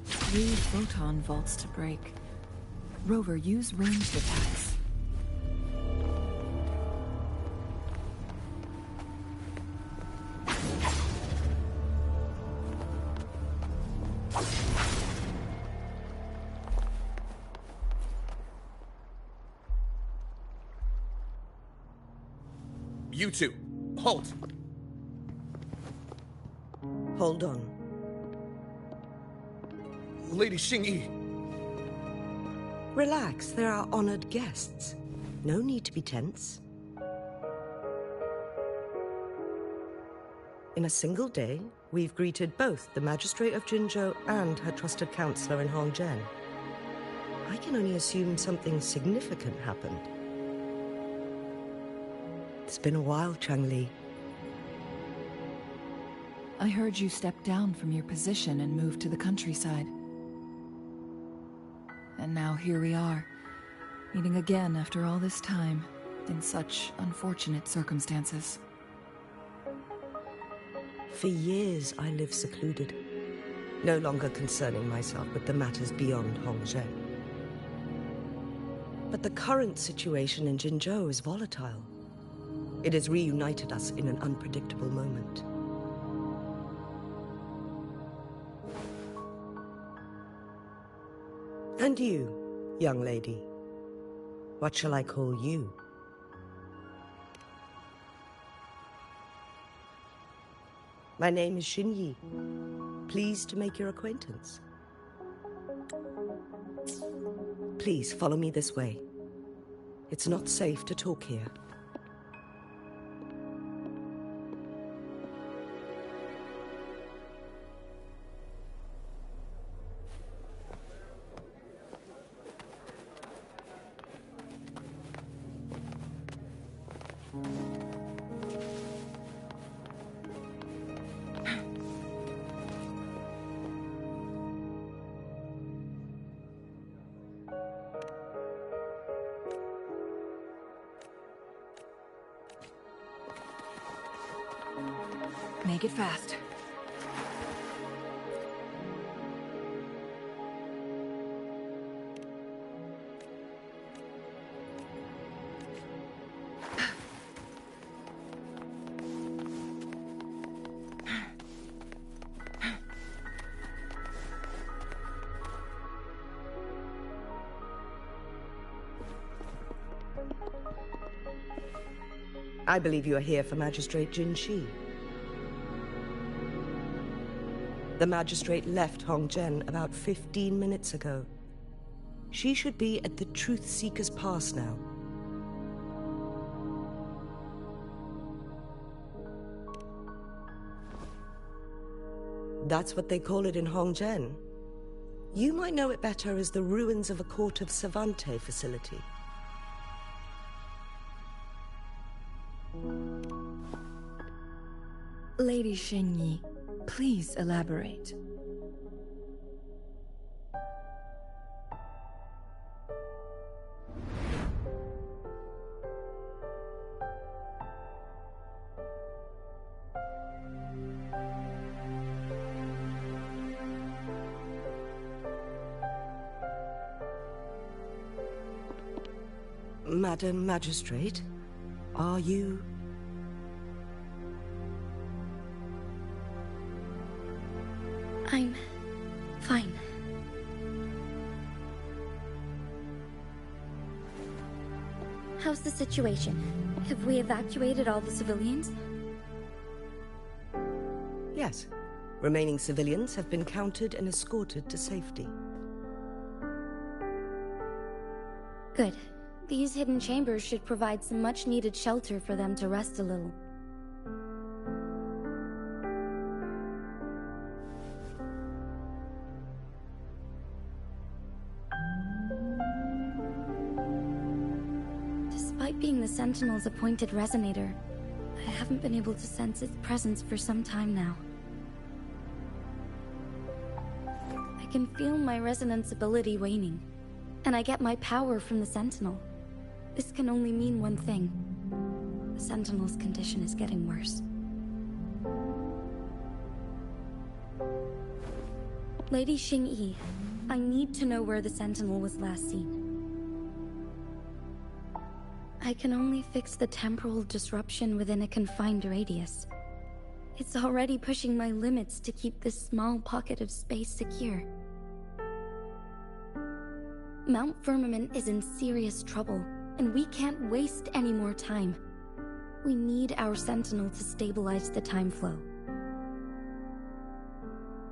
S5: 3 photon vaults to break. Rover, use ranged attacks.
S4: You two, halt!
S9: Hold on.
S4: Lady Xingyi.
S9: Relax, there are honored guests. No need to be tense. In a single day, we've greeted both the Magistrate of Jinzhou and her trusted counselor in Hongzhen. I can only assume something significant happened. It's been a while, Changli.
S5: I heard you step down from your position and move to the countryside. And now here we are, meeting again after all this time, in such unfortunate circumstances.
S9: For years, I lived secluded, no longer concerning myself with the matters beyond Hongzhen. But the current situation in Jinzhou is volatile. It has reunited us in an unpredictable moment. And you, young lady, what shall I call you? My name is Xingyi. Pleased to make your acquaintance. Please follow me this way. It's not safe to talk here.
S5: Make it fast.
S9: I believe you are here for Magistrate Jin Shi. The magistrate left Hongzhen about 15 minutes ago. She should be at the Truth Seeker's Pass now. That's what they call it in Hongzhen. You might know it better as the ruins of a Court of Savante facility.
S5: Lady Xingyi, please elaborate.
S9: Madam Magistrate, are you...
S12: I'm fine. How's the situation? Have we evacuated all the civilians?
S9: Yes. Remaining civilians have been counted and escorted to safety.
S12: Good. These hidden chambers should provide some much-needed shelter for them to rest a little. Despite being the Sentinel's appointed resonator, I haven't been able to sense its presence for some time now. I can feel my resonance ability waning, and I get my power from the Sentinel. This can only mean one thing. The Sentinel's condition is getting worse. Lady Xingyi, I need to know where the Sentinel was last seen. I can only fix the temporal disruption within a confined radius. It's already pushing my limits to keep this small pocket of space secure. Mount Firmament is in serious trouble, and we can't waste any more time. We need our Sentinel to stabilize the time flow.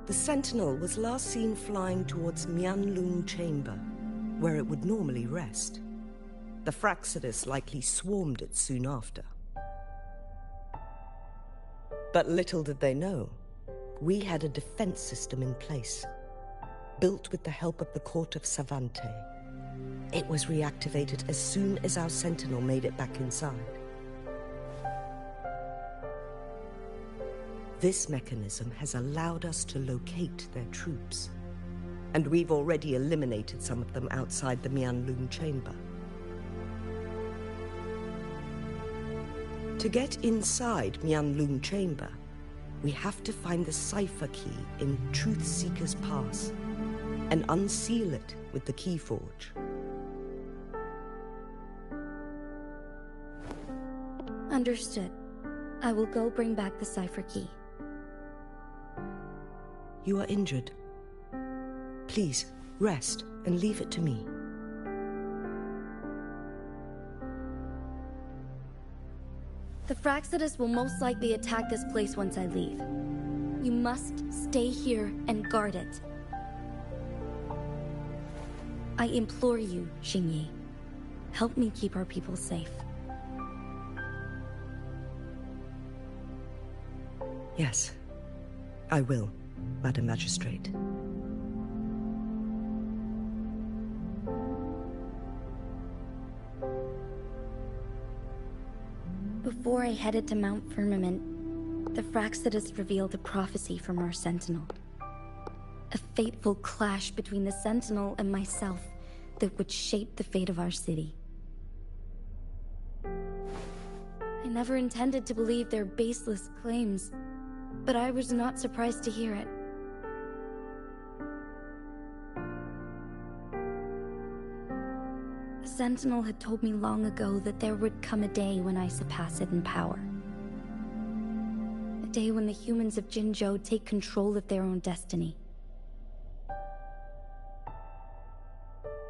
S9: The Sentinel was last seen flying towards Mianlun Chamber, where it would normally rest. The Fraxidus likely swarmed it soon after. But little did they know, we had a defense system in place, built with the help of the court of Savante. It was reactivated as soon as our Sentinel made it back inside. This mechanism has allowed us to locate their troops, and we've already eliminated some of them outside the Mianlun Chamber. To get inside Mianlun Chamber, we have to find the cipher key in Truthseeker's Pass and unseal it with the Keyforge.
S12: Understood. I will go bring back the cipher key.
S9: You are injured. Please, rest and leave it to me.
S12: The Fraxidus will most likely attack this place once I leave. You must stay here and guard it. I implore you, Xingyi. Help me keep our people safe.
S9: Yes, I will, Madam Magistrate.
S12: Before I headed to Mount Firmament, the Fraxidus revealed a prophecy from our Sentinel. A fateful clash between the Sentinel and myself that would shape the fate of our city. I never intended to believe their baseless claims, but I was not surprised to hear it. The Sentinel had told me long ago that there would come a day when I surpass it in power. A day when the humans of Jinzhou take control of their own destiny.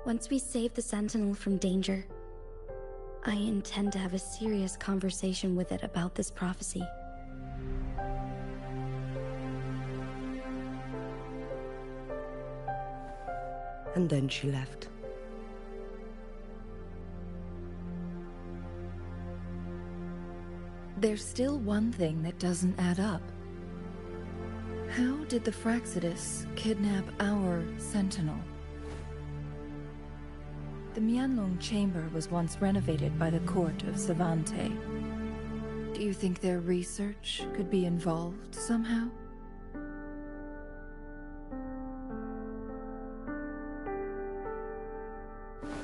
S12: Once we save the Sentinel from danger, I intend to have a serious conversation with it about this prophecy.
S9: And then she left.
S5: There's still one thing that doesn't add up. How did the Fraxidus kidnap our Sentinel? The Mianlun Chamber was once renovated by the court of Savante. Do you think their research could be involved somehow?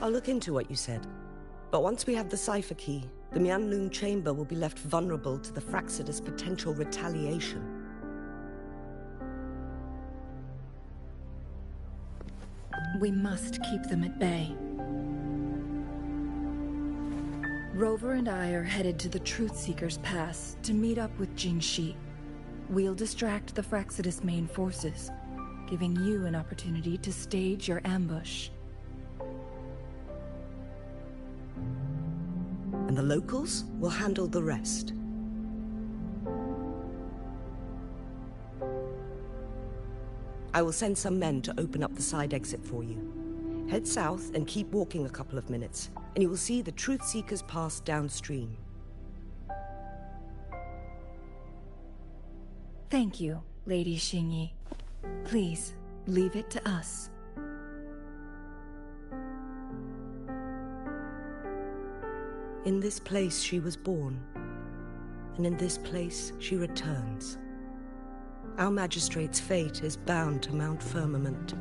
S9: I'll look into what you said. But once we have the cipher key, the Mianlun Chamber will be left vulnerable to the Fraxidus' potential retaliation.
S5: We must keep them at bay. Rover and I are headed to the Truthseeker's Pass to meet up with Jinshi. We'll distract the Fraxidus' main forces, giving you an opportunity to stage your ambush.
S9: And the locals will handle the rest. I will send some men to open up the side exit for you. Head south and keep walking a couple of minutes, and you will see the Truth Seekers pass downstream.
S5: Thank you, Lady Xingyi. Please, leave it to us.
S9: In this place she was born, and in this place she returns. Our magistrate's fate is bound to Mount Firmament.